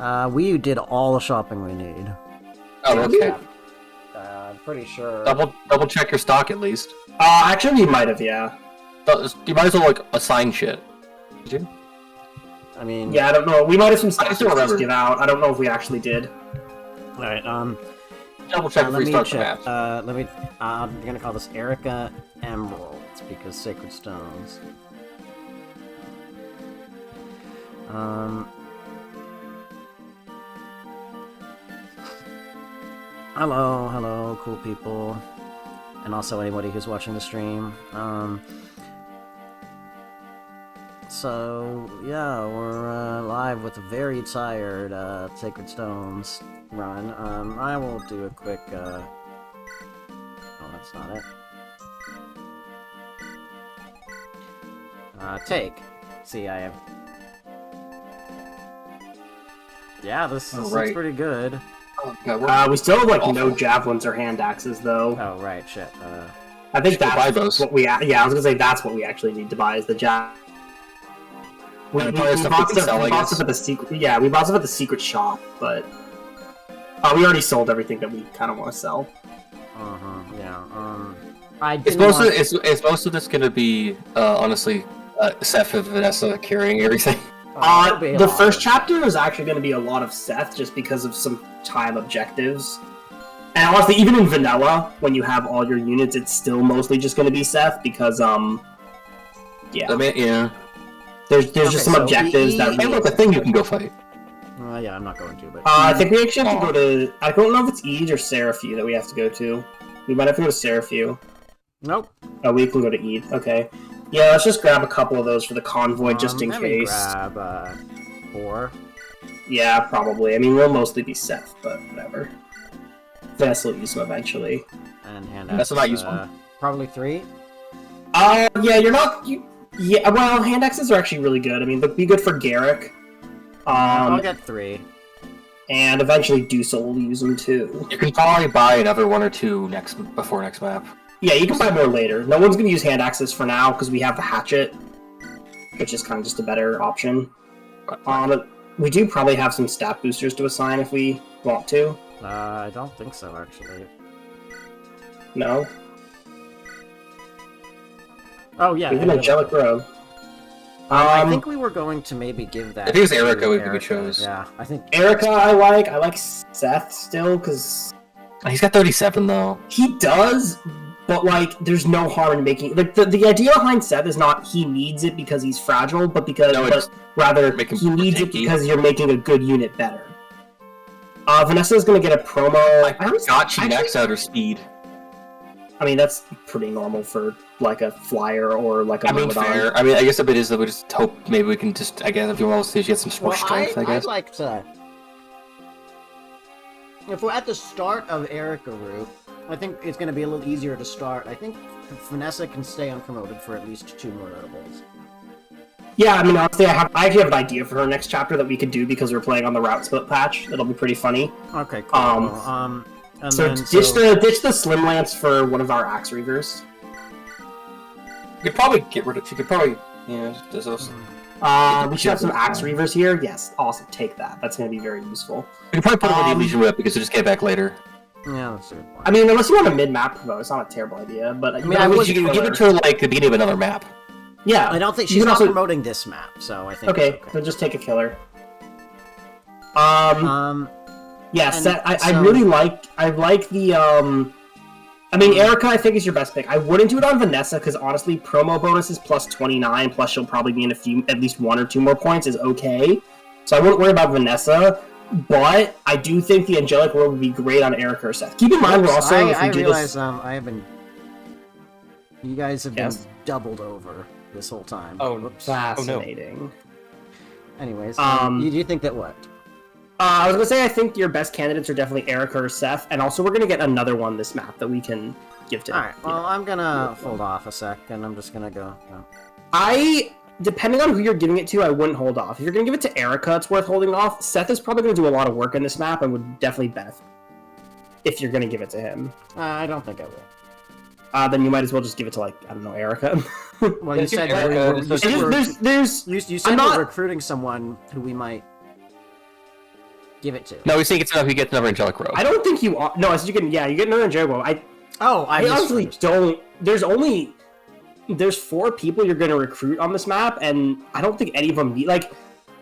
We did all the shopping we need. Oh, okay. I'm pretty sure. Double check your stock at least. Actually, we might have, yeah. You might as well like assign shit. Did you? I mean, Yeah, I don't know. We might have some stuff still to remember. give out. I don't know if we actually did. all right. Double check Let before you me start the check. maps. Let me. I'm gonna call this Eirika Emeralds because sacred stones. Hello, cool people, and also anybody who's watching the stream. So yeah, we're live with a very tired Sacred Stones run. I will do a quick. Oh, that's not it. Take. See, I have. Yeah, this looks right. pretty good. Oh, God, We still have like awful. no javelins or hand axes though. Oh right, shit. I think Should we buy that's those? what we. Yeah, I was gonna say that's what we actually need to buy is the jav. We probably stuff we can sell, I bought guess. stuff at the secret. Yeah, we bought stuff at the secret shop, but we already sold everything that we kind of want to sell. Yeah. I It's didn't most want... is most of this gonna be honestly Seth and Vanessa carrying everything. it'll be a The lot first of- chapter is actually going to be a lot of Seth, just because of some time objectives. And honestly, even in vanilla, when you have all your units, it's still mostly just going to be Seth because yeah, I mean, yeah. there's Okay, just some so objectives that Hey, really. look, a thing you can go fight. yeah, I'm not going to, but I think we actually have to go to. I don't know if it's Eid or Seraphi that we have to go to. We might have to go to Seraphi. nope. Oh, we can go to Eid. Okay. Yeah, let's just grab a couple of those for the convoy just in let me case. grab 4. Yeah, probably. I mean, we'll mostly be Seth, but whatever. Vanessa will use them eventually. And hand That's axes, not useful. Probably 3. Yeah, you're not. Yeah, well, hand axes are actually really good. I mean, they'll be good for Garrick. I'll get 3. And eventually Dusel will use them too. You can probably buy another one or two before next map. Yeah, you can buy more later. No one's gonna use hand axes for now because we have the hatchet, which is kind of just a better option. We do probably have some stat boosters to assign if we want to. I don't think so, actually. No, Oh yeah. we have an angelic robe. I think we were going to maybe give that. I think it was to Eirika we chose. Yeah, I think. Eirika, I like Seth still because He's got 37 though. he does, but like, there's no harm in making like the idea behind Seth is not he needs it because he's fragile, but because No, rather make him he needs it tanky. because you're making a good unit better. Vanessa's gonna get a promo. I forgot she maxed out her speed. I mean, that's pretty normal for like a flyer or like a I mean, Myrmidon. fair. I mean, I guess if it is, that we just hope maybe we can just, I guess, if you want to see, she gets some more strength, I guess. I'd like to. If we're at the start of Eirika route, I think it's going to be a little easier to start. I think Vanessa can stay unpromoted for at least 2 more notables. Yeah, I mean, honestly, I actually have an idea for her next chapter that we could do because we're playing on the route split patch. It'll be pretty funny. Okay, cool. And So then, ditch the Slim Lance for one of our Axe Reavers. You could probably get rid of, she could probably, yeah, there's those. We should have some Axe Reavers here. Yes, awesome. Take that. That's going to be very useful. We could probably put her in the Legion Whip because she'll just get back later. Yeah, that's a good point. I mean, unless you want a mid-map promote, it's not a terrible idea. But I mean, I would You can give it to her, like, the beginning of another map. Yeah, I don't think you she's can not also- promoting this map, so I think Okay, it's okay. then just take a killer. Yeah, and I so- really like. I like the. I mean, Eirika, I think is your best pick. I wouldn't do it on Vanessa because honestly, promo bonus is plus 29. Plus, she'll probably be in at least 1 or 2 more points is okay. So I wouldn't worry about Vanessa. But I do think the Angelic World would be great on Eirika or Seth. Keep in mind, we're also if we I do realize this. I have been. You guys have Yes? been doubled over this whole time. Oh, Whoops. Fascinating. Anyways, Um, you think that what? I was gonna say I think your best candidates are definitely Eirika or Seth, and also we're gonna get another one this map that we can give to. Alright, well, I'm gonna hold off a sec, and I'm just gonna go. Depending on who you're giving it to, I wouldn't hold off. If you're gonna give it to Eirika, it's worth holding off. Seth is probably gonna do a lot of work in this map and would definitely benefit if you're gonna give it to him. I don't think I will. Then you might as well just give it to like I don't know Eirika. Well, you Give said Eirika, you just- said we're- there's you said I'm not- we're recruiting someone who we might. Give it to. No, he's saying it's enough. He gets another angelic robe. I don't think you are. No, so you get another angelic robe. I honestly don't. There's 4 people you're going to recruit on this map, and I don't think any of them need, like,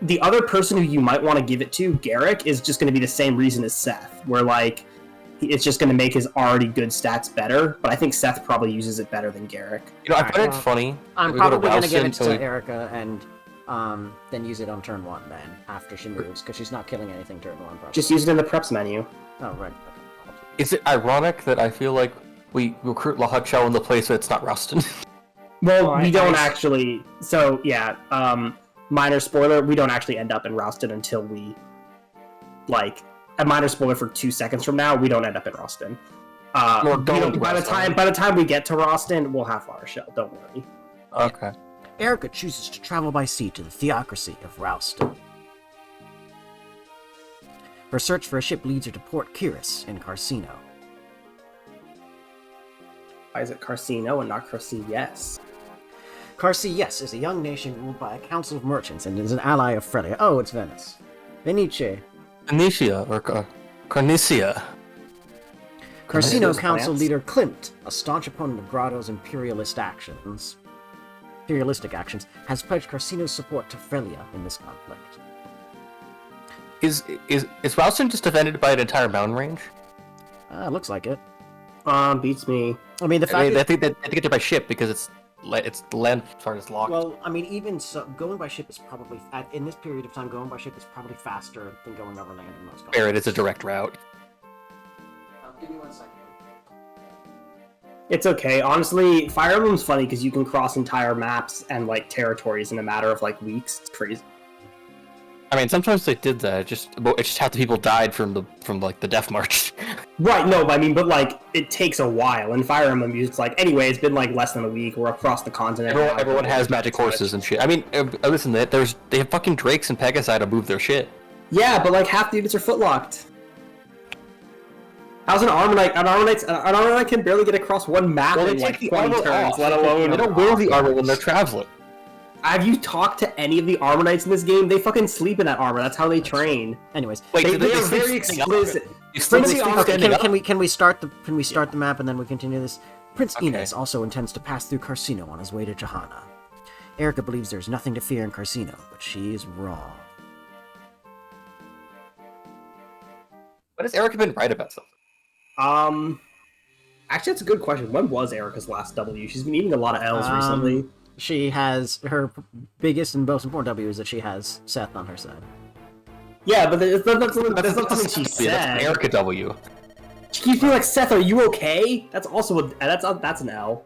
the other person who you might want to give it to, Garrick, is just going to be the same reason as Seth, where, like, it's just going to make his already good stats better, but I think Seth probably uses it better than Garrick. You know, I find it funny. I'm probably going to give it to Eirika and then use it on turn 1 then, after she moves, because she's not killing anything turn 1. Probably. Just use it in the preps menu. Oh, right. Okay. Is it ironic that I feel like we recruit Lahachel in the place that it's not Ralston? Well, we don't actually... So, yeah, minor spoiler, we don't actually end up in Ralston until we, like... A minor spoiler for 2 seconds from now, we don't end up in Ralston. By the time we get to Ralston, we'll have Lahachel, don't worry. Okay. Eirika chooses to travel by sea to the theocracy of Ralston. Her search for a ship leads her to Port Kiris in Carcino. Why is it Carcino and not Carcilles? Carcilles is a young nation ruled by a council of merchants and is an ally of Frelia. Oh, it's Venice. Venice. Venetia, or Carnicia. Carcino Council leader Klimt, a staunch opponent of Grotto's imperialistic actions, has pledged Carcino's support to Frelia in this conflict. Is Ralston just defended by an entire mountain range? Looks like it. Beats me. I mean, the fact I think they get there by ship because it's the land part is locked. Well, I mean, even so, going by ship is probably in this period of time. Going by ship is probably faster than going over land in most countries. Fair, it is a direct route. Give me 1 second. It's okay. Honestly, Fire Emblem's funny because you can cross entire maps and, like, territories in a matter of, like, weeks. It's crazy. I mean, sometimes they did that. It just half the people died from the Death March. Right, no, but like, it takes a while. In Fire Emblem, it's like, anyway, it's been like less than a week. We're across the continent. Everyone has magic horses and shit. I mean, listen, they have fucking Drakes and Pegasi to move their shit. Yeah, but like half the units are footlocked. How's an Armonite? An Armonite can barely get across one map in like 20 turns, let alone. They don't wear the armor when they're traveling. Have you talked to any of the Armonites in this game? They fucking sleep in that armor. That's how they train. Anyways, wait, they are very explicit. Can we start the map and then we continue this? Prince Enos also intends to pass through Carcino on his way to Johanna. Eirika believes there's nothing to fear in Carcino, but she's wrong. When has Eirika been right about something? Actually, that's a good question. When was Eirika's last W? She's been eating a lot of L's recently. She has her biggest and most important W is that she has Seth on her side. Yeah, but that's not something she said. That's Eirika W. She keeps being like, Seth, are you okay? That's also that's an L.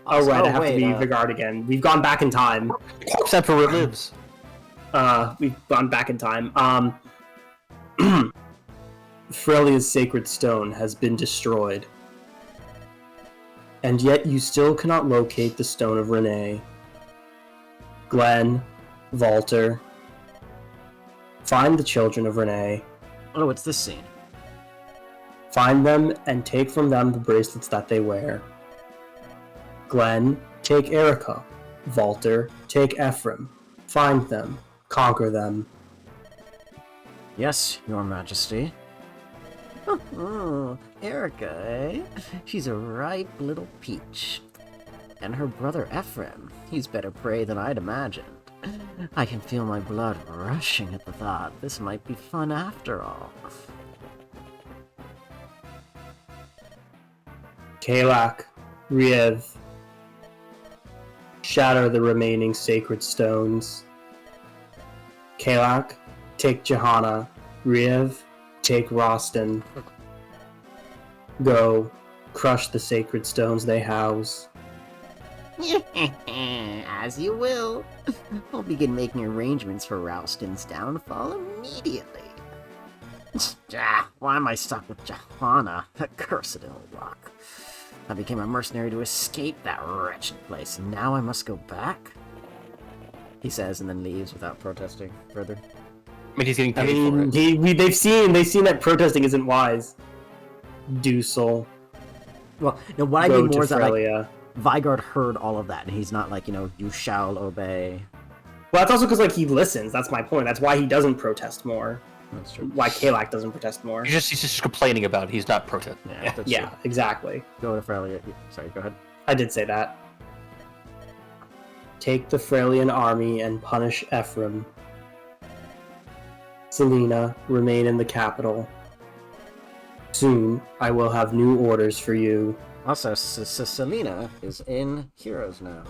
Oh right, I have to be Vigard again. We've gone back in time. Corpse Emperor lives. We've gone back in time. Frelia's sacred stone has been destroyed. And yet you still cannot locate the Stone of Renee. Glenn, Walter, find the children of Renee. Oh, it's this scene. Find them and take from them the bracelets that they wear. Glenn, take Eirika. Walter, take Ephraim. Find them. Conquer them. Yes, Your Majesty. Oh, Eirika, eh? She's a ripe little peach. And her brother Ephraim, he's better prey than I'd imagined. I can feel my blood rushing at the thought. This might be fun after all. Kalak, Riev, shatter the remaining sacred stones. Kalak, take Johanna. Riev, take Ralston. Go, crush the sacred stones they house. As you will. I'll begin making arrangements for Ralston's downfall immediately. Why am I stuck with Johanna? That cursed ill luck. I became a mercenary to escape that wretched place, and now I must go back? He says, and then leaves without protesting further. I mean, he's getting paid for it. They've seen that protesting isn't wise. Dusel. Well, no, what I mean more is that, like, Vigard heard all of that, and he's not like, you shall obey. Well, that's also because, like, he listens. That's my point. That's why he doesn't protest more. That's true. why Kalak doesn't protest more. He's just complaining about it. He's not protesting. Yeah, that's Yeah, true. exactly. Go to Frelia. Sorry, go ahead. I did say that. Take the Freilian army and punish Ephraim. Selena, remain in the capital. Soon, I will have new orders for you. Also, Selena is in Heroes now.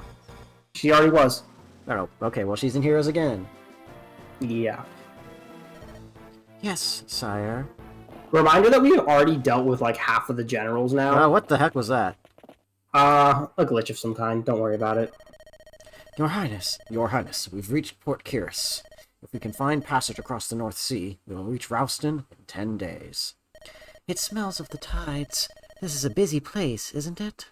She already was. Oh, okay, well, she's in Heroes again. Yeah. Yes, sire. Reminder that we've already dealt with like half of the generals Oh, now. what the heck was that? A glitch of some kind. Don't worry about it. Your Highness, we've reached Port Kiris. If we can find passage across the North Sea, we will reach Rouston in 10 days. It smells of the tides. This is a busy place, isn't it?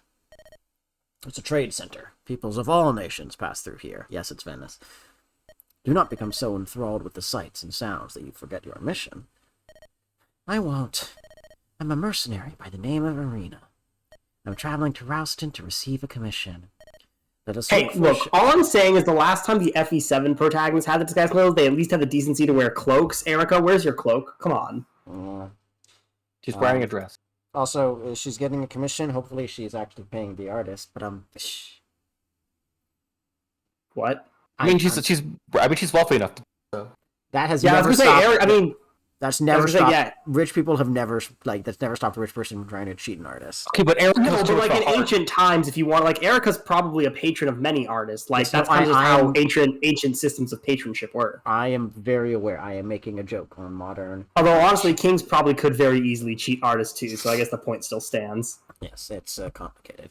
It's a trade center. Peoples of all nations pass through here. Yes, it's Venice. Do not become so enthralled with the sights and sounds that you forget your mission. I won't. I'm a mercenary by the name of Eirika. I'm traveling to Rouston to receive a commission. Let us Hey, look, all I'm saying is the last time the FE7 protagonists had the disguise clothes, they at least had the decency to wear cloaks. Eirika, where's your cloak? Come on. She's wearing a dress. Also, she's getting a commission. Hopefully she's actually paying the artist, but What? I mean, she's wealthy enough. that has Yeah, I never was gonna say, stopped. Eric, that's never was gonna say, stopped. Rich people have never that's never stopped a rich person from trying to cheat an artist. Okay, but Eric no, but like in ancient times, if you want, like Erica's probably a patron of many artists. Like Yes, that's no, kind of just I how am- ancient systems of patronship were. I am very aware. I am making a joke on modern. Although honestly, kings probably could very easily cheat artists too. So I guess the point still stands. Yes, it's complicated.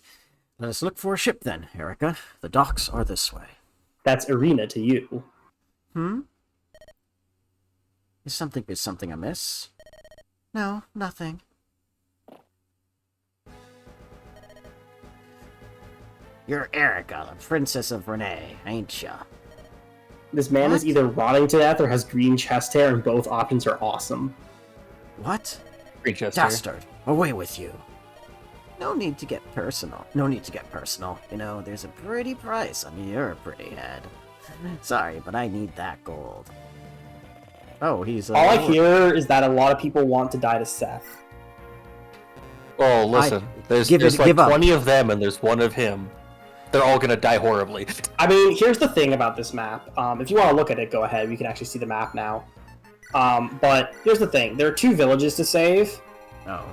Let us look for a ship then, Eirika. The docks are this way. That's Irina to you. Is something amiss? No, nothing. You're Eirika, the Princess of Renee, ain't ya? This man is What? either rotting to death or has green chest hair, and both options are awesome. What? Winchester. Dastard, away with you. No need to get personal. You know, there's a pretty price on your pretty head. Sorry, but I need that gold. Oh, he's All I hear is that a lot of people want to die to Seth. Oh, listen. There's give like up. 20 of them and there's one of him. They're all gonna die horribly. I mean, here's the thing about this map. If you want to look at it, go ahead. We can actually see the map now. But here's the thing. There are 2 villages to save. Oh.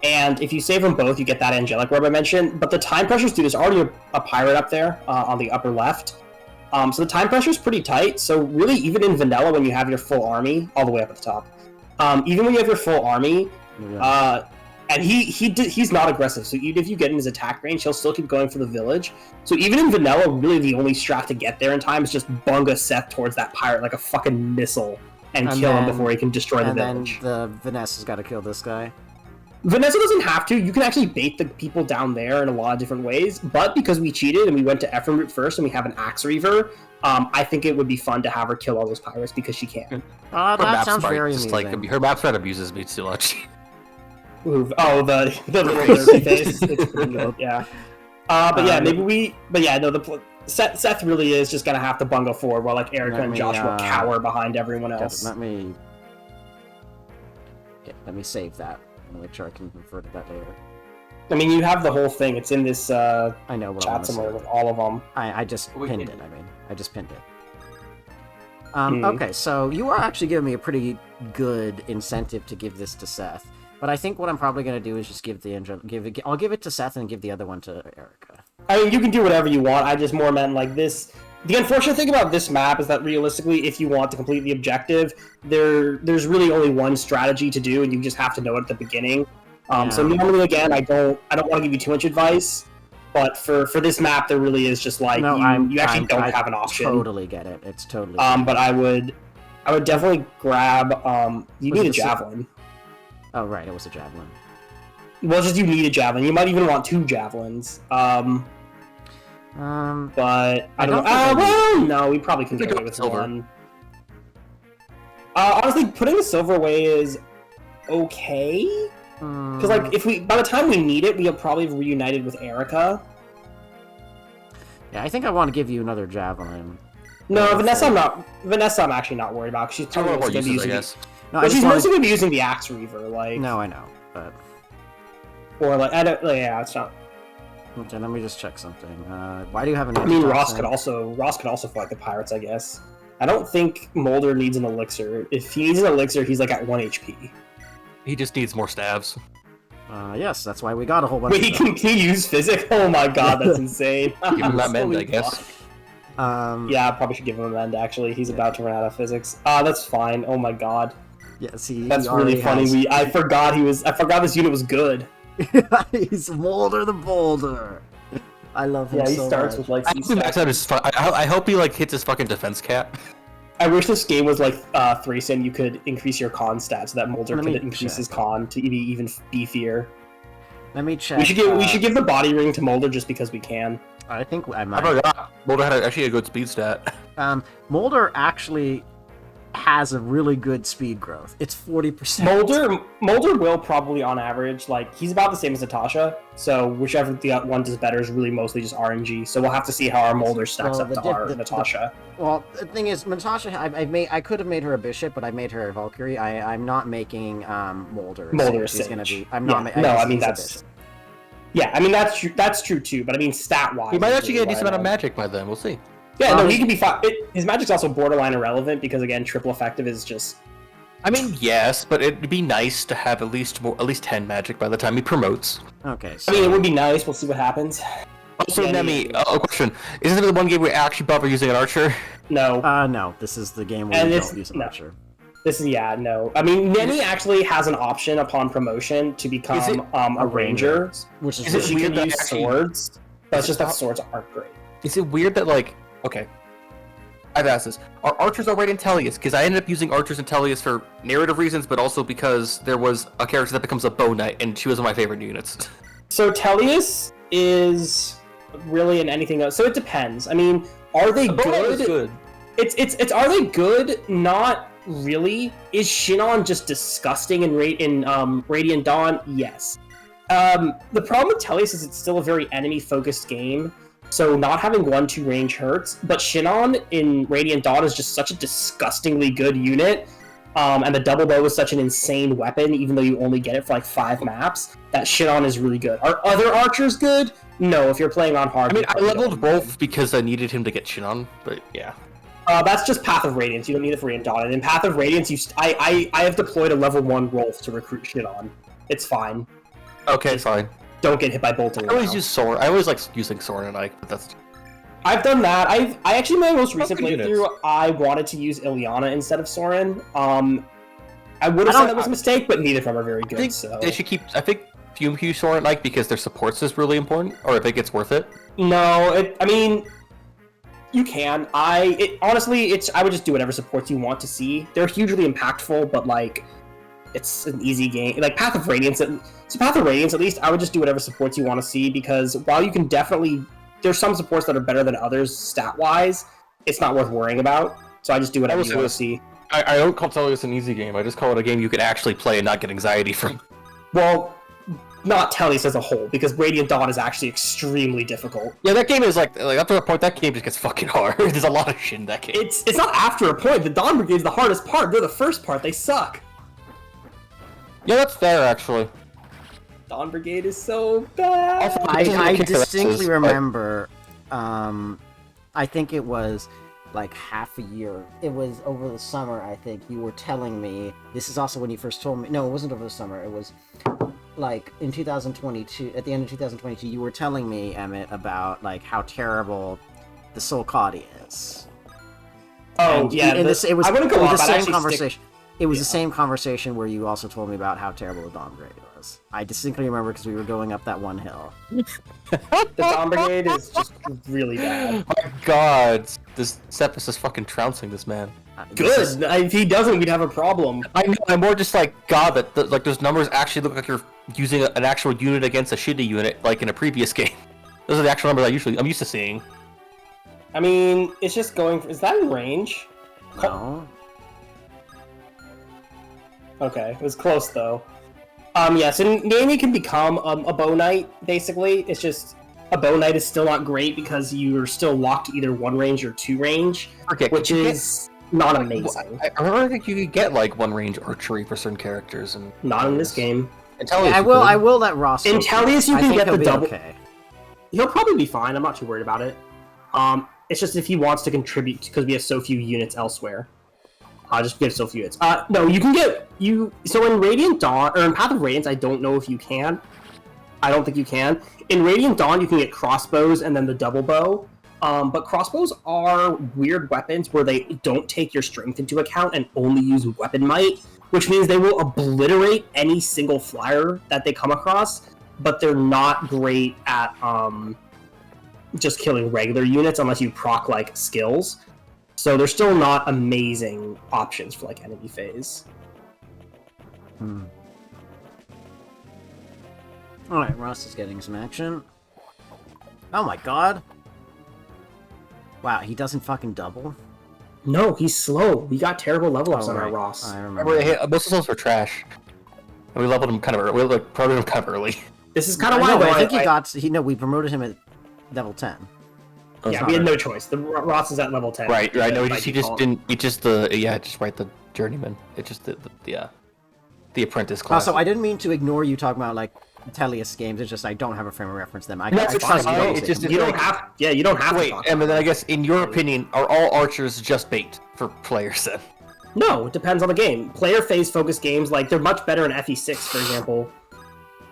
And if you save them both, you get that angelic orb I mentioned. But the time pressures, dude, there's already a pirate up there on the upper left. So the time pressure is pretty tight. So really, even in vanilla, when you have your full army, all the way up at the top, even when you have your full army, and he's not aggressive. So even if you get in his attack range, he'll still keep going for the village. So even in vanilla, really the only strat to get there in time is just bunga Seth towards that pirate like a fucking missile and kill him before he can destroy the village. And then the Vanessa's got to kill this guy. Vanessa doesn't have to. You can actually bait the people down there in a lot of different ways. But because we cheated and we went to Ephraim route first and we have an Axe Reaver, I think it would be fun to have her kill all those pirates because she can. That sounds very just amusing. her map spread abuses me too much. Ooh, oh, the dirty face. It's pretty good, yeah. But yeah, Seth really is just gonna have to bungle forward while like Eirika and Joshua cower behind everyone else. Let me save that. I'll make sure I can refer to that later. I mean, you have the whole thing. It's in this I know what chat somewhere with all of them. I just pinned it. I just pinned it. Okay, so you are actually giving me a pretty good incentive to give this to Seth. But I think what I'm probably going to do is just give I'll give it to Seth and give the other one to Eirika. I mean, you can do whatever you want. I just more meant like this. The unfortunate thing about this map is that realistically, if you want to complete the objective, there's really only one strategy to do, and you just have to know it at the beginning. So normally, again, I don't want to give you too much advice, but for this map, there really is just like you actually don't have an option. Totally get it. It's totally. But I would definitely grab. You need a javelin. Oh right, it was a javelin. Well, just you need a javelin. You might even want 2 javelins. But I don't know. Well, no, we probably can get away with silver. one. Honestly, putting the silver away is okay. Because like, by the time we need it, we'll probably have reunited with Eirika. Yeah, I think I want to give you another javelin. No, Vanessa, I'm actually not worried about. 'Cause she's probably more going to be uses, I using. guess. No, But she's mostly going to be using the Axe Reaver, like... No, I know, but... Or, like, I don't... Yeah, it's not... Okay, let me just check something. Why do you have an... I mean, Ross could also fight the pirates, I guess. I don't think Molder needs an elixir. If he needs an elixir, he's, like, at 1 HP. He just needs more stabs. Yes, that's why we got a whole bunch Wait, can he use physics? Oh my god, that's insane. Give him that mend, I guess. Yeah, I probably should give him a mend, actually. He's about to run out of physics. That's fine. Oh my god. Yeah, see, that's really funny. I forgot this unit was good. He's Molder the Boulder. I love him so much. Yeah, he starts with, like, I hope he, like, hits his fucking defense cap. I wish this game was like Thrace, and you could increase your con stats so that Molder could increase his con to be even beefier. Let me check. We should give the body ring to Molder just because we can. I think I might. I forgot. Molder had actually a good speed stat. Molder actually has a really good speed growth. It's 40%. Molder will probably, on average, like, he's about the same as Natasha, so whichever the one does better is really mostly just RNG, so we'll have to see how our Molder stacks up to our Natasha. Well, the thing is, Natasha, I could have made her a bishop, but I made her a Valkyrie. I'm not making Molder a Sage. She's gonna be... I'm not making... No, I mean, that's... Yeah, I mean, that's true, too, but I mean, stat-wise... He might actually get a decent amount of magic by then, we'll see. Yeah, no, he can be fine. His magic's also borderline irrelevant because, again, triple effective is just... I mean, yes, but it'd be nice to have at least 10 magic by the time he promotes. Okay, so... I mean, it would be nice. We'll see what happens. Also, Nemi, a question. Isn't it the one game we actually bother using an archer? No. No. This is the game where we don't use an archer. This is, no. I mean, Nemi actually has an option upon promotion to become a ranger. Which is so she can use swords. That's just that swords aren't great. Is it weird that, like... Okay. I've asked this. Are archers alright in Tellius? Because I ended up using archers in Tellius for narrative reasons, but also because there was a character that becomes a bow knight, and she was one of my favorite units. So Tellius is really in anything else. So it depends. I mean, are they good? It's are they good? Not really. Is Shinon just disgusting in Radiant Dawn? Yes. The problem with Tellius is it's still a very enemy-focused game. So not having 1-2 range hurts, but Shinon in Radiant Dawn is just such a disgustingly good unit, and the double bow is such an insane weapon, even though you only get it for like 5 maps, that Shinon is really good. Are other archers good? No, if you're playing on hard. I mean, I leveled Rolf because I needed him to get Shinon, but yeah. That's just Path of Radiance, you don't need it for Radiant Dawn, and in Path of Radiance, I have deployed a level 1 Rolf to recruit Shinon. It's fine. Okay, fine. Don't get hit by bolting. I always use Soren. I always like using Soren and Ike, but that's... I've done that. I actually, my most recent playthrough, I wanted to use Ileana instead of Soren. I would have said that was a mistake, but neither of them are very good, so... They should keep... I think you use Soren and Ike because their supports is really important, or I think it's worth it. No, I mean... You can. Honestly, I would just do whatever supports you want to see. They're hugely impactful, but, like... It's an easy game. Like, Path of Radiance, at least, I would just do whatever supports you want to see, because while you can definitely... There's some supports that are better than others, stat-wise, it's not worth worrying about, so I just do whatever you want to see. I don't call Tellius an easy game, I just call it a game you can actually play and not get anxiety from. Well, not Tellius as a whole, because Radiant Dawn is actually extremely difficult. Yeah, that game is like after a point, that game just gets fucking hard. There's a lot of shit in that game. It's not after a point, the Dawn Brigade is the hardest part, they're the first part, they suck. Yeah, that's fair, actually. Dawn Brigade is so bad. I distinctly remember, I think it was like half a year. It was over the summer, I think. You were telling me, this is also when you first told me, no, it wasn't over the summer, it was like in 2022, at the end of 2022, you were telling me, Emmett, about like how terrible the Soul Caudy is. Oh, and yeah. It was the same conversation. It was the same conversation where you also told me about how terrible the Dawn Brigade was. I distinctly remember because we were going up that one hill. The Dawn Brigade is just really bad. Oh my god, this Sepus is fucking trouncing this man. Good! If he doesn't, we'd have a problem. I know, I'm more just like, god, that like those numbers actually look like you're using an actual unit against a shitty unit, like in a previous game. Those are the actual numbers I'm used to seeing. I mean, it's just going... Is that in range? No. Okay, it was close though. Yeah, so Nami can become a bow knight, basically. It's just a bow knight is still not great because you're still locked to either 1 range or 2 range, Okay, which is not amazing. I think you could get like one range archery for certain characters, and Not in this game. Intellius, I will let Ross. In Intellius, you can get the double. Okay. He'll probably be fine. I'm not too worried about it. It's just if he wants to contribute because we have so few units elsewhere. Just give so few units. No, you can get So in Radiant Dawn or in Path of Radiance, I don't know if you can. I don't think you can. In Radiant Dawn, you can get crossbows and then the double bow. But crossbows are weird weapons where they don't take your strength into account and only use weapon might, which means they will obliterate any single flyer that they come across, but they're not great at just killing regular units unless you proc like skills. So they're still not amazing options for like enemy phase. Alright, Ross is getting some action. Oh my god. Wow, he doesn't fucking double? No, he's slow. We got terrible level ups on our right. Ross. I remember. Most of those were trash. And we leveled him kind of early. We promoted him kind of early. This is kind of I why know, I think we promoted him at level 10. Yeah, we had no choice. The Ross is at level 10. Right. No, he just didn't. Just the journeyman. It's just the apprentice class. Also, I didn't mean to ignore you talking about like Tellius games. It's just I don't have a frame of reference them. I That's trust fine. you. It's just you don't have. Yeah, you don't have Wait, to. Talk and about then I guess in your opinion, are all archers just bait for players then? No, it depends on the game. Player phase focused games, like they're much better in FE6, for example.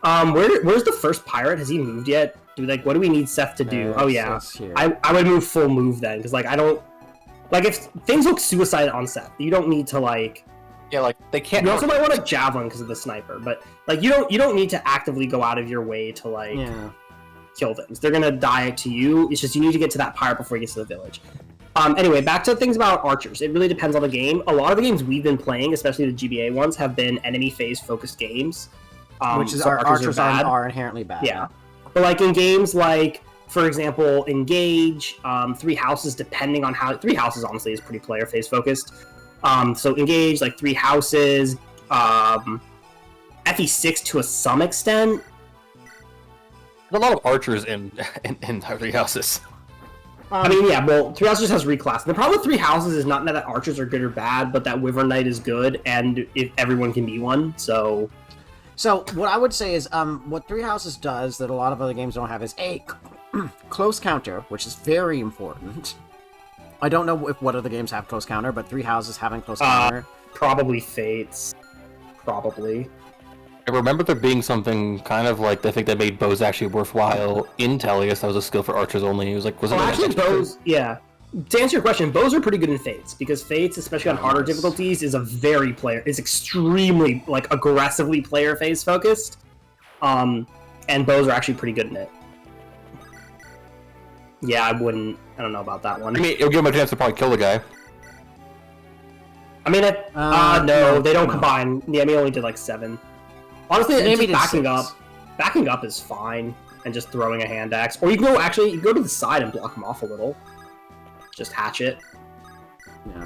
Where's the first pirate? Has he moved yet? What do we need Seth to do? Oh yeah, I would move full move then, because like I don't like if things look suicide on Seth, you don't need to like. Yeah, like they can't. You also might want a javelin because of the sniper, but like you don't need to actively go out of your way to like kill things. They're gonna die to you. It's just you need to get to that pirate before you get to the village. Anyway, back to things about archers. It really depends on the game. A lot of the games we've been playing, especially the GBA ones, have been enemy phase focused games. Which is so archers are inherently bad. Yeah. But like in games like, for example, Engage, Three Houses, depending on how... Three Houses, honestly, is pretty player phase focused. So Engage, like Three Houses, FE6 to some extent. There's a lot of archers in Three Houses. I mean, yeah, well, Three Houses has reclass. The problem with Three Houses is not that archers are good or bad, but that Wyvern Knight is good, and if everyone can be one, so... So, what I would say is, what Three Houses does that a lot of other games don't have is a close counter, which is very important. I don't know what other games have close counter, but Three Houses having close counter. Probably Fates. Probably. I remember there being something kind of like, I think that made bows actually worthwhile in Tellius. That was a skill for archers only. It was like, actually, bows, yeah. To answer your question, bows are pretty good in Fates, because Fates, especially on harder difficulties, is extremely, like, aggressively player phase focused. And bows are actually pretty good in it. Yeah, I don't know about that one. I mean, it'll give him a chance to probably kill the guy. I mean, no, they don't combine. The Emmy only did like 7. Honestly, just backing up is fine, and just throwing a hand axe. Or you can go to the side and block him off a little. Just hatch it. Yeah.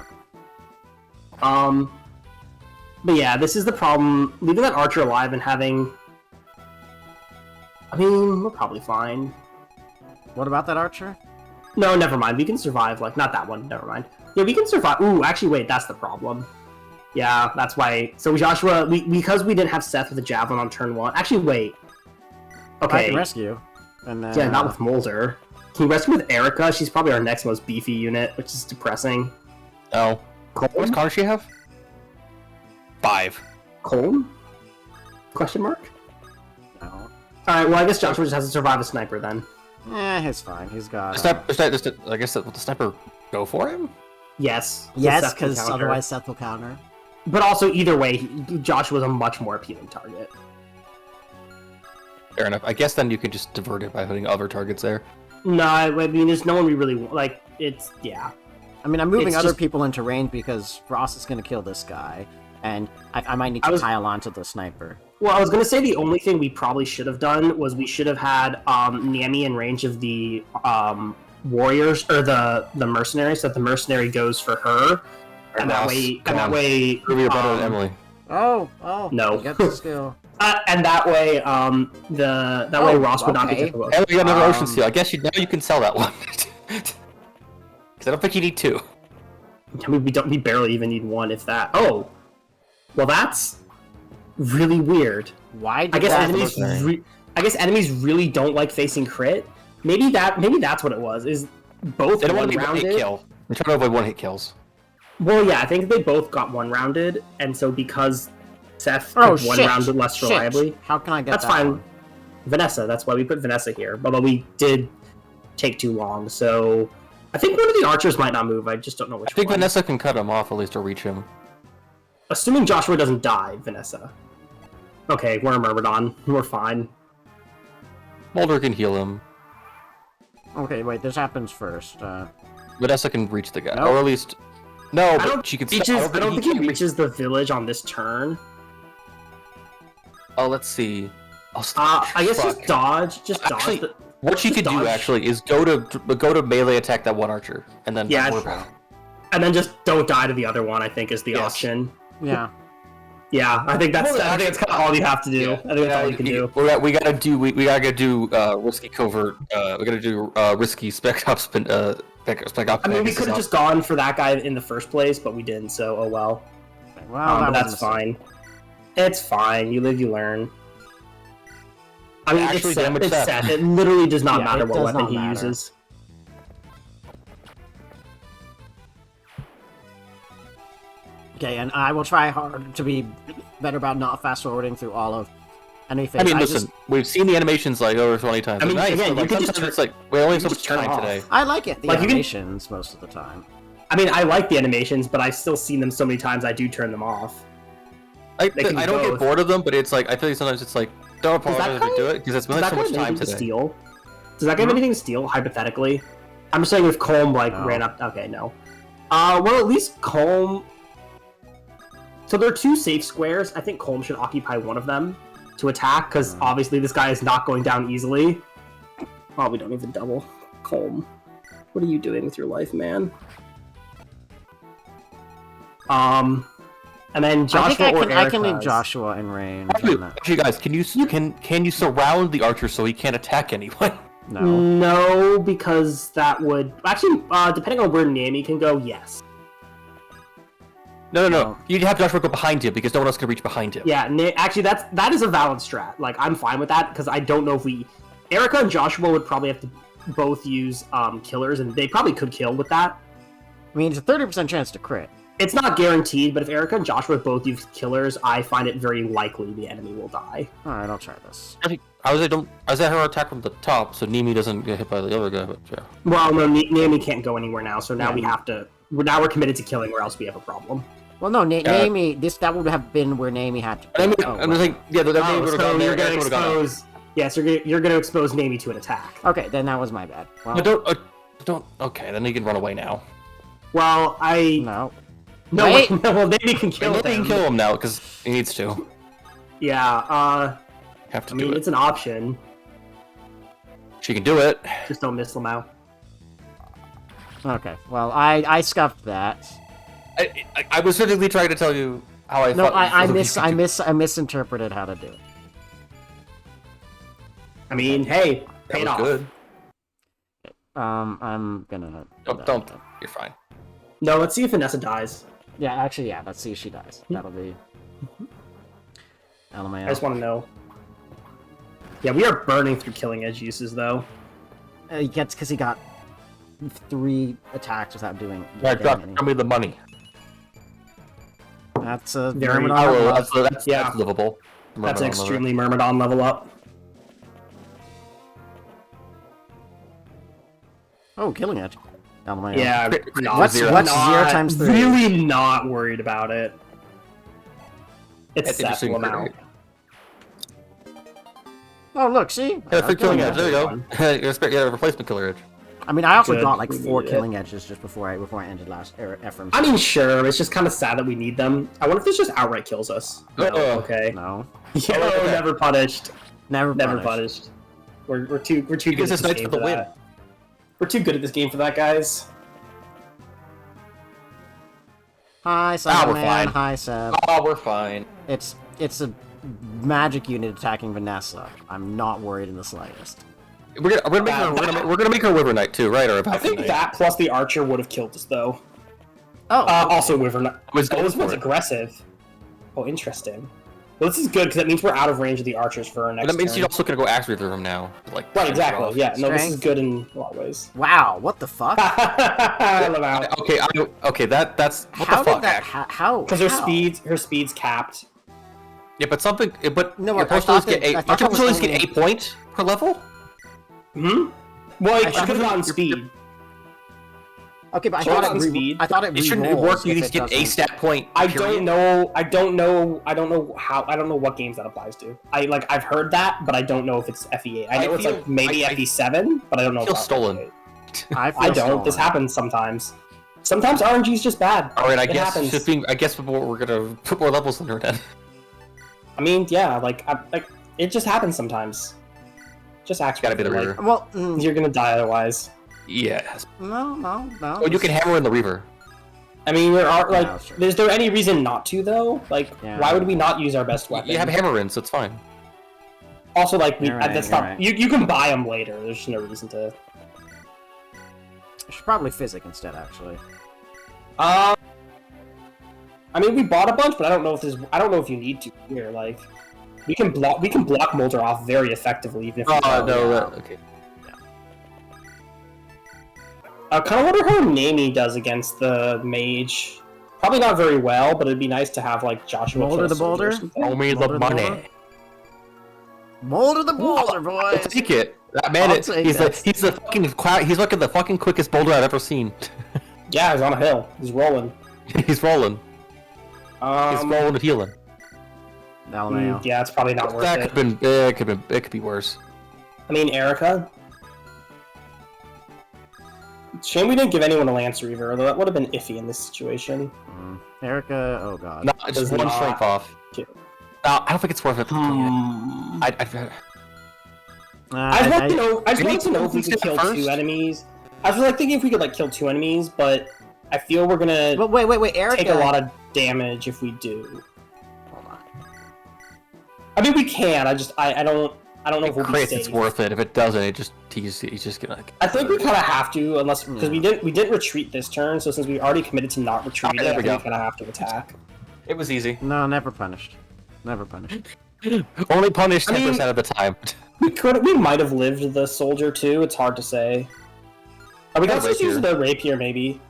But yeah, this is the problem. Leaving that archer alive and having... I mean, we're probably fine. What about that archer? No, never mind. We can survive, like, not that one. Never mind. Yeah, we can survive. Ooh, actually, wait, that's the problem. Yeah, that's why... So, Joshua, because we didn't have Seth with a javelin on turn 1... Actually, wait. Okay. I can rescue. And then, yeah, not with Molder. Can you rescue with Eirika? She's probably our next most beefy unit, which is depressing. Oh. What does Connor she have? 5. Colm? Question mark? No. Alright, well, I guess Joshua just has to survive a sniper then. He's fine. He's got... I guess will the sniper go for him? Yes. Yes, because otherwise Seth will counter. But also, either way, Joshua's a much more appealing target. Fair enough. I guess then you could just divert it by putting other targets there. No, I mean, there's no one we really want. Like, it's... Yeah. I mean, I'm moving other people into range because Ross is going to kill this guy, and I might need to pile onto the sniper. Well, I was going to say the only thing we probably should have done was we should have had Niemi in range of the warriors, or the mercenary, so that the mercenary goes for her, and that way... Ruby, better than Emily. Oh, no. You get the skill. And that way, way Ross would not be capable. And we got another Ocean Seal. I guess now you can sell that one. Because I don't think you need 2. I mean, we barely even need one, if that. Oh, well, that's really weird. Why did I guess that I guess enemies really don't like facing crit. Maybe that's what it was. Is both They don't want to be one-rounded? one-hit kill. They're trying to avoid one-hit kills. Well, yeah, I think they both got one-rounded, and so because Seth Oh, could one-rounded less shit. reliably, How can I get that's that fine. one? Vanessa, that's why we put Vanessa here. Although we did take too long, so I think one of the archers might not move. I just don't know which I think one. Vanessa can cut him off at least or reach him. Assuming Joshua doesn't die, Vanessa. Okay, we're a Myrmidon. We're fine. Mulder can heal him. Okay, wait, this happens first. Vanessa can reach the guy, Nope. or at least no. I But don't, she can. I don't think he reaches the village on this turn. Oh, let's see. I guess Fuck. just dodge. Just dodge. Actually, the- what she just could do dodge. actually is go to melee attack that one archer, and then Yeah, don't worry about it. And then just don't die to the other one, I think, is the Yes. option. Yeah. Yeah, I think that's Well, I think that's kind of all you have to do. Yeah. I think that's all you can do. We gotta do risky covert. We gotta do risky spec ops. Spec op. I mean, we could have just gone for that guy in the first place, but we didn't, so oh well. Well, But that that's was a mistake. fine. It's fine. You live, you learn. I mean, Actually, it's Seth. damage It's Seth. Seth. It literally does not Yeah, matter it what does weapon not he matter. uses. Okay, and I will try hard to be better about not fast forwarding through all of anything. I mean, listen, we've seen the animations like over 20 times. I mean, They're nice, again, but, you could just sometimes it's like we only have so you much just turn time off. today. I like it. The Like, you can- animations most of the time. I mean, I like the animations, but I've still seen them so many times I do turn them off. I They can don't get both. bored of them, but it's like I feel like sometimes it's like don't Does that apologize if we guy- do it because it's been Does like that so guy much have time anything to today. steal? Does that guy have anything to steal, hypothetically? I'm just saying if Colm, like, No. ran up... Okay, no. Well, at least Colm... So there are two safe squares. I think Colm should occupy one of them to attack, because obviously this guy is not going down easily. Oh, we don't even double. Colm. What are you doing with your life, man? And then I Joshua think or I can leave Eirika's. Joshua in range. Actually, on that. actually, guys, can you surround the archer so he can't attack anyone? No. No, because that would... Actually, depending on where Nami can go, yes. No. You'd have Joshua go behind him because no one else can reach behind him. Yeah, actually, that is a valid strat. Like, I'm fine with that, because I don't know if we... Eirika and Joshua would probably have to both use killers, and they probably could kill with that. I mean, it's a 30% chance to crit. It's not guaranteed, but if Eirika and Joshua both use killers, I find it very likely the enemy will die. Alright, I'll try this. I was at her attack from the top, so Nimi doesn't get hit by the other guy. But yeah. Well, no, Nami can't go anywhere now, so now Yeah. we have to... We're committed to killing, or else we have a problem. Well, no, Naomi, that would have been where Naomi had to I mean, oh, I'm just like, yeah, the Nimi Oh, would have so gone there. you're gonna Eric would've gone there. expose... Yes, you're gonna expose Nami to an attack. Okay, then that was my bad. Well, No, don't. Okay, then he can run away now. Well, no. No, Wait. well, Nami can kill Maybe he him. can kill him now because he needs to. Yeah, Have to I do mean, it. it's an option. She can do it. Just don't miss Lamau. Okay, well, I scuffed that. I was specifically trying to tell you how I No, thought. I misinterpreted how to do it. I mean, hey, That paid was off. good. I'm gonna... Don't. You're fine. No, let's see if Vanessa dies. Yeah, actually, yeah, let's see if she dies. That'll be... I just want to know. Yeah, we are burning through killing edge uses, though. He gets, because he got 3 attacks without doing Yeah, getting any. drop me the money. That's a Very- Myrmidon I will. level up. Yeah. That's livable. That's Myrmidon an extremely Myrmidon level up. Oh, killing edge. LMAO. Yeah, Crit- not- What's- zero. what's not- 0 times 3? Really not worried about it. It's That's Seth interesting. Lamau. Oh, look, see? Yeah, for killing edge. edge. There you go. Yeah, replacement killer edge. I mean, I also Good. got like We 4 needed it. killing edges just before I ended last Ephraim. I mean, sure, it's just kind of sad that we need them. I wonder if this just outright kills us. No, okay. No. Yo, look at that. never punished. Never Never punished. punished. We're too good Because at it's this nice game for the for win. that. We're too good at this game for that, guys. Hi, we're Cyberman. fine. Hi, Seb. Oh, we're fine. It's a magic unit attacking Vanessa. I'm not worried in the slightest. We're gonna make her Wyvern Knight too, right? Or I about think that plus the archer would have killed us, though. Oh, Also Wyvern. I was going this for one's it. aggressive. Oh, interesting. Well, this is good because that means we're out of range of the archers for our next That means turn. she's also gonna go axe through him now. Like Right, finish it exactly. off. Yeah, no, this Strength. is good in a lot of ways. wow, what the fuck? I love out. Okay, that's what How the fuck? did that? actually? How? Because her speed's capped. Yeah, but No, you're I supposed to thought get that- I eight. thought Aren't you that was supposed to get only- 8 points per level? Hmm. Well, I she could have gotten you're- speed. Okay, but I Sure, thought on it. speed. I thought it. It shouldn't re-rolls work. You if need it to get a doesn't- stat point. I period. don't know how. I don't know what games that applies to. I've heard that, but I don't know if it's FE8. I know it's feel- like maybe I FE7, but I don't know. I feel about stolen. FE8. I, feel I don't. stolen. This happens sometimes. Sometimes RNG is just bad. All right, I It guess happens. shifting. I guess we're gonna put more levels in her then. I mean, yeah, like it just happens sometimes. Just act. Gotta be the like, Reaver. Well, You're gonna die otherwise. Yeah. no. Oh, you can hammer in the Reaver. I mean, there are Yeah, that's true. is there any reason not to though? Like, Yeah. why would we not use our best weapon? You have hammer in, so it's fine. Also, like, You're right, that's you're not. right. You can buy them later. There's just no reason to. I should probably physic instead, actually. I mean, we bought a bunch, but I don't know if you need to here. Like, we can block Molder off very effectively, even if. we Oh don't. no. yeah. Okay. I kind of wonder how Nami does against the mage. Probably not very well, but it'd be nice to have like Joshua. Molder kill the a soldier or boulder? something. Show me the Molder the money. Boulder? Molder the boulder, I'll boys. take it. That man, I'll take he's that. he's like the fucking quickest boulder I've ever seen. Yeah, he's on a hill. He's rolling. He's rolling. He's rolling and healing. LMAO. Yeah, it's probably not worth That it. it could be worse. I mean, Eirika. Shame we didn't give anyone a Lance Reaver, although that would have been iffy in this situation. Eirika, oh god. No, just Does one not- strength off. Yeah. No, I don't think it's worth it. Hmm. I I just want to know if we Maybe could kill first? 2 enemies. I was like thinking if we could like kill 2 enemies, but I feel we're gonna But wait, Eirika. take a lot of damage if we do. Hold on. I mean, we can. I don't know if we'll be crits, safe. it's worth it. If it doesn't, he's just gonna. I think we kind of have to, unless because we didn't retreat this turn. So since we already committed to not retreating, Okay, there I we think go. we kind of have to attack. It was easy. No, never punished. Never punished. Only punished I mean- 10% of the time. We might have lived the soldier too. It's hard to say. Are we Yeah, gonna just use rapier. the rapier maybe?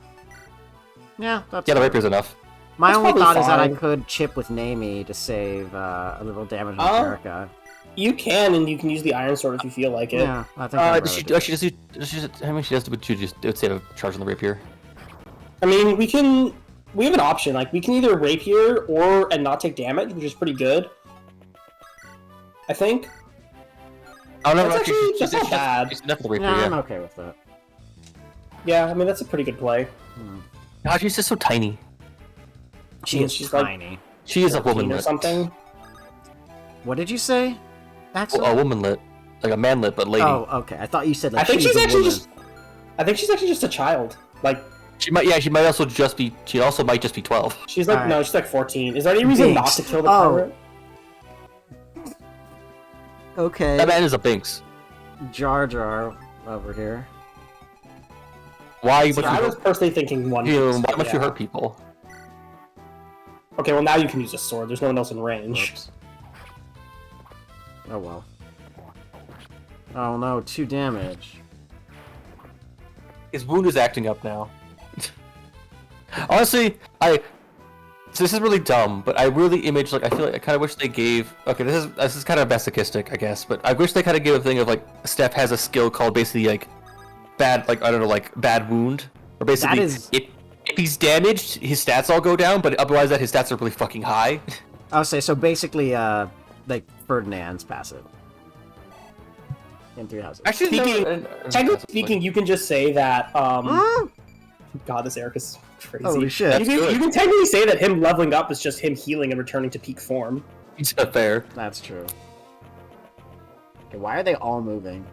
Yeah, that's Yeah, the rapier's enough. My That's only probably thought is that I fine. could chip with Nami to save a little damage on Oh. Eirika. You can, and you can use the iron sword if you feel like it. Yeah, I think I'd She rather does I mean, she does, but she just it would save a charge on the rapier. I mean, we have an option. Like, we can either rapier and not take damage, which is pretty good. I think. Oh no, That's actually- that's not bad. She's enough for the rapier. Yeah, I'm Yeah. okay with that. Yeah, I mean, that's a pretty good play. God, she's just so tiny. She Yeah, is she's like- tiny. She is a 14 or womanlet. something. What did you say, Axel? A womanlet, like a manlet, but lady. Oh, okay. I thought you said like I think she's she's a actually woman. just. I think she's actually just a child. Like, She might also just be. She also might just be 12. she's like Alright. no, she's like 14. Is there any reason not Binks. to kill the Oh. pirate? Okay. That man is a Binks. Jar Jar over here. Why See, would I you? was personally thinking one. Why piece, would you yeah. hurt people? Okay, well now you can use a sword. There's no one else in range. Whoops. Oh well. Oh no, 2 damage. His wound is acting up now. Honestly, this is really dumb, but I really image like I feel like I kind of wish they gave. Okay, this is kind of masochistic, I guess, but I wish they kind of gave a thing of like Steph has a skill called basically like bad, like I don't know, like bad wound, or basically That is- if he's damaged, his stats all go down, but otherwise that his stats are really fucking high. I'll say so. Basically, like Ferdinand's passive. In 3 houses. Actually, Speaking- Technically speaking, you can just say that. Hmm? God, this Eric is crazy. Holy shit. You can, you can technically say that him leveling up is just him healing and returning to peak form. it's not fair. That's true. Okay, why are they all moving?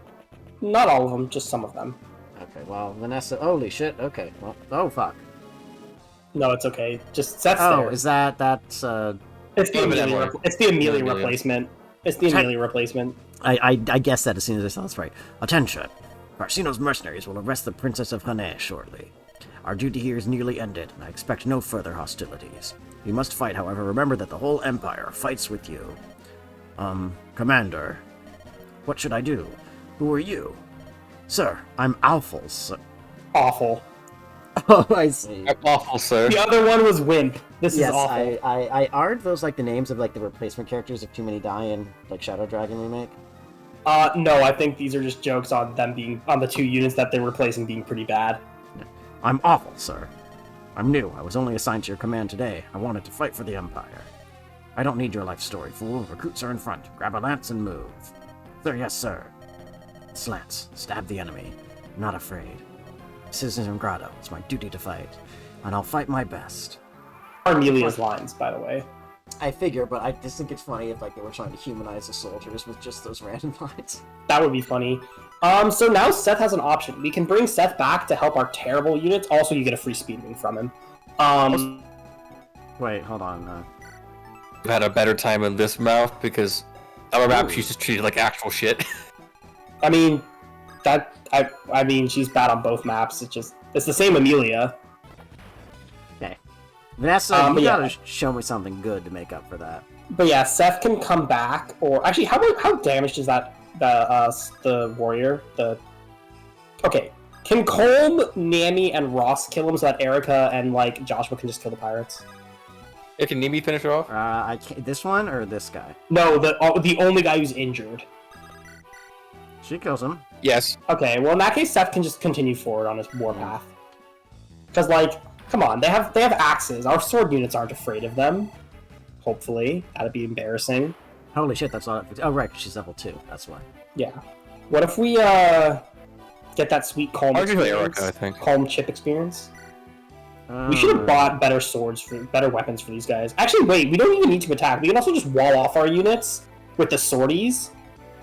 Not all of them, just some of them. Okay, well, Vanessa. Holy shit. Okay. Well, oh fuck. No, it's okay. Just that's Oh, there. is that's It's the Oh, Amelia. Amelia. It's the Amelia Amelia. replacement. It's the Check- Amelia replacement. I guessed that as soon as I saw this right. Attention! Barsino's mercenaries will arrest the Princess of Hane shortly. Our duty here is nearly ended, and I expect no further hostilities. You must fight, however. Remember that the whole Empire fights with you. Commander. What should I do? Who are you? Sir, I'm Alphals. Awful. Oh, I see. I'm awful, sir. The other one was Wimp. This Yes, is awful. aren't those like the names of like the replacement characters if too many die in like Shadow Dragon remake? No, I think these are just jokes on them being on the 2 units that they're replacing being pretty bad. I'm awful, sir. I'm new. I was only assigned to your command today. I wanted to fight for the Empire. I don't need your life story, fool. Recruits are in front. Grab a lance and move. Sir, yes, sir. Slants. Stab the enemy. I'm not afraid. Citizen Grotto. It's my duty to fight. And I'll fight my best. Armelia's lines, by the way. I figure, but I just think it's funny if like they were trying to humanize the soldiers with just those random lines. That would be funny. So now Seth has an option. We can bring Seth back to help our terrible units. Also, you get a free speed wing from him. Wait, hold on. I've had a better time in this map because our map she's just treated like actual shit. I mean, I mean, she's bad on both maps. It's the same Amelia. Okay. Vanessa, you yeah. gotta show me something good to make up for that. But yeah, Seth can come back. Or actually, how damaged is that? The warrior. Okay. Can Colm, Nami, and Ross kill him so that Eirika and like Joshua can just kill the pirates? Yeah, can Nimi finish it off? I can't, this one or this guy? No, the only guy who's injured. She kills him. Yes. Okay, well in that case, Seth can just continue forward on his warpath. Because like, come on, they have axes. Our sword units aren't afraid of them. Hopefully, that'd be embarrassing. Holy shit, that's all. Oh right, she's level 2. That's why. Yeah. What if we get that sweet Calm Arguably experience? Eirika, I think. Calm chip experience. We should have bought better better weapons for these guys. Actually, wait, we don't even need to attack. We can also just wall off our units with the sorties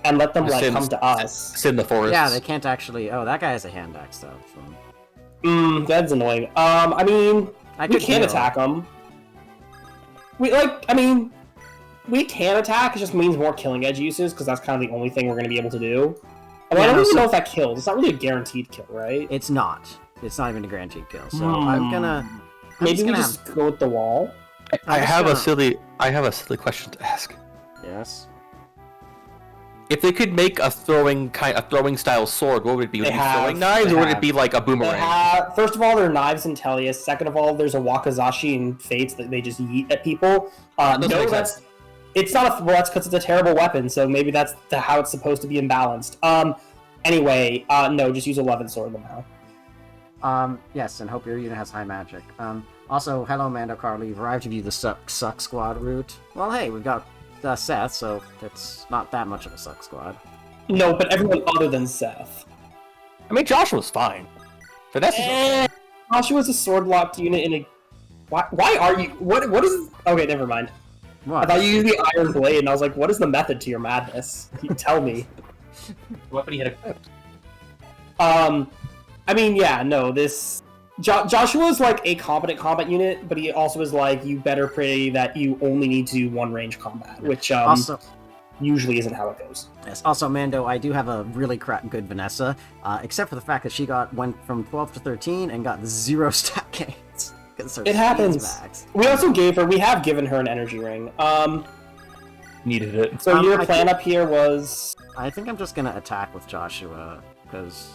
and let them like come to us. Sit in the forest. Yeah, they can't actually. Oh, that guy has a hand axe though. So. That's annoying. I mean, we can attack them. We can attack. It just means more killing edge uses because that's kind of the only thing we're going to be able to do. Well, I don't even know if that kills. It's not really a guaranteed kill, right? It's not. It's not even a guaranteed kill. So I'm gonna. Maybe we just go with the wall. I have a silly question to ask. Yes. If they could make a throwing style sword, what would it be? Would it be throwing knives, or would it be like a boomerang? First of all, they're knives in Tellius. Second of all, there's a Wakazashi in Fates that they just yeet at people. It's not that's because it's a terrible weapon. So maybe that's how it's supposed to be imbalanced. Anyway, no, just use 11 sword now. Yes, and hope your unit has high magic. Also, hello, Mando Carly. You've arrived to view the Suck Squad route. Well, hey, we've got Seth, so it's not that much of a Suck Squad. No, but everyone other than Seth. I mean, Joshua's fine. But that's Joshua's a sword-locked unit in a... Why are you... What is... Okay, never mind. What? I thought you used the Iron Blade, and I was like, what is the method to your madness? You tell me. weapon he had equipped. I mean, yeah, no, this... Joshua's like a competent combat unit, but he also is like, you better pray that you only need to do one range combat, which also, usually isn't how it goes. Yes, also, Mando, I do have a really good Vanessa, except for the fact that she went from 12 to 13 and got 0 stat gains. It happens. We have given her an energy ring. Needed it. So your plan up here was... I think I'm just gonna attack with Joshua, because...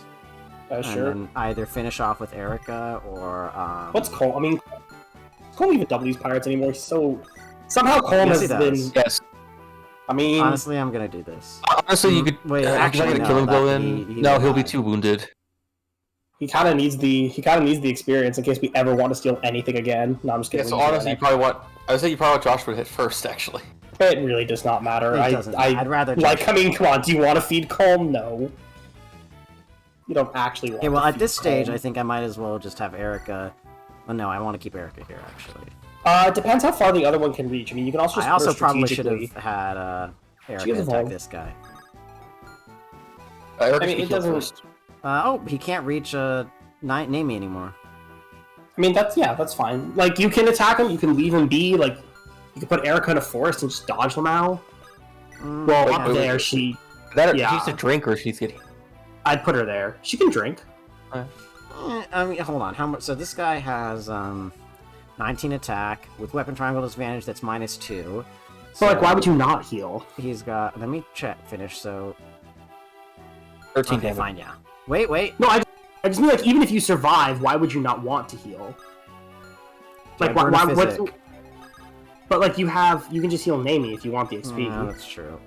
sure. And then either finish off with Eirika, or... What's Cole? I mean, Cole even W these pirates anymore. So somehow Cole has been... Yes. I mean... Honestly, I'm gonna do this. Honestly, you could... Wait, actually, no, kill him go in. He'll be too wounded. He kind of needs the experience in case we ever want to steal anything again. No, I'm just kidding. Yeah, so honestly, you probably want Joshua to hit first, actually. It really does not matter. I'd rather... I mean, come on, do you want to feed Colm? No. You don't actually want to well, at this Colm. stage, I think I might as well just have Eirika... Well, no, I want to keep Eirika here, actually. It depends how far the other one can reach. I mean, you can also just I also probably should have had Eirika attack evolved. this guy. I mean, it doesn't... First. He can't reach Nami anymore. I mean, that's fine. Like, you can attack him, you can leave him be, like, you can put Eirika in a forest and just dodge them out. Well, up there, she's a drink or she's getting... I'd put her there. She can drink. I mean, hold on. How much? So this guy has 19 attack with weapon triangle disadvantage. That's -2. So like, why would you not heal? He's got. Let me check. Finish. So 13 okay, damage. fine. Yeah. Wait. No, I just mean like, even if you survive, why would you not want to heal? Like, Yeah, why? burn What's? physic. But like, you can just heal Namie if you want the XP. Yeah, that's true.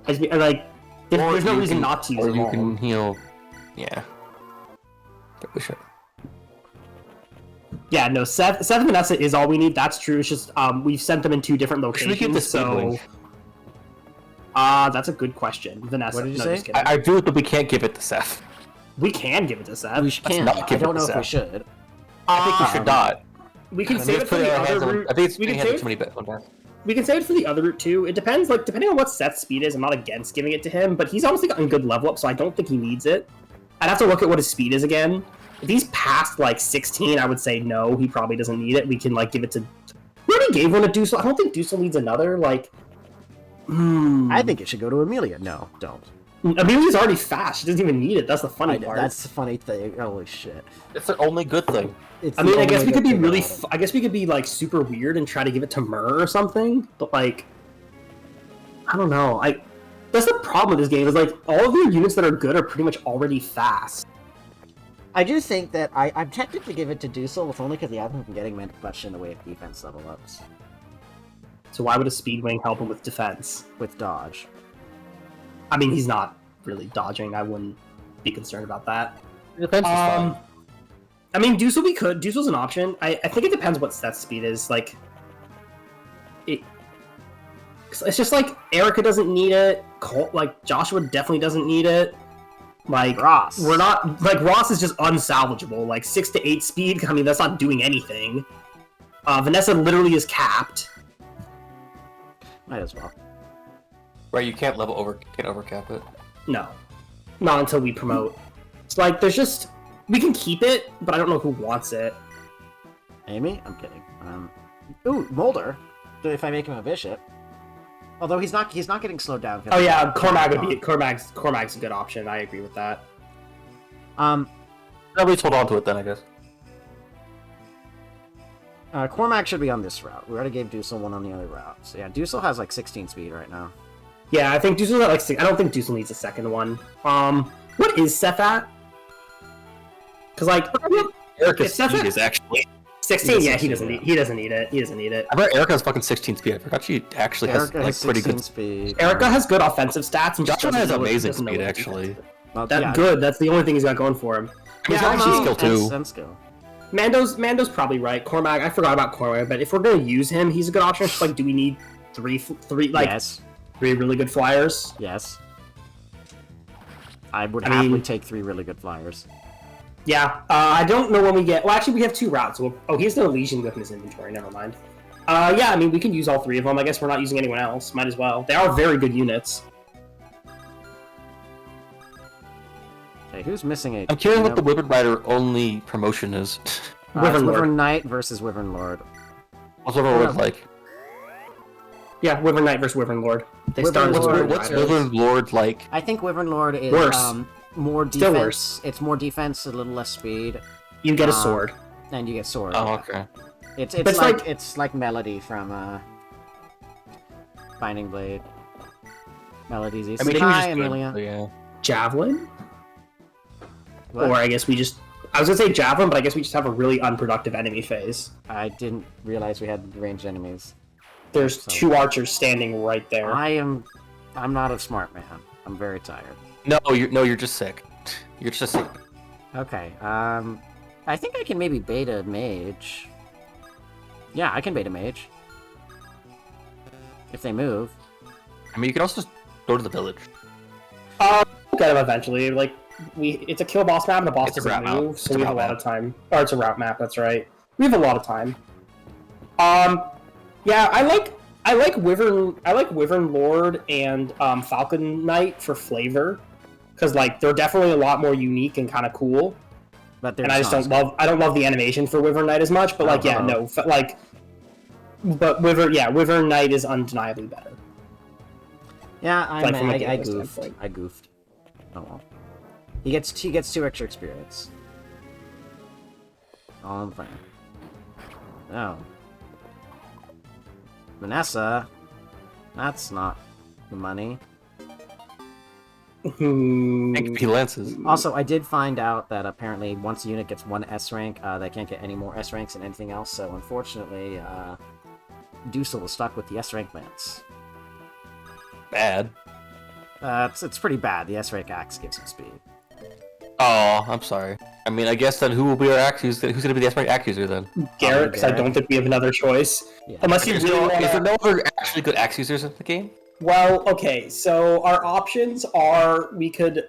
Like, there's no you reason can- not to use Or them you all. can heal. Yeah. Probably should. Yeah, no, Seth and Vanessa is all we need. That's true. It's just we've sent them in 2 different Should locations. we keep the so, Speedwing? that's a good question, Vanessa. What did you no, say? just kidding. I do it, but we can't give it to Seth. We can give it to Seth. We can. not I give it don't to know if we Seth. should. I think we should not. We can I save think it for the other route. I think it's we being can handed save too many bits. We can save it for the other route too. It depends, like, depending on what Seth's speed is. I'm not against giving it to him, but he's honestly gotten good level up, so I don't think he needs it. I'd have to look at what his speed is again. If he's past like 16, I would say no, he probably doesn't need it. We can like give it to. We already gave one to Dusel. I don't think Dusel needs another. Like, I think it should go to Amelia. No, don't. Amelia's already fast. She doesn't even need it. That's the funny part. That's the funny thing. Holy shit. It's the only good thing. It's I mean, the I guess only we could good be thing really. about it. I guess we could be like super weird and try to give it to Myrrh or something. But like, I don't know. That's the problem with this game. Is like all of your units that are good are pretty much already fast. I do think that I'm tempted to give it to Dusel, if only because he hasn't been getting much in the way of defense level ups So why would a Speedwing help him with defense? with dodge. I mean, he's not really dodging. I wouldn't be concerned about that. Defense is fine. I mean, Dusel we could. Dusel's an option. I think it depends what Seth's speed is. Like, it's just like Eirika doesn't need it. Like Joshua definitely doesn't need it. Like Ross. we're not like Ross is just unsalvageable. Like 6 to 8 speed. I mean, that's not doing anything. Vanessa literally is capped. Might as well. Right, you can't overcap it. No, not until we promote. It's like there's just we can keep it, but I don't know who wants it. Amy? I'm kidding. Ooh, Mulder. If I make him a bishop. Although he's not getting slowed down. Oh yeah, Cormac would be Cormac's a good option. I agree with that. Nobody's hold on to it then, I guess. Cormac should be on this route. We already gave Dusel one on the other route. So yeah, Dusel has like 16 speed right now. Yeah, I think Dussel's at like 6. I don't think Dusel needs a second one. What is Seth at? Because like Eirika's Seth speed at is actually... 16. Yeah, he 16, doesn't need. He doesn't need it. He doesn't need it. I bet Eirika's fucking 16 speed. I forgot she actually has Eirika like has pretty 16 good... speed. Eirika has good offensive stats. And just Joshua doesn't has know- amazing doesn't know speed, what to do. actually. Well, That's yeah, good. That's the only thing he's got going for him. He's Yeah, actually actually, skill too. And skill. Mando's probably right. Cormac, I forgot about Cormac, but if we're gonna use him, he's a good option. It's just like, do we need three Yes. three really good flyers? Yes. I would I happily mean- take 3 really good flyers. Yeah, I don't know when we get. Well, actually, we have 2 routes. He has an Elysian Whip in his inventory. Never mind. Yeah, I mean, we can use all 3 of them. I guess we're not using anyone else. Might as well. They are very good units. Okay, who's missing a... I'm curious what the Wyvern Rider only promotion is. Wyvern Lord. Wyvern Knight versus Wyvern Lord. What's Wyvern Lord like? Yeah, Wyvern Knight versus Wyvern Lord. They Wyvern start as Lord- Wyvern What's Riders. Wyvern Lord like? I think Wyvern Lord is Worse. more defense. Still worse. It's more defense, a little less speed, You get a sword. and you get sword. Oh, yeah. okay. It's But it's like, like- it's like Melody from Binding Blade. Melody's easy. I mean, he was Hi, just good, Amelia. but yeah. Javelin? What? Or I guess we just... I was gonna say Javelin, but I guess we just have a really unproductive enemy phase. I didn't realize we had ranged enemies. There's 2 archers standing right there. I'm not a smart man. I'm very tired. No, you're just sick. You're just sick. Okay, I think I can maybe beta mage. Yeah, I can beta mage. If they move. I mean, you can also just go to the village. We'll get him eventually. Like, it's a kill boss map, and the boss It's a doesn't route map. move, It's so a we have a route lot map. of time. Or it's a route map, that's right. We have a lot of time. Yeah, I like Wyvern Lord and Falcon Knight for flavor, because like they're definitely a lot more unique and kind of cool. But And I just don't love the animation for Wyvern Knight as much. But like, yeah, no, but Wyvern Knight is undeniably better. Yeah, Like, from a I gameplay goofed. standpoint. I goofed. Oh well. He gets 2 extra experience. All I'm saying. Oh. Vanessa, that's not the money. XP lances. Also, I did find out that apparently once a unit gets 1 S rank, they can't get any more S ranks than anything else, so unfortunately, Dusel was stuck with the S rank lance. Bad. It's pretty bad. The S rank axe gives him speed. Oh, I'm sorry. I mean, I guess then who will be our axe? Who's going to be the S rank axe user then? Garrett, because I don't think we have another choice. Yeah. Unless you Is really want there to... no other actually good axe users in the game? Well, okay, so our options are we could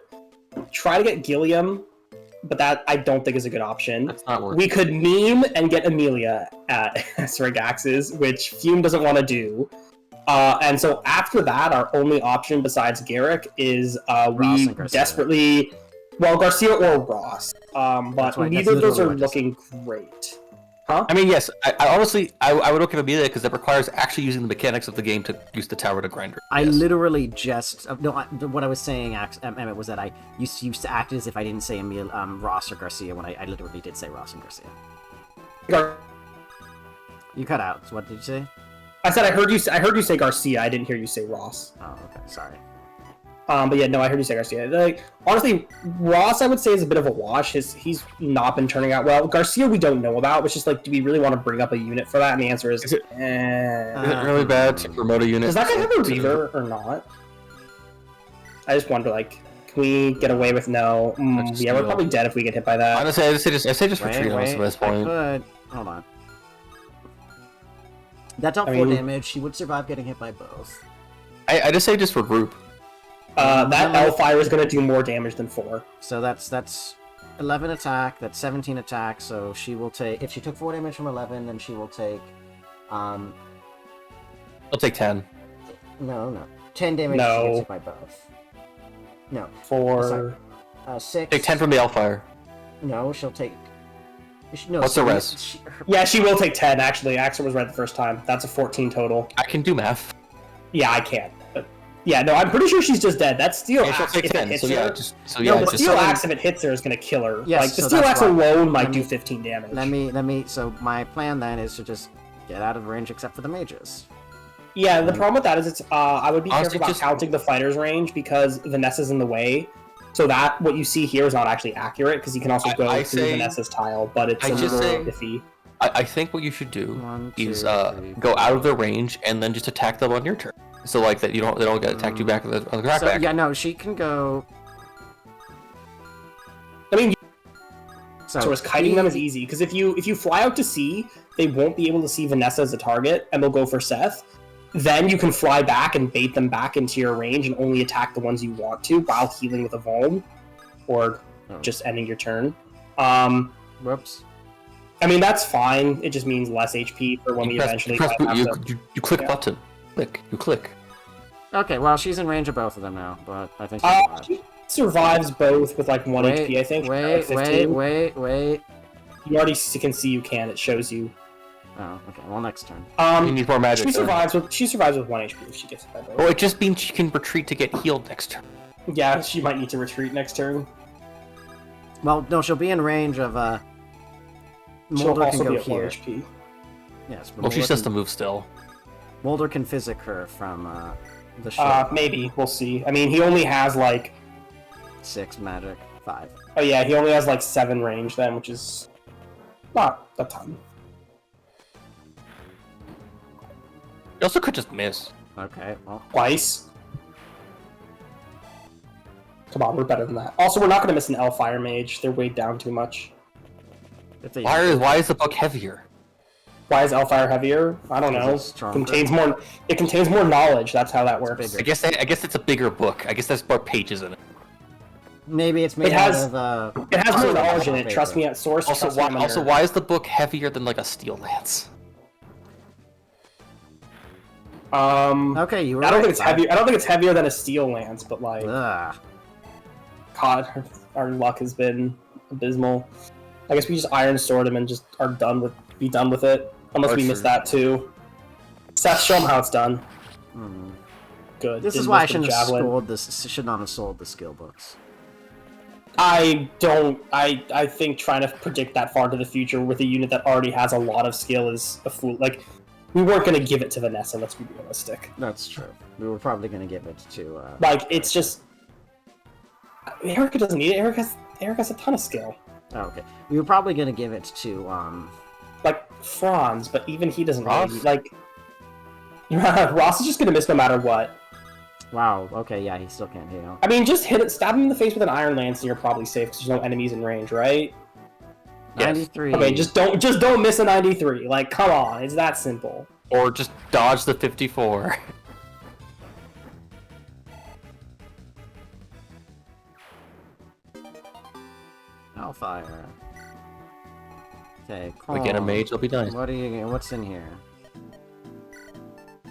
try to get Gilliam, but that I don't think is a good option. That's not working. We could meme and get Amelia at S-rank axes, which Fume doesn't want to do. And so after that, our only option besides Garrick is we and Garcia. desperately... Well, Garcia or Ross. But neither of those are looking great. Huh? I mean, yes. I honestly, I would look at Amelia because that requires actually using the mechanics of the game to use the tower to grind her. I Yes. literally just what I was saying, Emmett, was that I used to act as if I didn't say Ross or Garcia when I literally did say Ross and Garcia. You cut out. So what did you say? I said I heard you say Garcia. I didn't hear you say Ross. Oh, okay. Sorry. But yeah, no, I heard you say Garcia. Like, honestly, Ross, I would say, is a bit of a wash. He's not been turning out well. Garcia, we don't know about, which is like, do we really want to bring up a unit for that? And the answer is, Is it really bad to promote a unit? Does that guy have a Reaver or not? I just wonder, like, can we get away with no? Yeah, we're probably dead if we get hit by that. Honestly, I say just retreat honestly, at this point. I could. Hold on. That dealt 4 damage. She would survive getting hit by both. I just say just regroup. That Hellfire is going to do more damage than 4. So that's 11 attack. That's 17 attack. So she will take. If she took 4 damage from 11, then she will take. I'll take 10. No. 10 damage. No. She gets hit by both. No. 4. 6. Take 10 from the Hellfire. No, she'll take. No. What's the rest? Yeah, she will take 10. Actually, Axel was right the first time. That's a 14 total. I can do math. Yeah, I can't. But yeah, no, I'm pretty sure she's just dead. That steel Yeah, she'll axe, take if 10. it hits So her, yeah, no, the just steel axe, if it hits her, is going to kill her. Yes, like the so steel that's axe why- alone might let do me- 15 damage. Let me. So my plan then is to just get out of range except for the mages. Yeah, the problem with that is it's I would be Honestly, careful about just- counting the fighter's range because Vanessa's in the way. So that what you see here is not actually accurate because you can also go I through say- Vanessa's tile, but it's I a just little say- iffy. I think what you should do 1, 2, is 3, go out of their range and then just attack them on your turn. So like that they don't get attacked you back on the So crackback. yeah, no, she can go. I mean, So so kiting them is easy because if you fly out to sea, they won't be able to see Vanessa as a target, and they'll go for Seth. Then you can fly back and bait them back into your range and only attack the ones you want to while healing with a Vuln, or just ending your turn. Whoops. I mean that's fine. It just means less HP for when we eventually have to. You click button. You click. Okay, well she's in range of both of them now, but I think she's alive. She survives both with like 1 HP, I think. Wait. You already can see you can. It shows you. Oh, okay. Well, next turn. You need more magic. She survives with 1 HP if she gets hit by both. Oh, it just means she can retreat to get healed next turn. Yeah, she might need to retreat next turn. Well, no, she'll be in range of. She'll Mulder also can go be at 1 here. HP. Yes, but Well, she's Mulder just a can, move still. Mulder can physic her from the ship. Maybe we'll see. I mean, he only has like 6 magic, 5. oh yeah, he only has like 7 range then, which is not a ton. You also could just miss. Okay, well, Twice. Come on, we're better than that. Also, we're not going to miss an Hellfire Mage. They're weighed down too much. if they Why is the book heavier? Why is Hellfire heavier? I don't know. Because it's stronger. It contains more knowledge. That's how that works. bigger. I guess it's a bigger book. I guess there's more pages in it. maybe it's made It has- out of. It has more Also, knowledge in it. paper. Trust me at source. Also, trust me, I'm a nerd. why is the book heavier than like a steel lance? Okay, you were I don't right, think it's Bob. heavy. I don't think it's heavier than a steel lance, but like, Ugh. God, our luck has been abysmal. I guess we just Iron Sword him and just be done with it. Unless we Archer. miss that too. Seth, show him how it's done. Good. This is Didn't why I miss the shouldn't have javelin. should not have sold the skill books. I don't. I think trying to predict that far into the future with a unit that already has a lot of skill is a fool. Like, we weren't going to give it to Vanessa. Let's be realistic. That's true. We were probably going to give it to. Like, it's just. Eirika doesn't need it. Eirika has a ton of skill. Oh, okay. We were probably going to give it to Like Franz, but even he doesn't Ross? really like. Ross is just going to miss no matter what. Wow. Okay. Yeah, he still can't heal. I mean, just stab him in the face with an Iron Lance, and you're probably safe because there's no enemies in range, right? Yes. 93. Okay, just don't miss a 93. Like, come on, it's that simple. Or just dodge the 54. Hellfire. Okay. We get a mage, it'll be nice. What are you? What's in here?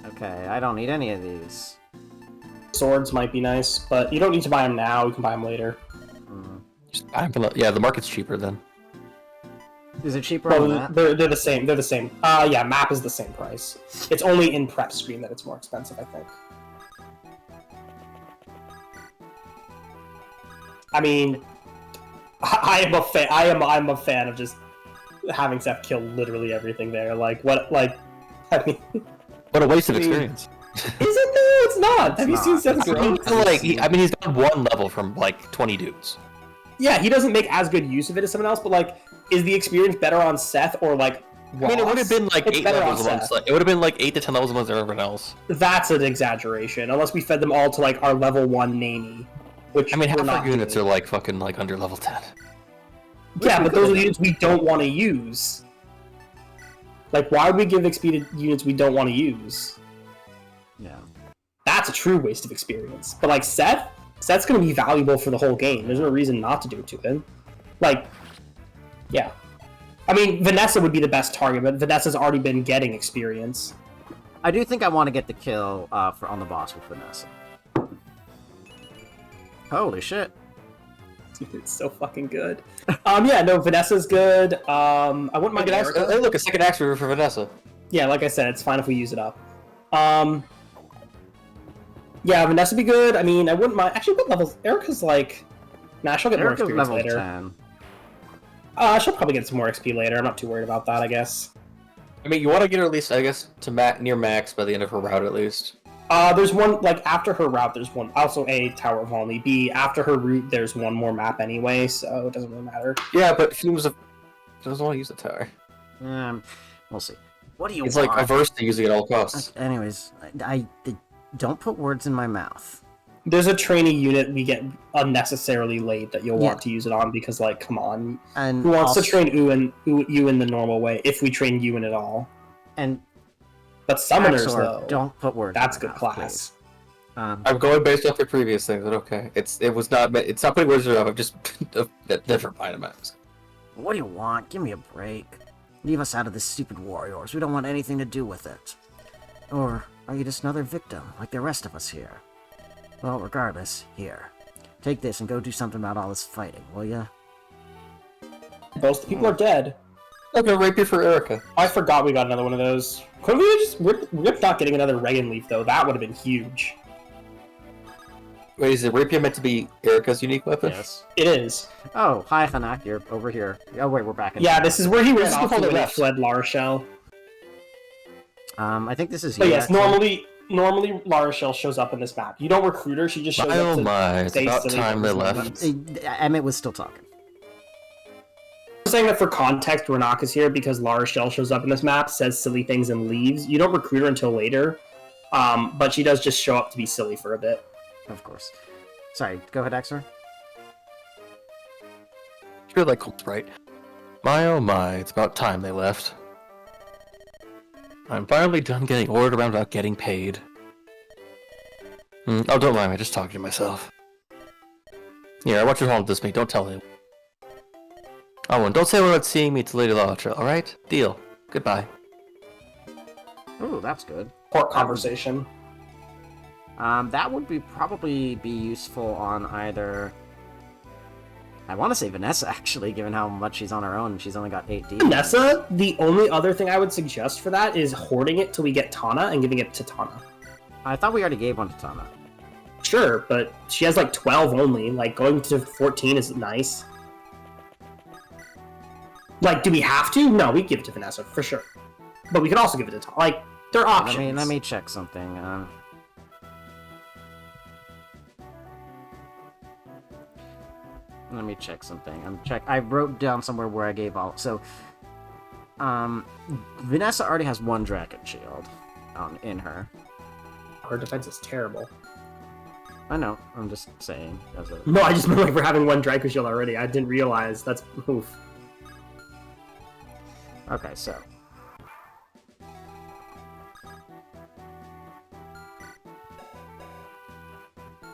Okay, I don't need any of these. Swords might be nice, but you don't need to buy them now. You can buy them later. Just buy 'em from the- yeah, the market's cheaper then. Is it cheaper Well, on that? they're the same. They're the same. Yeah, map is the same price. It's only in prep screen that it's more expensive, I think. I mean, I am a fan. I'm a fan of just having Seth kill literally everything there. Like what? Like, I mean, What a waste of I mean, experience. is it though? It's not. Have you not. seen Seth's I mean, growth? He's got one level from like 20 dudes. Yeah, he doesn't make as good use of it as someone else. But like, is the experience better on Seth or like? Ross? I mean, it would have been like It's 8 better levels on amongst Seth. like, it would have been like 8 to 10 levels amongst everyone else. That's an exaggeration. Unless we fed them all to like our level 1 Nanny, which I mean, we're half not our units doing. are like fucking like under level 10. Yeah, but those are the units we don't want to use. Like, why would we give XP to units we don't want to use? Yeah. That's a true waste of experience. But like Seth's going to be valuable for the whole game. There's no reason not to do it to him. Like, yeah. I mean, Vanessa would be the best target, but Vanessa's already been getting experience. I do think I want to get the kill on the boss with Vanessa. Holy shit. It's so fucking good. Yeah, no, Vanessa's good. I wouldn't mind Eirika. Hey, look, a second axe reaver for Vanessa. Yeah, like I said, it's fine if we use it up. Yeah, Vanessa be good. I mean, I wouldn't mind. Actually, what levels? Eirika's like. Nah, she'll get more Eirika's experience level later. 10. She'll probably get some more XP later. I'm not too worried about that, I guess. I mean, you want to get her at least, I guess, to near max by the end of her route at least. There's one, like, after her route, there's one. Also, A, Tower of Holly. B, after her route, there's one more map anyway, so it doesn't really matter. Yeah, but Fumes doesn't want to use the tower. We'll see. What do you He's want? like averse to using it at all costs. Anyways, I don't put words in my mouth. There's a trainee unit we get unnecessarily late that you'll Yeah. want to use it on because, like, come on. And Who wants also, to train Ewan the normal way, if we train Ewan at all? And But summoners, Axor, though, don't put words. that's in my good mouth, class. please. I'm going based off the previous things, but okay. It's not putting words in your mouth. I'm just different Dynamax. What do you want? Give me a break. Leave us out of this stupid warriors. We don't want anything to do with it. Or are you just another victim, like the rest of us here? Well, regardless, here. Take this and go do something about all this fighting, will ya? Most people are dead. Okay, rapier for Eirika. I forgot we got another one of those. Couldn't we just rip not getting another Regan Leaf, though? That would have been huge. Wait, is the rapier meant to be Eirika's unique weapon? Yes. It is. Oh, hi, Hanak. You're over here. Oh, wait, we're back in. Yeah, this is where he ran This is off before to they when he left. fled La Rochelle. I think this is But you, yes, actually. normally La Rochelle shows up in this map. You don't recruit her, she just shows Oh up to my, it's say about silly time they things. left. Emmett was still talking. I'm saying that for context, Renaka's here because La Rochelle shows up in this map, says silly things, and leaves. You don't recruit her until later, but she does just show up to be silly for a bit. Of course. Sorry, go ahead, Axor. You're like Colt's right. My oh my, it's about time they left. I'm finally done getting ordered around without getting paid. Oh, don't mind me, just talking to myself. Here, I want you to hold this me, don't tell him. Oh, and don't say we're not seeing me to Lady Latra, alright? Deal. Goodbye. Ooh, that's good. Court conversation. That would probably be useful on either. I want to say Vanessa, actually, given how much she's on her own. She's only got 8 D. Vanessa, the only other thing I would suggest for that is hoarding it till we get Tana and giving it to Tana. I thought we already gave one to Tana. Sure, but she has like 12 only. Like, going to 14 is nice. Like, do we have to? No, we give it to Vanessa, for sure. But we could also give it to Tom. Like, there are options. Let me check something. Let me check something. I wrote down somewhere where I gave all. So, Vanessa already has 1 Dragon Shield in her. Her defense is terrible. I know. I'm just saying. No, I just meant like we're having 1 Dragon Shield already. I didn't realize. That's oof. Okay, so.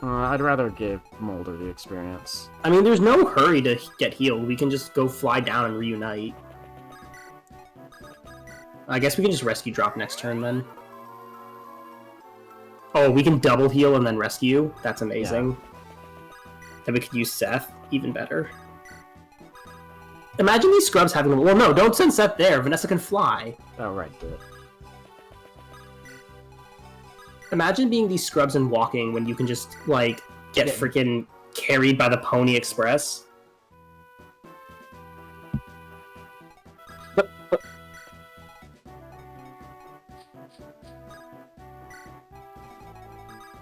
I'd rather give Molder the experience. I mean, there's no hurry to get healed. We can just go fly down and reunite. I guess we can just rescue drop next turn then. Oh, we can double heal and then rescue? That's amazing. Yeah. Then we could use Seth. Even better. Imagine these scrubs having... Well, no, don't send Seth there. Vanessa can fly. Oh, right, do it. Imagine being these scrubs and walking when you can just, like, get freaking carried by the Pony Express.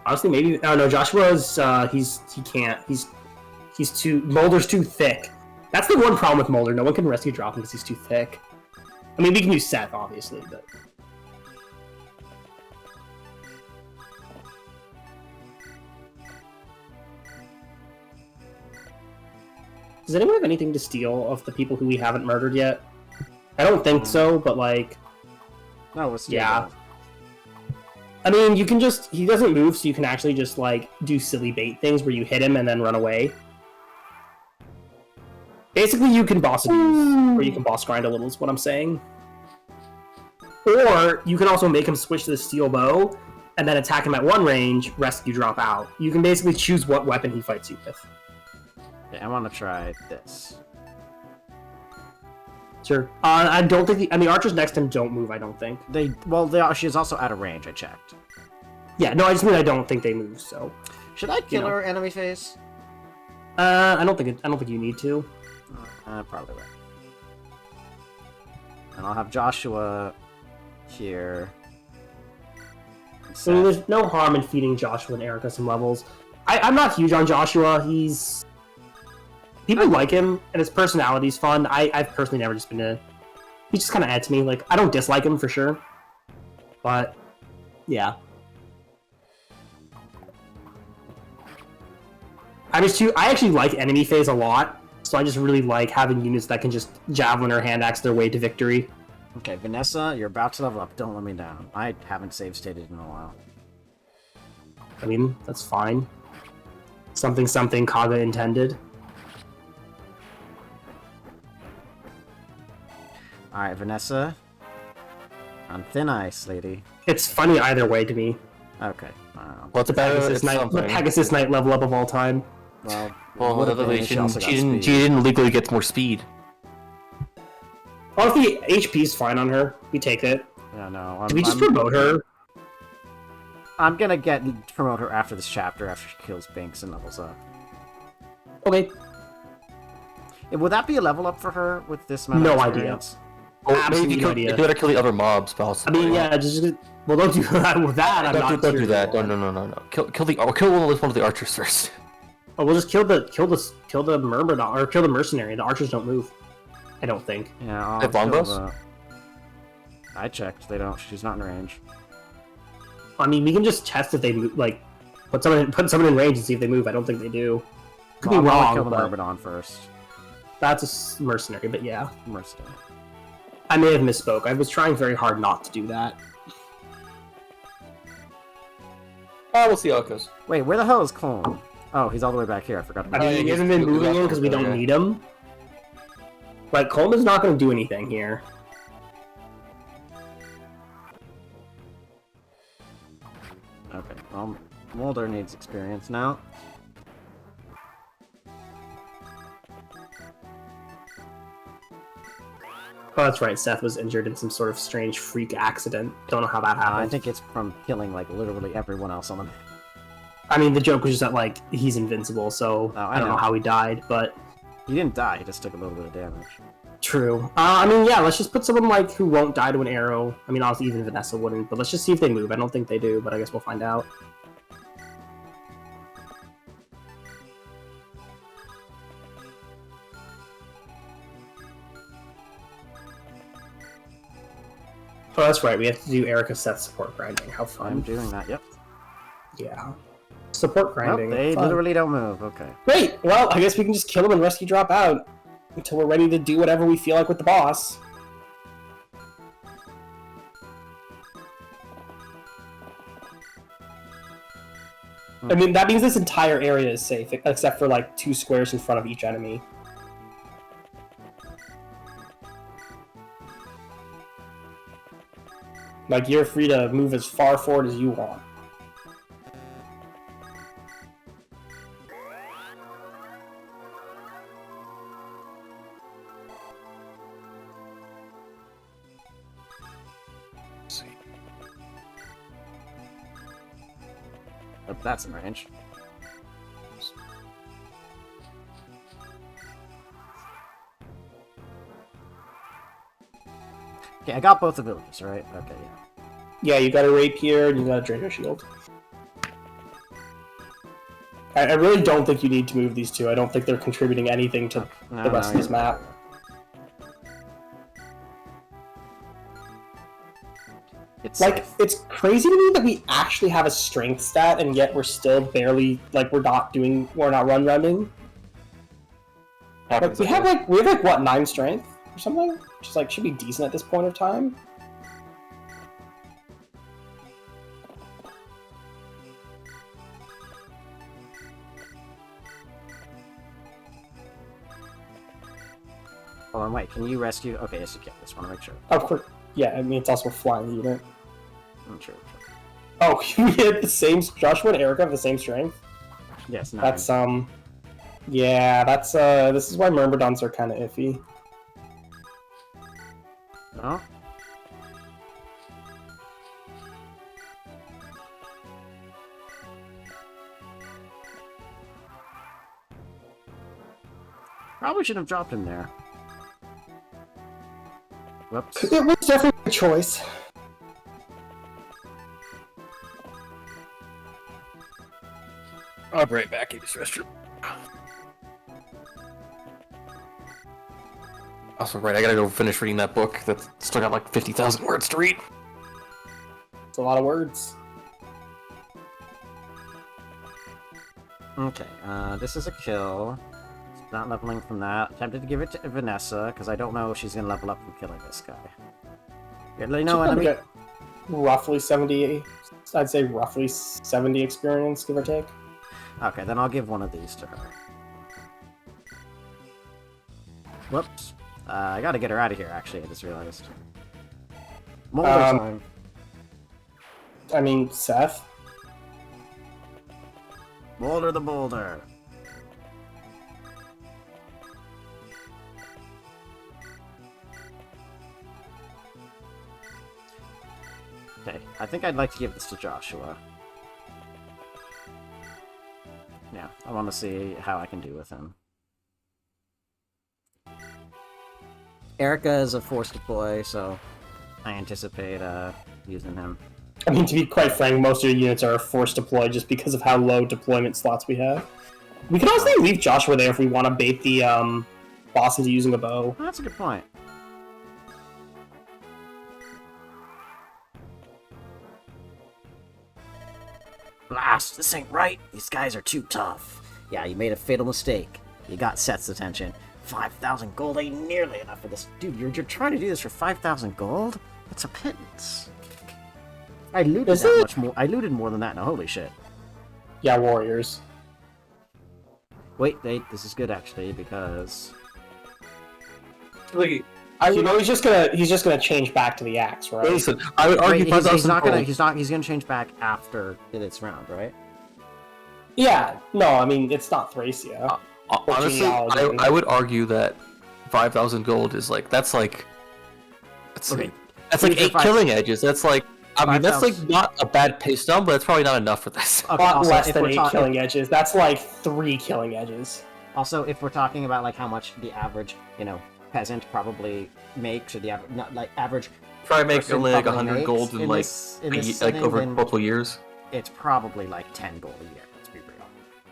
Honestly, maybe... Oh, no, Joshua's... he can't. He's too... Molder's too thick. That's the one problem with Molder. No one can rescue drop him because he's too thick. I mean, we can use Seth, obviously, but... Does anyone have anything to steal of the people who we haven't murdered yet? I don't think so, but like... No, we'll steal yeah. that. I mean, you can just... He doesn't move, so you can actually just, like, do silly bait things where you hit him and then run away. Basically, you can boss abuse, or you can boss grind a little, is what I'm saying. Or, you can also make him switch to the steel bow, and then attack him at 1 range, rescue drop out. You can basically choose what weapon he fights you with. Okay, I want to try this. Sure. I don't think the archers next to him don't move, I don't think. She's also out of range, I checked. Yeah, no, I just mean I don't think they move, so... Should I kill her enemy face? I don't think you need to. Probably right. And I'll have Joshua here. I mean, there's no harm in feeding Joshua and Eirika some levels. I'm not huge on Joshua. People like him, and his personality's fun. I've personally never just been a... He just kind of adds to me. Like, I don't dislike him for sure. But, yeah. I actually like enemy phase a lot, so I just really like having units that can just javelin or hand axe their way to victory. Okay, Vanessa, you're about to level up. Don't let me down. I haven't save stated in a while. I mean, that's fine. Something Kaga intended. Alright, Vanessa. On thin ice, lady. It's funny either way to me. Okay. What's about the Pegasus Knight level up of all time. Well, she didn't legally get more speed. Oh, if the HP's fine on her, we take it. Yeah, no. Do we just promote her? I'm gonna promote her after this chapter, after she kills Binks and levels up. Okay. Would that be a level up for her with this amount of experience? Absolutely no idea. You gotta kill the other mobs, possibly. I mean, yeah, well, don't do that with that. Don't do that. No. Kill one of the archers first. Oh, we'll just kill the myrmidon or kill the mercenary. The archers don't move. I don't think. Yeah, they have longbows. I checked. They don't. She's not in range. I mean, we can just test if they move. Like, put someone in range and see if they move. I don't think they do. Could be wrong. Kill the myrmidon first. That's a mercenary, but yeah. Mercenary. I may have misspoke. I was trying very hard not to do that. We'll see how it goes. Wait, where the hell is Colm? Oh, he's all the way back here. I forgot about that. I mean, he hasn't been moving in because we don't need him. Like, Colm is not going to do anything here. Okay, well, Molder needs experience now. Oh, that's right. Seth was injured in some sort of strange freak accident. Don't know how that happened. I think it's from killing, like, literally everyone else on the map. I mean, the joke was just that, like, he's invincible, so I don't know how he died, but... He didn't die, he just took a little bit of damage. True. I mean, yeah, let's just put someone, like, who won't die to an arrow. I mean, honestly, even Vanessa wouldn't, but let's just see if they move. I don't think they do, but I guess we'll find out. Oh, that's right, we have to do Eirika Seth support grinding. How fun. I'm doing that, yep. Yeah. Support grinding. Nope, they literally don't move, okay. Great! Well, I guess we can just kill him and rescue drop out until we're ready to do whatever we feel like with the boss. I mean, that means this entire area is safe, except for, like, 2 squares in front of each enemy. Like, you're free to move as far forward as you want. Oh, that's in range. Okay, I got both abilities, right? Okay, yeah. Yeah, you got a rapier and you got a Draco shield. I really don't think you need to move these two. I don't think they're contributing anything to the rest of this map. It's like, safe. It's crazy to me that we actually have a strength stat, and yet we're still barely, like, we're not run-running. Like, we have what, 9 strength or something? Which is, like, should be decent at this point of time. Hold on, wait, can you rescue? Okay, yes you can. Just want to make sure. Of course. Yeah, I mean, it's also a flying unit. I'm sure. Oh, we had the same... Joshua and Eirika have the same strength? Yes, 9. That's, yeah, that's, this is why Myrmidons are kind of iffy. No? Probably should have dropped him there. Whoops. It was definitely a choice. I'll be right back in this restroom. Also, right, I gotta go finish reading that book that's still got like 50,000 words to read. It's a lot of words. Okay, this is a kill. Not leveling from that. Tempted to give it to Vanessa, because I don't know if she's going to level up from killing this guy. You know what I mean? Roughly 70, I'd say roughly 70 experience, give or take. Okay, then I'll give one of these to her. Whoops. I gotta get her out of here, actually, I just realized. Molder time. I mean, Seth? Molder the boulder. Okay, I think I'd like to give this to Joshua. Yeah, I want to see how I can do with him. Eirika is a force deploy, so I anticipate using him. I mean, to be quite frank, most of your units are force deployed just because of how low deployment slots we have. We can also leave Joshua there if we want to bait the boss into using a bow. Oh, that's a good point. Blast! This ain't right! These guys are too tough. Yeah, you made a fatal mistake. You got Seth's attention. 5,000 gold ain't nearly enough for this. Dude, you're trying to do this for 5,000 gold? That's a pittance. I looted that much more. I looted more than that now, holy shit. Yeah, warriors. Wait, this is good actually, because... Like, you know, he's just gonna change back to the axe, right? Listen, I would argue he's gonna change back after this round, right? Yeah, no, I mean, it's not Thracia. Honestly, I would argue that 5,000 gold is like, that's like 8 killing edges. That's like I mean, that's like 5,000 not a bad pay stub, but it's probably not enough for this. A Okay, lot also, less if than we're 8 ta- killing edges. That's like 3 killing edges. Also, if we're talking about like how much the average, peasant probably makes, or the average, not like average, Probably make person only like probably 100 makes gold in in like this- in this like setting, over then multiple years. it's probably like 10 gold a year. Let's be real.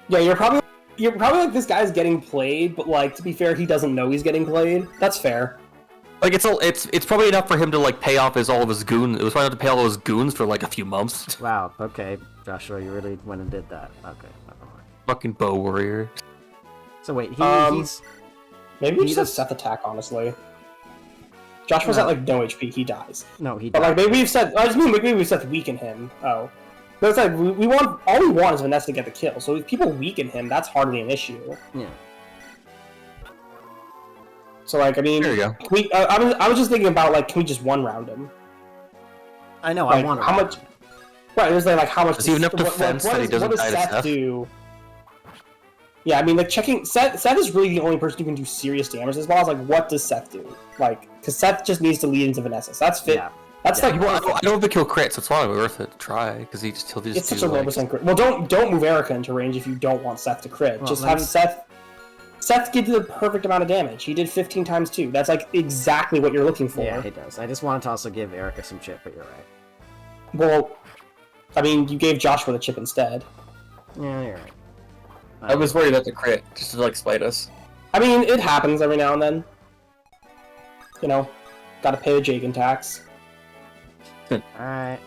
Yeah, you're probably like this guy's getting played, but like to be fair, he doesn't know he's getting played. That's fair. Like it's probably enough for him to like pay off all of his goons. It was probably enough to pay all his goons for like a few months. Wow. Okay, Joshua, you really went and did that. Okay, never mind. Fucking bow warrior. So wait, Maybe we He just have does- Seth attack, honestly. Joshua's at like no HP, he dies. no, he. But like died. maybe we've said, I just mean maybe we've said weaken him. Oh, but it's like we want all we want is Vanessa to get the kill. So if people weaken him, that's hardly an issue. Yeah. So like I mean, There you go. can we, I was just thinking about like can we just one round him? I know. Like, I want how much? Right, it was like how much Does he have enough what- defense what that he does- doesn't what does die to Seth Seth? do? Yeah, I mean, like checking Seth is really the only person who can do serious damage as well. It's like, what does Seth do? Like, because Seth just needs to lead into Vanessa. So that's fit. Yeah. That's Yeah, like Well, I don't have a kill crit, so it's probably worth it to try because he'll just it's do such a low like, percent crit. Well, don't move Eirika into range if you don't want Seth to crit. Well, Just let have me- Seth give you the perfect amount of damage. He did 15 times 2. That's like exactly what you're looking for. Yeah, he does. I just wanted to also give Eirika some chip, but you're right. Well, I mean, you gave Joshua the chip instead. Yeah, you're right. I was worried about the crit just to like spite us. I mean, it happens every now and then. You know, gotta pay the Jagan tax. All right.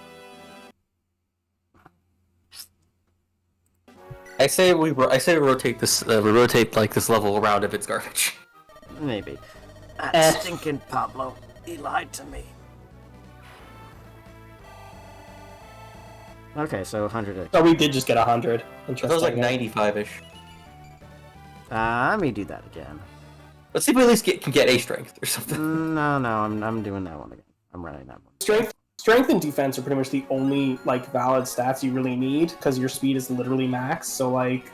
I say we rotate this. We rotate like this level around if it's garbage. Maybe. Eh. That stinking Pablo. He lied to me. Okay, so 100. So we did just get 100. That Interesting. was like 95-ish. Let me do that again. Let's see if we at least can get a strength or something. No, I'm doing that one again. I'm running that one. Strength and defense are pretty much the only like valid stats you really need because your speed is literally max. So like,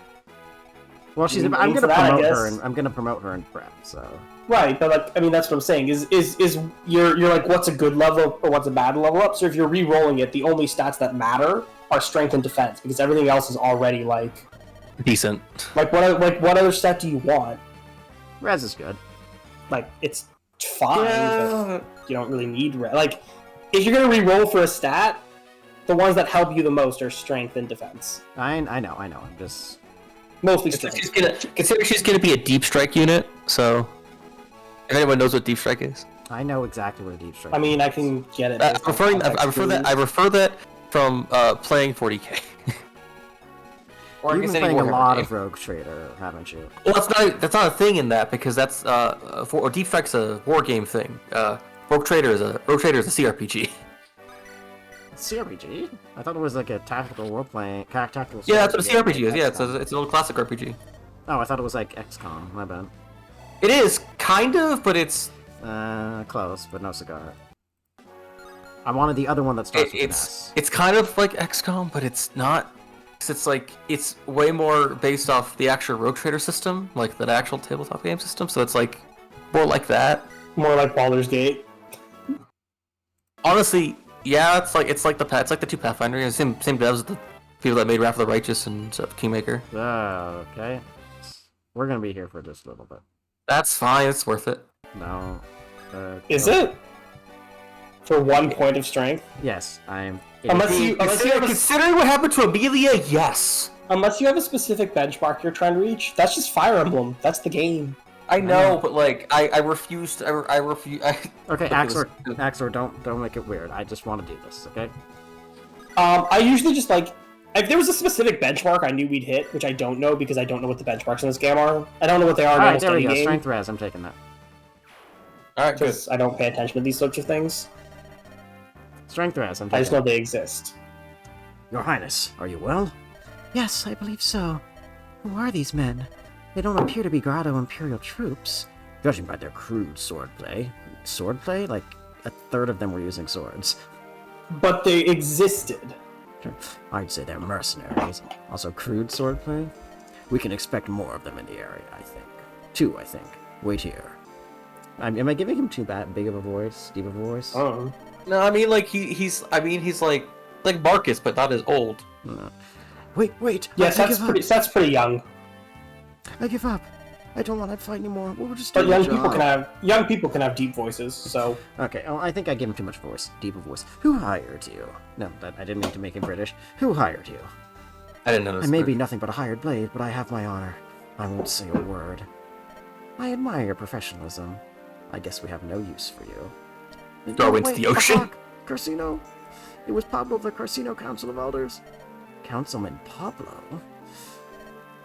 Well, she's. Aim I'm for gonna that, I promote guess. her, and I'm gonna promote her in prep. So right, but like, I mean, that's what I'm saying. Is you're like, what's a good level or what's a bad level up? So if you're re-rolling it, the only stats that matter are strength and defense because everything else is already like Decent. what other stat do you want? Res is good. Like it's fine, but you don't really need like if you're gonna re-roll for a stat, the ones that help you the most are strength and defense. I know. I'm just. Mostly strength. Consider she's gonna be a deep strike unit. So, if anyone knows what deep strike is, I know exactly what a deep strike. I mean, I can get it. I based on context refer that from playing 40k. Or You've been playing a lot of Rogue Trader, haven't you? Well, that's not a thing in that because that's or Deep Strike's a war game thing. Rogue Trader is a CRPG. CRPG? I thought it was like a tactical role-playing, tactical. Yeah, that's what a strategy CRPG is. like Yeah, XCOM. it's an old classic RPG. Oh, I thought it was like XCOM. My bad. It is kind of, but it's Close, but no cigar. I wanted the other one that starts with an S. it's kind of like XCOM, but it's not. It's like it's way more based off the actual Rogue Trader system, like the actual tabletop game system. So it's like more like that. more like Baldur's Gate. Honestly, yeah, it's like the two Pathfinder, same devs as the people that made Wrath of the Righteous and Kingmaker. Okay. We're gonna be here for just a little bit. That's fine. It's worth it. No. Is no. it? For 1 point of strength? Yes, I'm. Unless you have a, Considering what happened to Amelia, yes. unless you have a specific benchmark you're trying to reach, that's just Fire Emblem. That's the game. I know, but like I refuse to. I refuse. Okay, Look at this. Axor, don't make it weird. I just want to do this, okay? I usually just like if there was a specific benchmark I knew we'd hit, which I don't know because I don't know what the benchmarks in this game are. I don't know what they are in Alright, almost there we any go. game Strength res, I'm taking that. All right, good. because I don't pay attention to these sorts of things. Strength res, I'm I taking just know they exist. Your Highness, are you well? Yes, I believe so. Who are these men? They don't appear to be Grotto Imperial troops, judging by their crude swordplay. Swordplay? Like, a third of them were using swords. But they existed. I'd say they're mercenaries. Also, crude swordplay? We can expect more of them in the area, I think. 2, I think. Wait here. Am I giving him too big of a voice? Deep of a voice? Oh. No, I mean like he's like Marcus, but not as old. Wait. Yes, that's pretty young. I give up. I don't want to fight anymore. We'll just But do young the job. people can have deep voices. So Okay, well, I think I gave him too much voice. Deeper voice. Who hired you? No, I didn't mean to make him British. Who hired you? I didn't know this. I may be nothing but a hired blade, but I have my honor. I won't say a word. I admire your professionalism. I guess we have no use for you. Throw into the ocean. Carcino? It was Pablo of the Carcino Council of Elders. Councilman Pablo?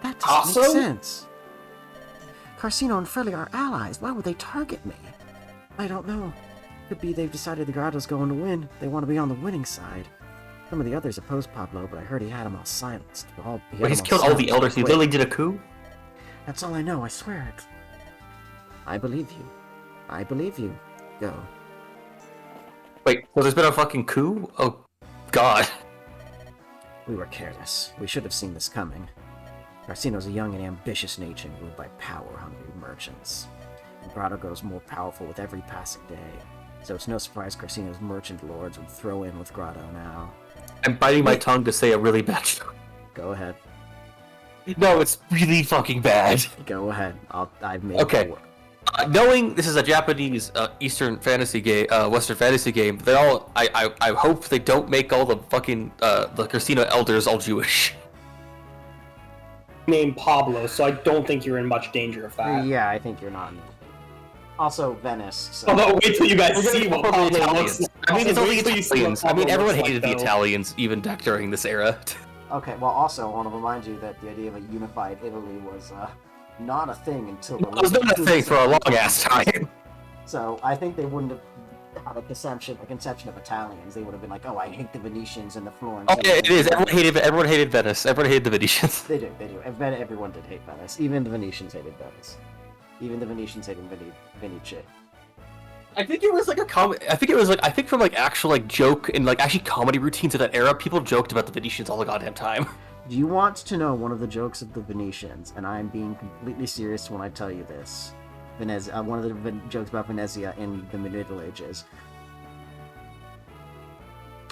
That doesn't make sense. Carcino and Freddy are allies. Why would they target me? I don't know. Could be they've decided the Grotto's going to win. They want to be on the winning side. Some of the others oppose Pablo, but I heard he had them all silenced. He's killed all the elders. He literally did a coup? That's all I know, I swear it. I believe you. I believe you. Go. Wait, well, there's been a fucking coup? Oh, God. We were careless. We should have seen this coming. Carcino's a young and ambitious nation ruled by power-hungry merchants. And Grotto grows more powerful with every passing day. So it's no surprise Carcino's merchant lords would throw in with Grotto now. I'm biting my tongue to say a really bad joke. Go ahead. No, it's really fucking bad. Go ahead. I've made Okay. it work. Knowing this is a Japanese Eastern fantasy game, Western fantasy game, they all I hope they don't make all the fucking the Casino elders all Jewish. named Pablo, so I don't think you're in much danger of that. Yeah, I think you're not. Also, Venice. So. Although, wait till you guys see what Probably Pablo looks Italians. like. I mean, it's only Wait till you see what Italians. I mean, Pablo everyone looks hated like, the though. Italians even back during this era. Okay, well, also, I want to remind you that the idea of a unified Italy was not a thing until the It was not a thing for a long ass time. So I think they wouldn't have had a conception of Italians. They would have been like, "Oh, I hate the Venetians and the Florentines." Oh yeah, it is. Everyone hated Venice. Everyone hated the Venetians. They do. Everyone did hate Venice. Even the Venetians hated Venice. Even the Venetians hated Venice. I think it was like a I think from like actual like joke and like actually comedy routines of that era, people joked about the Venetians all the goddamn time. Do you want to know one of the jokes of the Venetians? And I am being completely serious when I tell you this. One of the jokes about Venezia in the Middle Ages.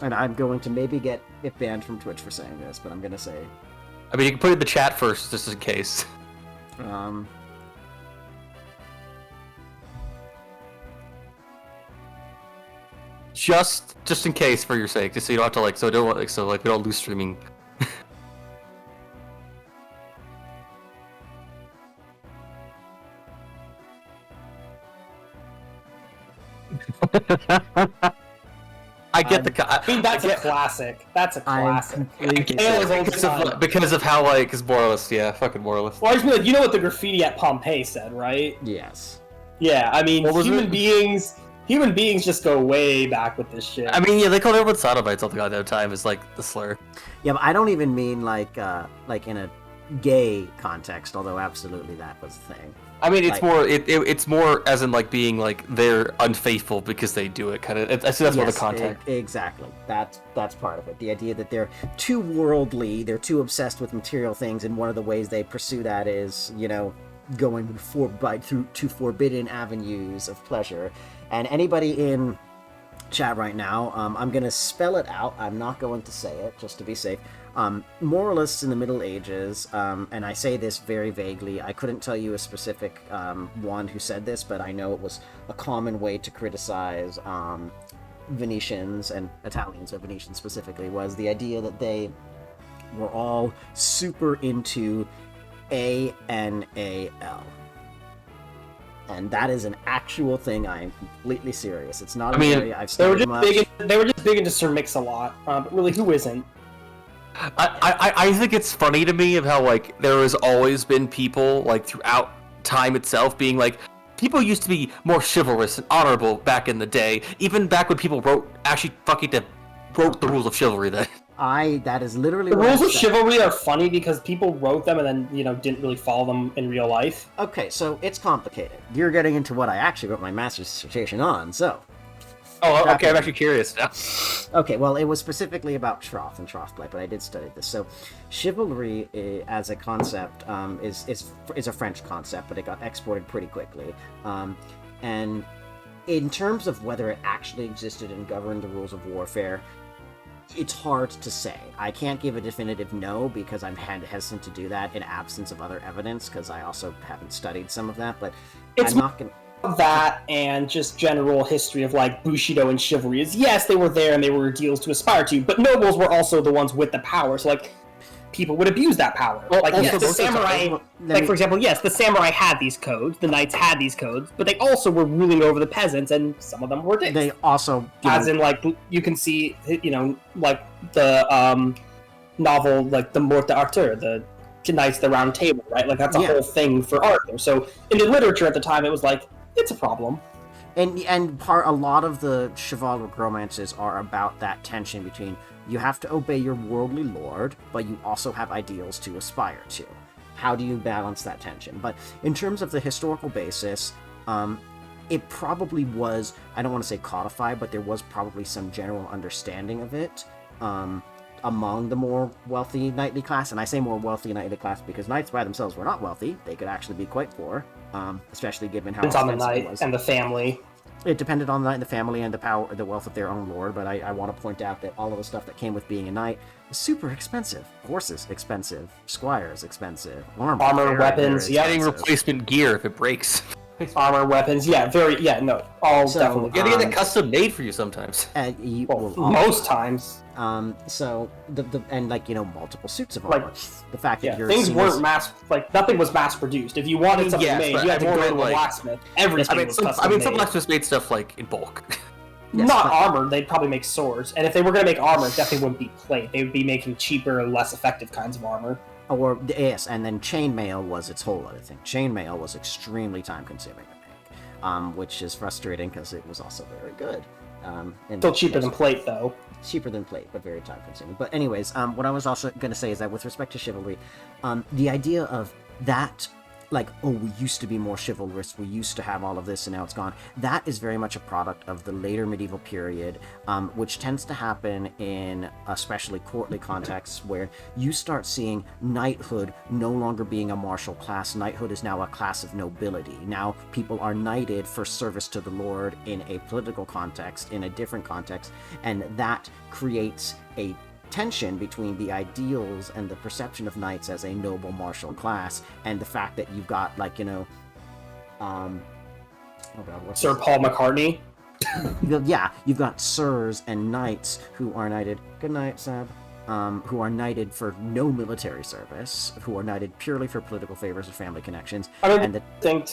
And I'm going to maybe get it banned from Twitch for saying this, but I'm going to say it. I mean, you can put it in the chat first, just in case. Just in case, for your sake, just so you don't have to like, so we don't lose streaming. I get I mean, that's a classic. That's a classic. because of how like is moralist, yeah, fucking moralist. Well, I just mean, like, you know what the graffiti at Pompeii said, right? Yes. Yeah, I mean, What was human it? beings just go way back with this shit. I mean, yeah, they called everyone sodomites all the goddamn time. Is like the slur. Yeah, but I don't even mean like in a gay context, although absolutely that was the thing. I mean, it's Like- more it's more as in like being like they're unfaithful because they do it. Kind of. I see that's more the content. Exactly. That's part of it. The idea that they're too worldly, they're too obsessed with material things, and one of the ways they pursue that is, going through to forbidden avenues of pleasure. And anybody in chat right now, I'm going to spell it out. I'm not going to say it, just to be safe. Moralists in the Middle Ages, and I say this very vaguely. I couldn't tell you a specific one who said this, but I know it was a common way to criticize Venetians and Italians, or Venetians specifically, was the idea that they were all super into ANAL. And that is an actual thing. I am completely serious. It's not an area I've they were studied much. they were just big into Sir Mix-a-Lot, but really, who isn't? I think it's funny to me of how like there has always been people like throughout time itself being like people used to be more chivalrous and honorable back in the day, even back when people wrote the rules of chivalry then. That is literally The what rules I of said. chivalry are funny because people wrote them and then didn't really follow them in real life. Okay, so it's complicated. You're getting into what I actually wrote my master's dissertation on, so. Oh, okay, I'm actually curious now. Okay, well, it was specifically about troth and troth play, but I did study this. So, chivalry as a concept is a French concept, but it got exported pretty quickly. And in terms of whether it actually existed and governed the rules of warfare, it's hard to say. I can't give a definitive no because I'm hesitant to do that in absence of other evidence, because I also haven't studied some of that, but I'm not going to... That and just general history of like Bushido and chivalry is, yes, they were there and they were ideals to aspire to, but nobles were also the ones with the power, so like people would abuse that power. Well, like, also yes, the samurai, like for example, yes, the samurai had these codes, the knights had these codes, but they also were ruling over the peasants, and some of them were dicks. They also, as in, like, you can see, you know, like the novel, like the Mort d'Arthur, the Knights of the Round Table, right? Like that's a whole thing for Arthur. So in the literature at the time, it was like, it's a problem. And a lot of the chivalric romances are about that tension between you have to obey your worldly lord, but you also have ideals to aspire to. How do you balance that tension? But in terms of the historical basis, it probably was, I don't want to say codified, but there was probably some general understanding of it among the more wealthy knightly class. And I say more wealthy knightly class because knights by themselves were not wealthy. They could actually be quite poor. Especially given how it's on the knight and the family. It depended on the knight and the family and the power, the wealth of their own lord. But I want to point out that all of the stuff that came with being a knight is super expensive. Horses expensive, squires expensive, armor, weapons, getting replacement gear if it breaks. Armor, weapons, all so, definitely. You gotta get it custom made for you sometimes. Most times. So and like, you know, multiple suits of armor. Like, the fact that things weren't nothing was mass produced. If you wanted something made, you had to go to a blacksmith. Everything was custom made. Some blacksmiths made stuff like in bulk. Yes, not armor, they'd probably make swords. And if they were going to make armor, it definitely wouldn't be plate. They would be making cheaper, less effective kinds of armor. Or, yes, and then chainmail was its whole other thing. Chainmail was extremely time-consuming to make, which is frustrating because it was also very good. Still cheaper than plate, though. Cheaper than plate, but very time-consuming. But anyways, what I was also going to say is that with respect to chivalry, the idea of that, like, oh, we used to be more chivalrous, we used to have all of this, and now it's gone, that is very much a product of the later medieval period, which tends to happen in especially courtly contexts, where you start seeing knighthood no longer being a martial class. Knighthood is now a class of nobility. Now people are knighted for service to the lord in a political context, in a different context, and that creates a tension between the ideals and the perception of knights as a noble martial class and the fact that you've got, like, you know, Sir Paul McCartney. Yeah, you've got sirs and knights who are knighted. Good night, Seb. Who are knighted for no military service, who are knighted purely for political favors or family connections. The other thing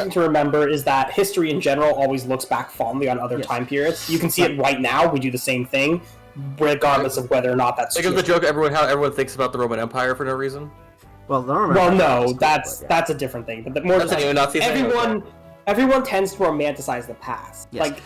to remember is that history in general always looks back fondly on other time periods. You can see it right now. We do the same thing, regardless of whether or not that's true. Think of the joke how everyone thinks about the Roman Empire for no reason. Well, the Roman Empire no, that's a different thing. But everyone tends to romanticize the past. Yes. Like,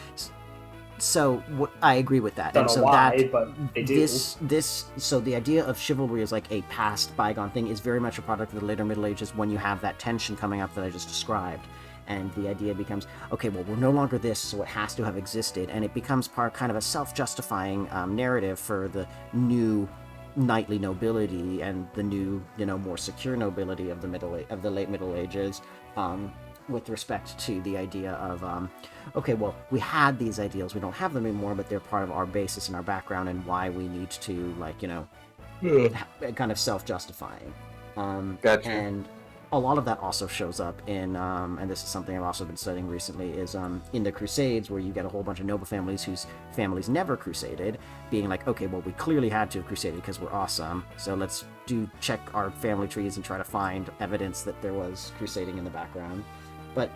so I agree with that. Don't know why, but they do. So the idea of chivalry as like a past bygone thing is very much a product of the later Middle Ages, when you have that tension coming up that I just described. And the idea becomes, okay, well, we're no longer this, so it has to have existed, and it becomes kind of a self-justifying narrative for the new knightly nobility and the new, you know, more secure nobility of the late Middle Ages, with respect to the idea of, okay, well, we had these ideals, we don't have them anymore, but they're part of our basis and our background and why we need to, like, you know, kind of self-justifying. Gotcha. And a lot of that also shows up in, and this is something I've also been studying recently, is in the Crusades, where you get a whole bunch of noble families whose families never crusaded, being like, okay, well, we clearly had to have crusaded because we're awesome, so let's check our family trees and try to find evidence that there was crusading in the background. But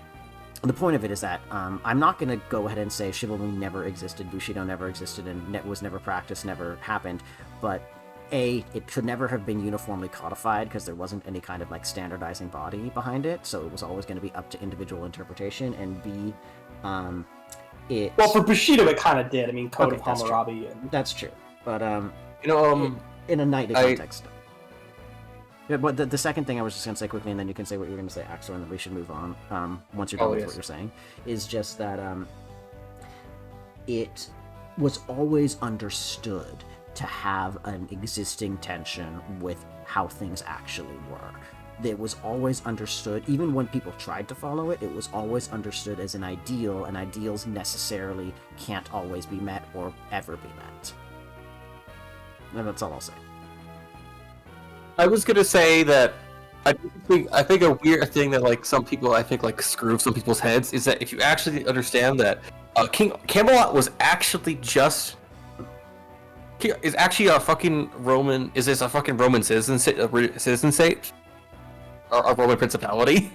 the point of it is that I'm not going to go ahead and say chivalry never existed, Bushido never existed, and was never practiced, never happened, but it could never have been uniformly codified because there wasn't any kind of like standardizing body behind it, so it was always going to be up to individual interpretation. And B, well, for Bushido it kind of did. I mean, Code of Hammurabi. That's true, but in a knightly context. Yeah, but the second thing I was just going to say quickly, and then you can say what you're going to say, Axel, and then we should move on once you're done with what you're saying, is just that it was always understood to have an existing tension with how things actually were. it was always understood, even when people tried to follow it, it was always understood as an ideal, and ideals necessarily can't always be met or ever be met. And that's all I'll say. I was gonna say that I think a weird thing that like some people I think like screw some people's heads is that if you actually understand that King Camelot was actually just is actually a fucking Roman citizen state or a Roman principality.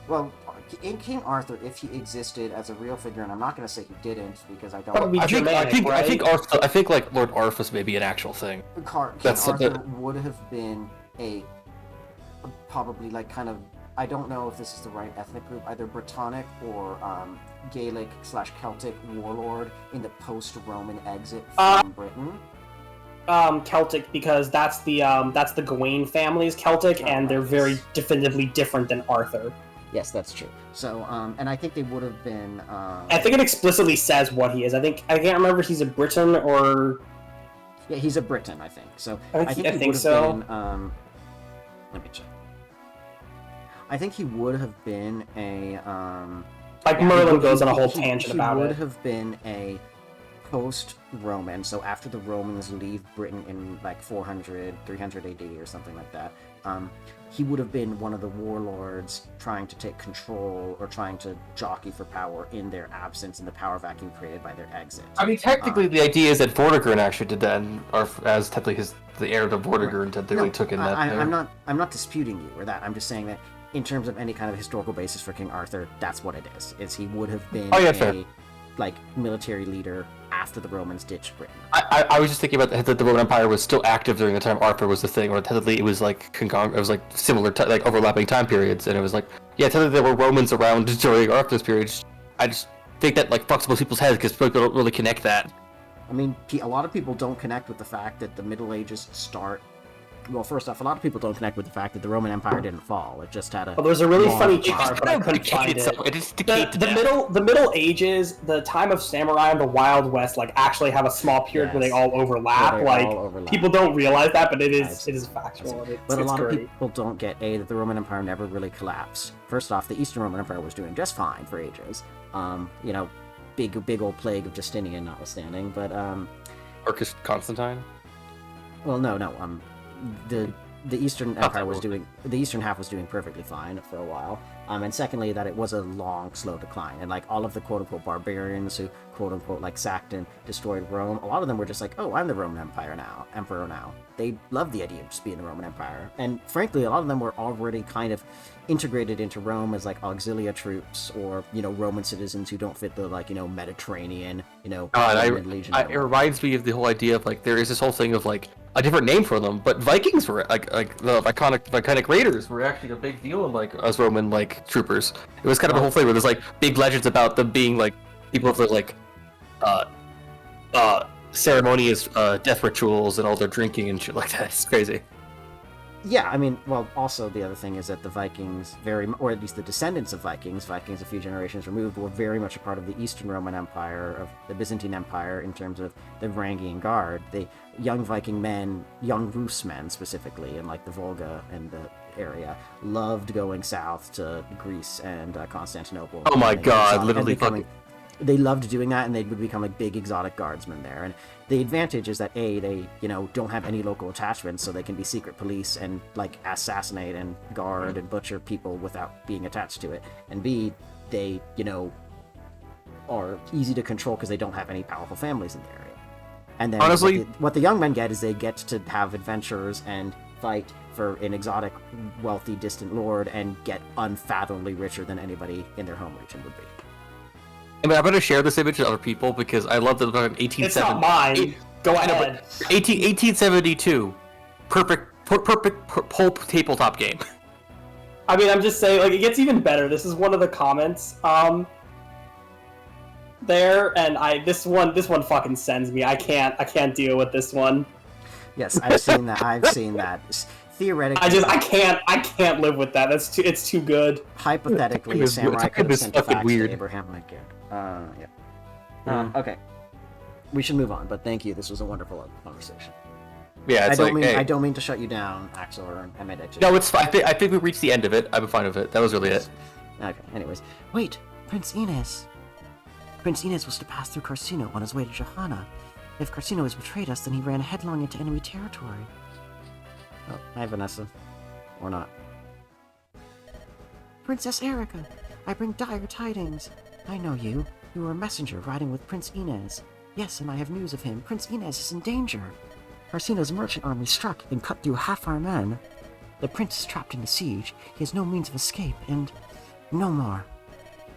Well, in King Arthur, if he existed as a real figure, and I'm not going to say he didn't because I don't. Probably I Germanic, think like Lord Arthas may be an actual thing. King Arthur would have been a probably like kind of, I don't know if this is the right ethnic group, either Brittonic or Gaelic / Celtic warlord in the post-Roman exit from Britain. Celtic, because that's the Gawain family's Celtic, and they're very definitively different than Arthur. Yes, that's true. So, and I think they would have been. I think it explicitly says what he is. I can't remember if he's a Briton or. Yeah, he's a Briton, I think. So I think he would so. have been. Let me check. I think he would have been a. Merlin goes on a whole tangent about it. He would have been a post-Roman, so after the Romans leave Britain in like 300 AD or something like that, he would have been one of the warlords trying to take control or trying to jockey for power in their absence in the power vacuum created by their exit. I mean, technically, the idea is that Vortigern actually did that, or as technically the heir to Vortigern technically took in that. I'm not disputing you or that. I'm just saying that in terms of any kind of historical basis for King Arthur, that's what it is. Is he would have been a like military leader after the Romans ditched Britain. I was just thinking about that the Roman Empire was still active during the time Arthur was the thing, or technically it was like it was like similar like overlapping time periods, and it was like technically there were Romans around during Arthur's period. I just think that like fucks most people's heads because people don't really connect that. I mean, a lot of people don't connect with the fact that the Middle Ages start. Well, first off, a lot of people don't connect with the fact that the Roman Empire didn't fall. It just had a. Well, there's a really funny chart, but I couldn't find it. It is decayed to death. The Middle Ages, the time of samurai and the Wild West, like actually have a small period where they all overlap. People don't realize that, but it is factual. But a lot of people don't get that the Roman Empire never really collapsed. First off, the Eastern Roman Empire was doing just fine for ages. Big old plague of Justinian notwithstanding, but Marcus Constantine. Well, no. The Eastern Empire was doing, the Eastern half was doing perfectly fine for a while, and secondly that it was a long, slow decline, and like all of the quote-unquote barbarians who quote-unquote like sacked and destroyed Rome, a lot of them were just like, oh, I'm the Roman emperor now. They loved the idea of just being the Roman Empire, and frankly a lot of them were already kind of integrated into Rome as like auxilia troops or Roman citizens who don't fit the Mediterranean it reminds me of the whole idea of like there is this whole thing of like a different name for them, but Vikings were like the iconic raiders were actually a big deal in like as Roman like troopers. It was kind of a whole thing where there's like big legends about them being like people with like ceremonious death rituals and all their drinking and shit like that. It's crazy. Yeah, I mean, well, also the other thing is that the Vikings or at least the descendants of Vikings a few generations removed, were very much a part of the Eastern Roman Empire, of the Byzantine Empire in terms of the Varangian Guard. The young Viking men, young Rus men specifically, in like the Volga and the area, loved going south to Greece and Constantinople. Oh my god, literally fucking... They loved doing that, and they would become like big exotic guardsmen there. And the advantage is that they don't have any local attachments, so they can be secret police and like assassinate and guard and butcher people without being attached to it. And B, they are easy to control because they don't have any powerful families in the area. And then honestly, what the young men get is they get to have adventures and fight for an exotic, wealthy, distant lord and get unfathomably richer than anybody in their home region would be. I mean, I'm going to share this image with other people because I love that about 1870. It's not mine. Go ahead. 1872. Perfect pulp tabletop game. I mean, I'm just saying, like, it gets even better. This is one of the comments there, and this one fucking sends me. I can't deal with this one. Yes, I've seen that. Theoretically, I can't live with that. It's too good. Hypothetically, a samurai could have sent a fax to Abraham Lincoln. Okay. We should move on, but thank you. This was a wonderful conversation. Yeah, it's I don't mean to shut you down, Axel, or I meant actually. No, it's fine. I think we reached the end of it. I'm fine with it. That was really it. Okay, anyways. Wait, Prince Ines. Prince Ines was to pass through Carcino on his way to Johanna. If Carcino has betrayed us, then he ran headlong into enemy territory. Oh, hi, Vanessa. Or not. Princess Eirika, I bring dire tidings. I know you. You were a messenger riding with Prince Ines. Yes, and I have news of him. Prince Ines is in danger. Carcino's merchant army struck and cut through half our men. The prince is trapped in the siege. He has no means of escape, and... no more.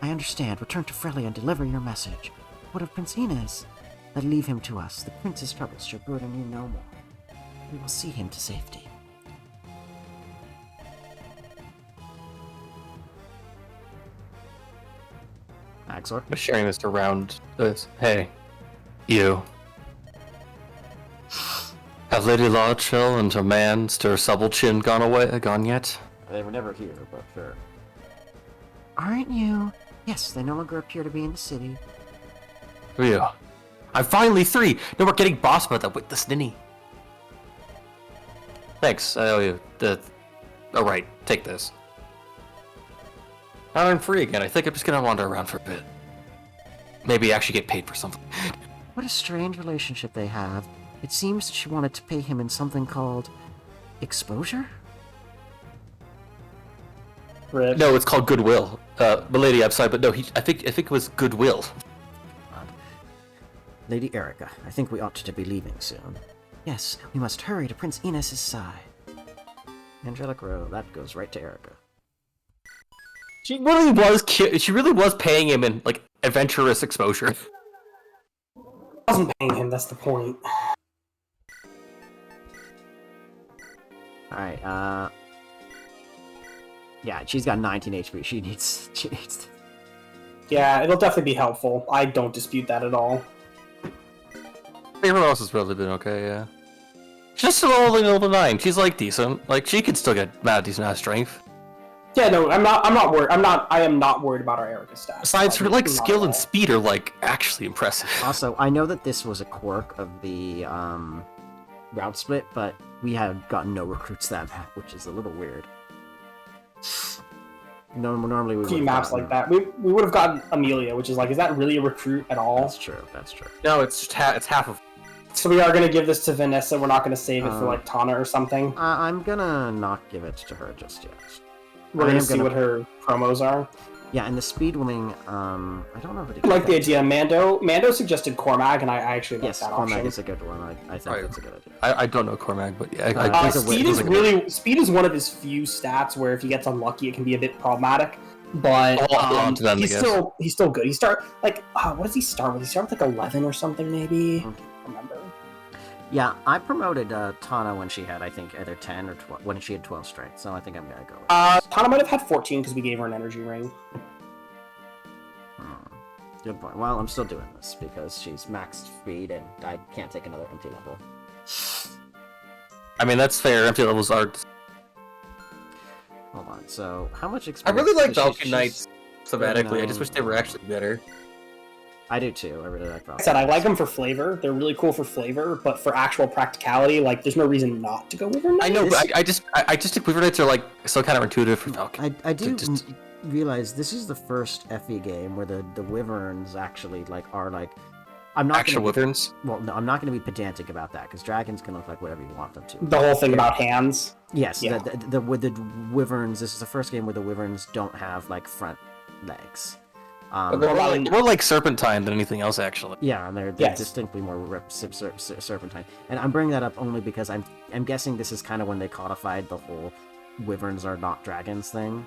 I understand. Return to Frelia and deliver your message. What of Prince Ines? But leave him to us. The prince's troubles shall burden you no more. We will see him to safety. Axor? I'm sharing this around this. Hey, you. Have Lady Lodchill and her man, Stir Subblechin, gone yet? They were never here, but sure. Aren't you? Yes, they no longer appear to be in the city. Who are you? I'm finally 3! No more getting bossed by the witless ninny. Thanks, I owe you. Alright, take this. Now I'm free again. I think I'm just gonna wander around for a bit. Maybe actually get paid for something. What a strange relationship they have. It seems that she wanted to pay him in something called... exposure? Rip. No, it's called goodwill. Milady, I'm sorry, but no, I think it was goodwill. Lady Eirika, I think we ought to be leaving soon. Yes, we must hurry to Prince Ines' side. Angelic Row, that goes right to Eirika. She really was paying him in, like, adventurous exposure. I wasn't paying him, that's the point. Alright, yeah, she's got 19 HP. She needs... Yeah, it'll definitely be helpful. I don't dispute that at all. Everyone else has probably been okay, yeah. She's still only level 9. She's, like, decent. Like, she could still get mad decent amount of strength. Yeah, no, I'm not worried. I am not worried about our Eirika stats. Besides, her, like, skill and speed are, like, actually impressive. Also, I know that this was a quirk of the, route split, but we have gotten no recruits that map, which is a little weird. Normally we would Few maps like that. We would have gotten Amelia, which is like, is that really a recruit at all? That's true. That's true. No, it's just it's half of. So we are gonna give this to Vanessa. We're not gonna save it for like Tana or something. I'm gonna not give it to her just yet. We're gonna see what her promos are. Yeah, and the speedwing, I don't know if it. I like the idea. Mando suggested Cormag, and I actually like that option. Cormag is a good one. I think that's a good idea. I don't know Cormag, but yeah. Speed is one of his few stats where if he gets unlucky, it can be a bit problematic. But he's still good. He start like what does he start with? He start with like 11 or something maybe. I don't remember. Yeah, I promoted Tana when she had, I think, either 10 or 12, when she had 12 strength, so I think I'm gonna go with Tana might have had 14 because we gave her an energy ring. Good point. Well, I'm still doing this because she's maxed speed and I can't take another empty level. I mean, that's fair. Empty levels are... Hold on, so how much I experience... really like Falcon Knights thematically. I just wish they were actually better. I do too. I really like Falcon. I said I like them for flavor. They're really cool for flavor, but for actual practicality, like there's no reason not to go Wyvern Knights. I know, but I just think Wyvern Knights are like so kind of intuitive for Falcon. I do realize this is the first FE game where the Wyverns actually are like. I'm not actual Wyverns. Well, no, I'm not going to be pedantic about that because dragons can look like whatever you want them to. The whole thing about hands. Yes, yeah. With the Wyverns, this is the first game where the Wyverns don't have like front legs. More like serpentine than anything else, actually. Yeah, and they're distinctly more serpentine. And I'm bringing that up only because I'm guessing this is kind of when they codified the whole Wyverns are not dragons thing.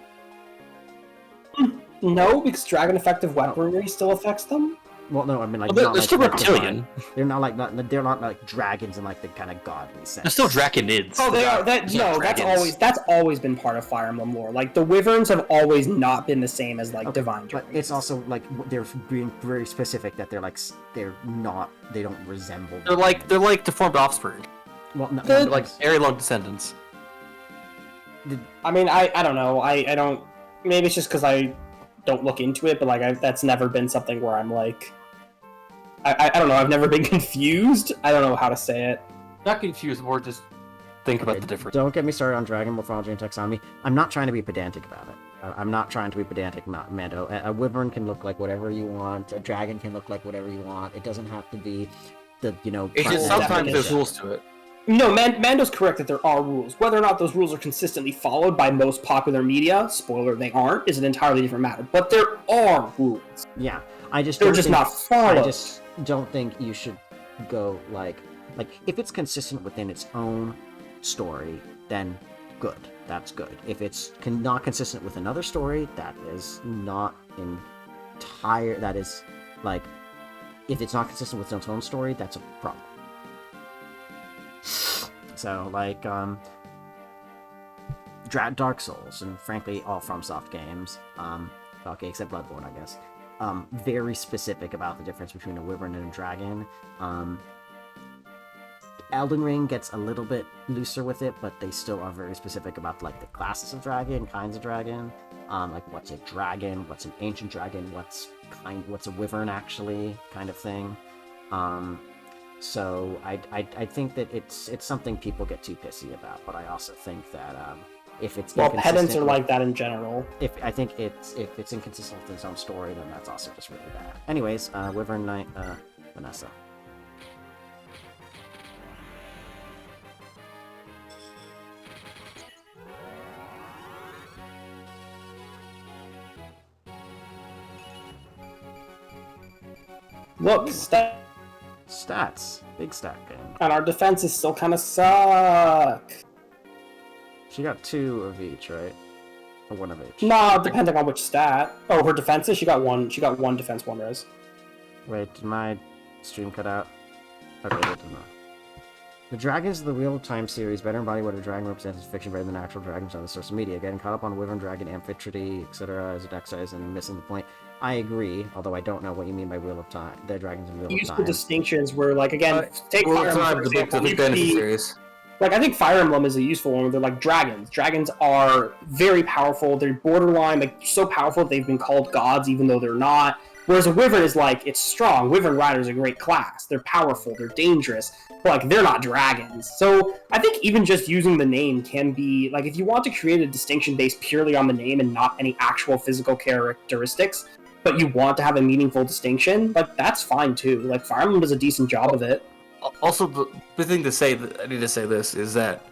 No, because dragon effective weaponry still affects them. Well, no, I mean like they're still reptilian. They're not like dragons in like the kind of godly sense. They're still draconids. Oh, they are. That's always been part of Fire Emblem lore. Like the Wyverns have always not been the same as like divine dragons. But it's also like they're being very specific that they don't resemble. They're like deformed offspring. Well, they're like very long descendants. I mean, I don't know. I don't. Maybe it's just because I don't look into it, but like that's never been something where I'm like. I don't know. I've never been confused. I don't know how to say it. Not confused, more just think about the difference. Don't get me started on dragon morphology and taxonomy. I'm not trying to be pedantic about it. I'm not trying to be pedantic, Mando. A wyvern can look like whatever you want. A dragon can look like whatever you want. It doesn't have to be the, It's just sometimes there's rules to it. No, Mando's correct that there are rules. Whether or not those rules are consistently followed by most popular media, spoiler, they aren't, is an entirely different matter. But there are rules. Yeah, They're just not followed. I just don't think you should go like if it's consistent within its own story, then good. That's good. If it's not consistent with another story, that is not entire. That is like, if it's not consistent with its own story, that's a problem. So like Dark Souls and frankly all FromSoft games, okay, except Bloodborne, I guess, very specific about the difference between a wyvern and a dragon. Elden Ring gets a little bit looser with it, but they still are very specific about like the classes of dragon, kinds of dragon, like what's a dragon, what's an ancient dragon, what's a wyvern actually, kind of thing. So I think that it's something people get too pissy about, but I also think that if it's pedants are like that in general. If it's inconsistent with its own story, then that's also just really bad. Anyways, Wyvern Knight, Vanessa. Look, Stats. Big stat game. And our defenses still kind of suck. She got 2 of each, right? Or 1 of each? Nah, depending on which stat. Oh, her defenses, she got 1 defense, 1 res. Wait, did my stream cut out? Okay, it did not. The Dragons of the Wheel of Time series better embody what a dragon represents as fiction rather than actual dragons on the source of media. Getting caught up on Wyvern, Dragon, Amphitrite, etc. as an exercise and missing the point. I agree, although I don't know what you mean by Wheel of Time. The Dragons of Wheel of Time. Useful distinctions where, like, again, take Fire Emblem, for example. The fantasy series. Like, I think Fire Emblem is a useful one where they're like dragons. Dragons are very powerful. They're borderline, like, so powerful that they've been called gods even though they're not. Whereas a Wyvern is like, it's strong. Wyvern Rider is a great class. They're powerful. They're dangerous. But, like, they're not dragons. So, I think even just using the name can be, like, if you want to create a distinction based purely on the name and not any actual physical characteristics, but you want to have a meaningful distinction, like, that's fine too. Like, Fire Emblem does a decent job of it. Also, the thing to say, I need to say this, is that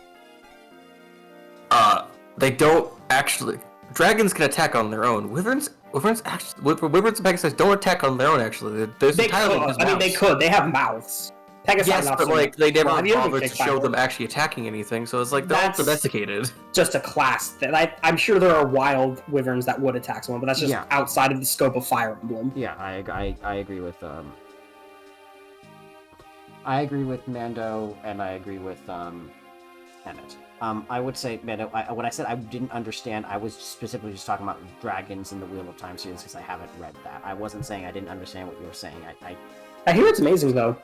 they don't actually... Dragons can attack on their own. Wyverns and Pegasus don't attack on their own, actually. They could. I mean, they could. They have mouths. Pegasus, yes, but, like, they never bothered to show them them actually attacking anything, so it's like, they're all domesticated. Just a class. That I'm sure there are wild wyverns that would attack someone, but that's just outside of the scope of Fire Emblem. Yeah, I agree with I agree with Mando, and I agree with Emmett. I would say, Mando, when I said I didn't understand, I was specifically just talking about dragons in the Wheel of Time series because I haven't read that. I wasn't saying I didn't understand what you were saying. I hear it's amazing though.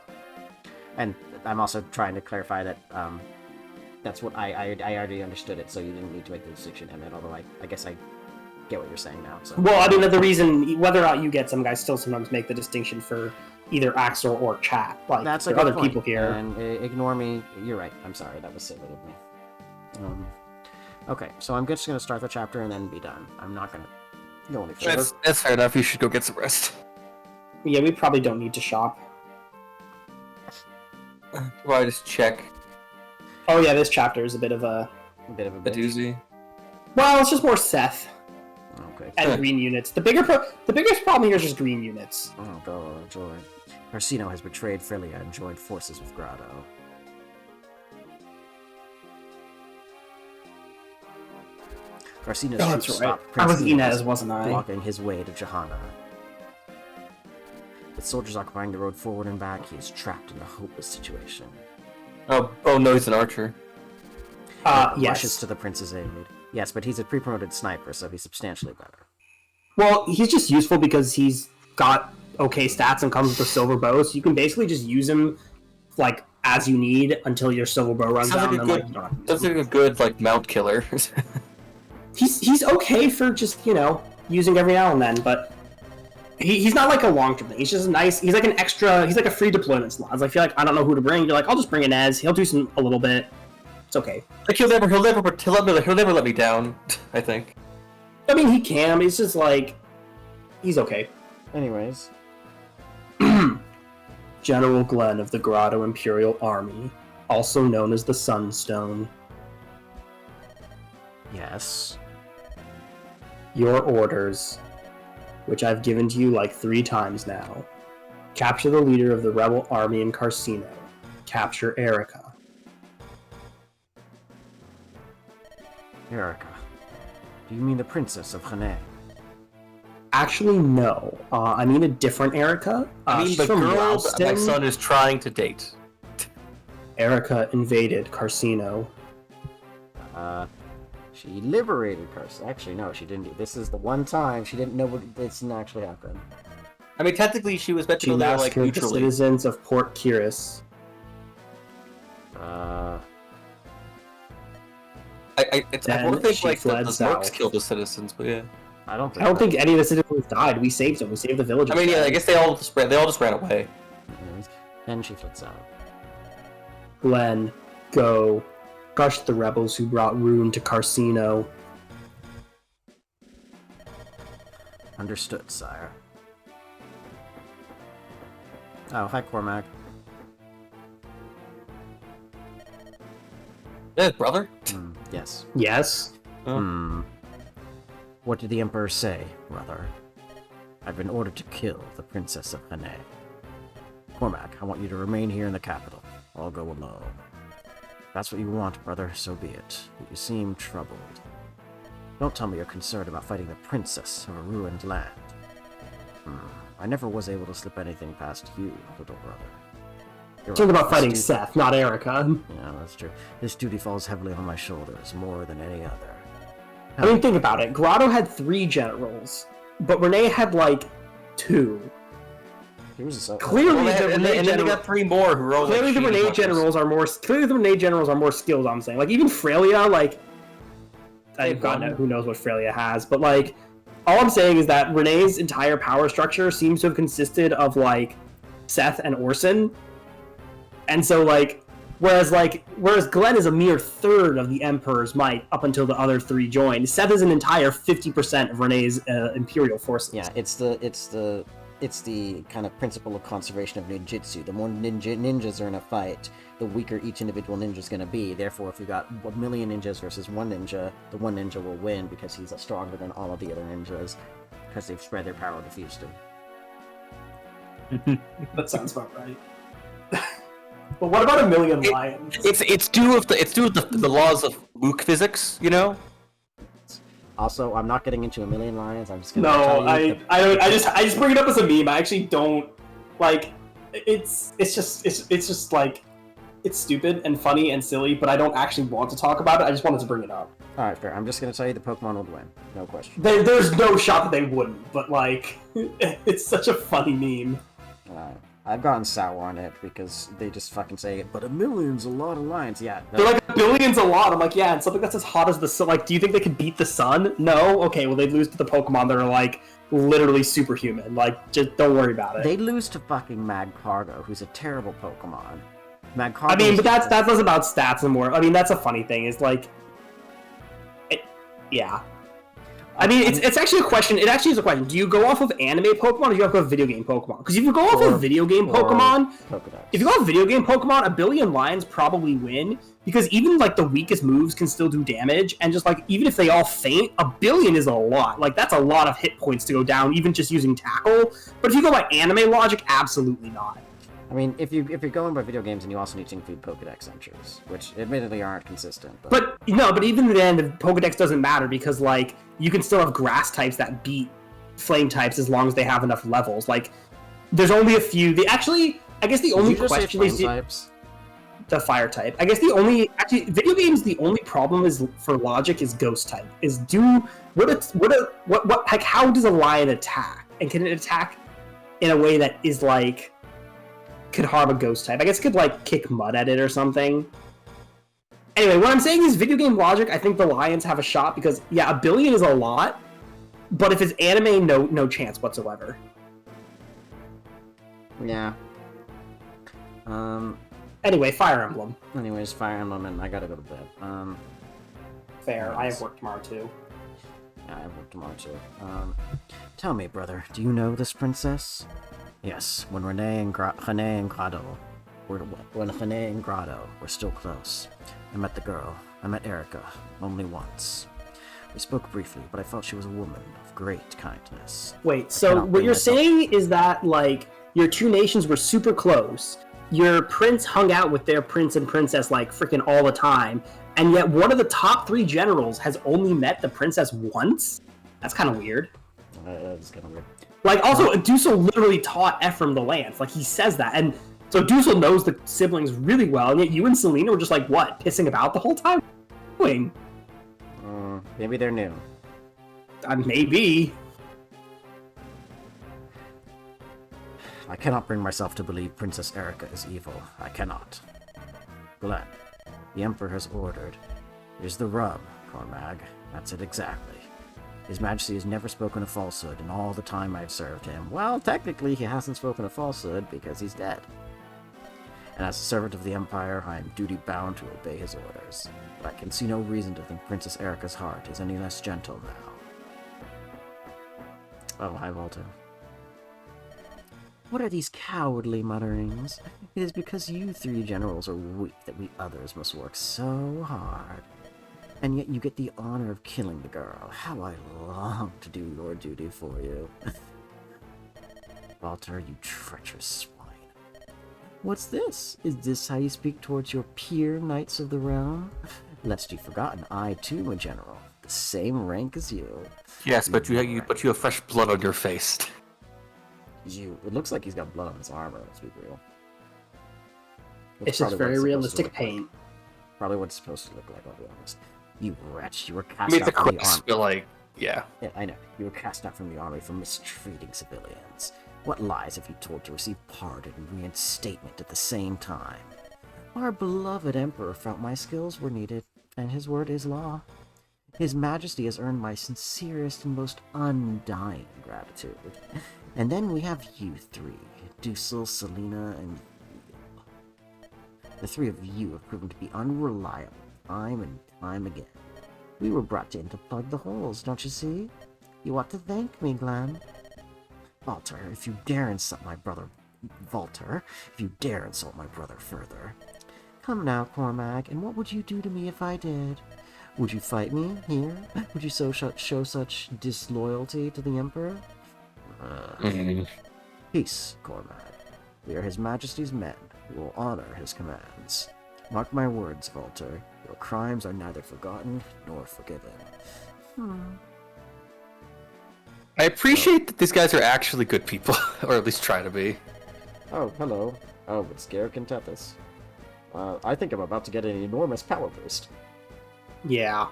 And I'm also trying to clarify that that's what I already understood it, so you didn't need to make the distinction, Emmett, although I guess I get what you're saying now. So. Well, I mean, the reason, whether or not you get, some guys still sometimes make the distinction for either Axel or chat. Like, that's there are other people here. And ignore me. You're right. I'm sorry. That was silly of me. Okay, so I'm just going to start the chapter and then be done. I'm not going to go any further. That's fair enough. You should go get some rest. Yeah, we probably don't need to shop. Well, I just check. Oh yeah, this chapter is a bit of a doozy. Well, it's just more Seth. Okay. And green units. The biggest problem here is just green units. Oh god, joy. Orsino has betrayed Frilia and joined forces with Grotto. Orsino's troops stopped Prince I was Inez, wasn't I? Blocking his way to Johanna. With soldiers occupying the road forward and back, he is trapped in a hopeless situation. Oh no, he's an archer. Yes. Rushes to the prince's aid. Yes, but he's a pre-promoted sniper, so he's substantially better. Well, he's just useful because he's got okay stats and comes with a silver bow, so you can basically just use him, like, as you need until your silver bow runs out. Sounds like a good, like, mount killer. He's okay for just, using every now and then, but he's not like a long-term thing. He's just nice. He's like an extra. He's like a free deployment slot. I feel like I don't know who to bring. You're like, I'll just bring Inez. He'll do a little bit. It's okay. Like he'll never let me down. I think. I mean, he can. He's just like, he's okay. Anyways, General Glenn of the Grotto Imperial Army, also known as the Sunstone. yes. Your orders, which I've given to you like 3 times now. Capture the leader of the rebel army in Carcino. Capture Eirika. Eirika. Do you mean the Princess of Hane? Actually, no. I mean a different Eirika. I mean She's the from girl that my Ralston. son is trying to date. Eirika invaded Carcino. She liberated Carson. Actually, no, she didn't. This is the one time she didn't know what this didn't actually happen. I mean, technically, she was meant to She go there like massacred the neutrally. citizens of Port Kiris. I Then want to think she like the fled Mercs south. killed the citizens, but yeah. I don't think. I don't think any of the citizens died. We saved them. We saved the villagers. I mean, yeah, I guess they all just ran away. Anyways, then she flits out. Glenn, go. Crush the rebels who brought ruin to Carcino. Understood, sire. Oh, hi, Cormac. Yeah, brother. Yes. Yes. What did the Emperor say, brother? I've been ordered to kill the Princess of Hane. Cormac, I want you to remain here in the capital. I'll go alone. If that's what you want, brother, so be it. But you seem troubled. Don't tell me you're concerned about fighting the princess of a ruined land. I never was able to slip anything past you, little brother. You're Talking right, about fighting this Seth, not Eirika. Yeah, that's true. This duty falls heavily on my shoulders, more than any other. I mean, think about it. Grotto had 3 generals, but Renee had like 2. Here's a Clearly, Well, the and Renee then they general- got 3 more who were all Clearly, like the shady Renee fuckers. generals are more. Clearly, the Renee generals are more skilled. I'm saying, like even Frelia, like I've gotten who knows what Frelia has, but like all I'm saying is that Renee's entire power structure seems to have consisted of like Seth and Orson, and so like whereas Glenn is a mere third of the Emperor's might up until the other 3 joined. Seth is an entire 50% of Renee's Imperial forces. Yeah, it's the kind of principle of conservation of ninjutsu. The more ninjas are in a fight, the weaker each individual ninja is going to be. Therefore, if you got 1 million ninjas versus 1 ninja, the 1 ninja will win because he's stronger than all of the other ninjas because they've spread their power and diffused him. That sounds about right. But what about a million lions? It's due with the laws of Luke physics, you know. Also, I'm not getting into a million lions. I'm just gonna no, tell you I just bring it up as a meme. I actually don't like. It's just like it's stupid and funny and silly, but I don't actually want to talk about it. I just wanted to bring it up. All right, fair. I'm just gonna tell you the Pokemon would win, no question. There's no shot that they wouldn't, but like, it's such a funny meme. I've gotten sour on it because they just fucking say it, but a million's a lot of lions. Yeah. They're like, a billion's a lot. I'm like, yeah, and something that's as hot as the sun. Like, do you think they could beat the sun? No? Okay, well, they'd lose to the Pokemon that are, like, literally superhuman. Like, just don't worry about it. They'd lose to fucking Magcargo, who's a terrible Pokemon. Magcargo. I mean, but that's less about stats and more. I mean, that's a funny thing, is like... yeah. I mean, it's actually a question. It actually is a question. Do you go off of anime Pokemon or do you go off of video game Pokemon? Because if you go off of video game Pokemon, if you go off video game Pokemon, a billion lions probably win. Because even like the weakest moves can still do damage, and just like even if they all faint, a billion is a lot. Like that's a lot of hit points to go down, even just using tackle. But if you go by anime logic, absolutely not. I mean, if you're going by video games, and you also need to include Pokedex entries, which admittedly aren't consistent. But even then, the Pokedex doesn't matter because like you can still have grass types that beat flame types as long as they have enough levels. Like there's only a few. I guess the only question is the fire type. I guess video games. The only problem is for logic is ghost type. How does a lion attack, and can it attack in a way that is like could harm a ghost type? I guess it could like kick mud at it or something. Anyway, what I'm saying is video game logic, I think the lions have a shot because yeah, a billion is a lot, but if it's anime, no chance whatsoever. Yeah. Anyway, Fire Emblem. Anyways, Fire Emblem, and I gotta go to bed. Fair. Nice. I have work tomorrow too. Yeah, I have work tomorrow too. Tell me, brother, do you know this princess? Yes, when Renee and Grado were still close. I met the girl. I met Eirika only once. We spoke briefly, but I felt she was a woman of great kindness. Wait, so what you're saying is that, like, your two nations were super close. Your prince hung out with their prince and princess, like, freaking all the time, and yet one of the top 3 generals has only met the princess once? That's kind of weird. That's kind of weird. Like, also, Dusel literally taught Ephraim the lance. Like, he says that, and so Dusel knows the siblings really well, and yet you and Selena were just, like, what, pissing about the whole time? What are you doing? Maybe they're new. Maybe. I cannot bring myself to believe Princess Eirika is evil. I cannot. Glenn, the Emperor has ordered. Here's the rub, Cormag. That's it exactly. His Majesty has never spoken a falsehood in all the time I've served him. Well, technically, he hasn't spoken a falsehood because he's dead. And as a servant of the Empire, I am duty-bound to obey his orders. But I can see no reason to think Princess Eirika's heart is any less gentle now. Oh, hi, Volta. What are these cowardly mutterings? It is because you 3 generals are weak that we others must work so hard. And yet you get the honor of killing the girl. How I long to do your duty for you. Walter, you treacherous swine. What's this? Is this how you speak towards your peer knights of the realm? Lest you've forgotten, I too am a general. The same rank as you. Yes, but you have fresh blood on your face. It looks like he's got blood on his armor, let's be real. It's just very realistic paint. Like. Probably what it's supposed to look like, I'll be honest. You wretch, you were I cast mean, out the from the crest, army. but like, yeah. Yeah, I know. You were cast out from the army for mistreating civilians. What lies have you told to receive pardon and reinstatement at the same time? Our beloved Emperor felt my skills were needed, and his word is law. His Majesty has earned my sincerest and most undying gratitude. And then we have you 3, Dusel, Selena, and you. The 3 of you have proven to be unreliable time and time again. We were brought in to plug the holes, don't you see? You ought to thank me, Glenn. Walter, if you dare insult my brother... Walter, if you dare insult my brother further. Come now, Cormag, and what would you do to me if I did? Would you fight me here? Would you show such disloyalty to the Emperor? Peace, Cormag. We are His Majesty's men. We will honor his commands. Mark my words, Walter. Your crimes are neither forgotten nor forgiven. I appreciate that these guys are actually good people, or at least try to be. Oh, hello. Oh, it's Garrick and Tethys. I think I'm about to get an enormous power boost. Yeah.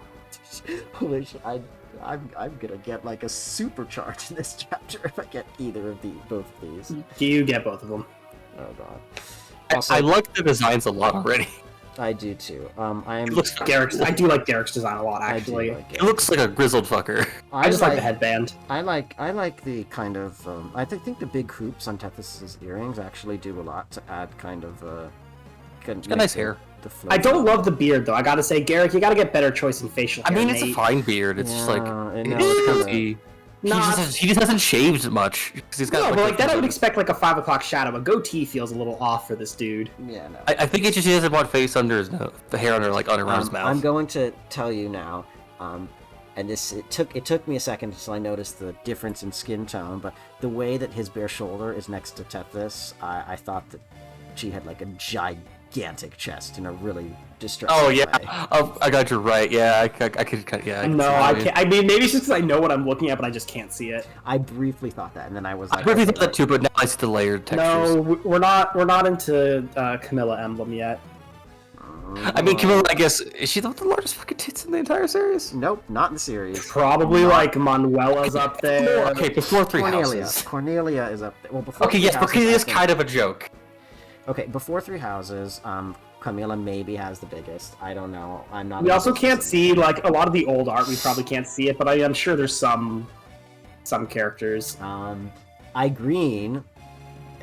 Holy shit, I'm gonna get like a supercharge in this chapter if I get either of both of these. Do you get both of them? Oh god. I like the designs a lot already. I do too. It looks I do like Derek's design a lot, actually. It looks like a grizzled fucker. I just like the headband. I like the kind of I think the big hoops on Tethys' earrings actually do a lot to add kind of It's got nice hair. I don't love the beard though. I gotta say, Garrick, you gotta get better choice in facial hair. I mean, it's a fine beard. It's just like it's he just hasn't shaved much because he's got. No, but like that, I would expect like a 5 o'clock shadow. A goatee feels a little off for this dude. Yeah, no. I think it's just he hasn't bought face under his nose, the hair under around his mouth. I'm going to tell you now, and it took me a second until I noticed the difference in skin tone, but the way that his bare shoulder is next to Tethys, I thought that she had like a gigantic chest in a really distressing Oh yeah, way. oh, I got you right. Yeah, I could. Yeah. No, I can't. I mean, maybe it's just because I know what I'm looking at, but I just can't see it. I briefly thought that, and then I was like, I briefly thought that too, but now I see the layered textures. No, we're not into Camilla Emblem yet. I mean, Camilla, I guess, is she the largest fucking tits in the entire series? Nope, not in the series. Probably like Manuela's up there. Okay, before Three Cornelia. Houses. Cornelia is up there. Well, before Okay, Three yes, Houses, Cornelia is I think- kind of a joke. Okay, before Three Houses, Camilla maybe has the biggest. I don't know. I'm not. We also can't see like a lot of the old art. We probably can't see it, but I'm sure there's some characters. Green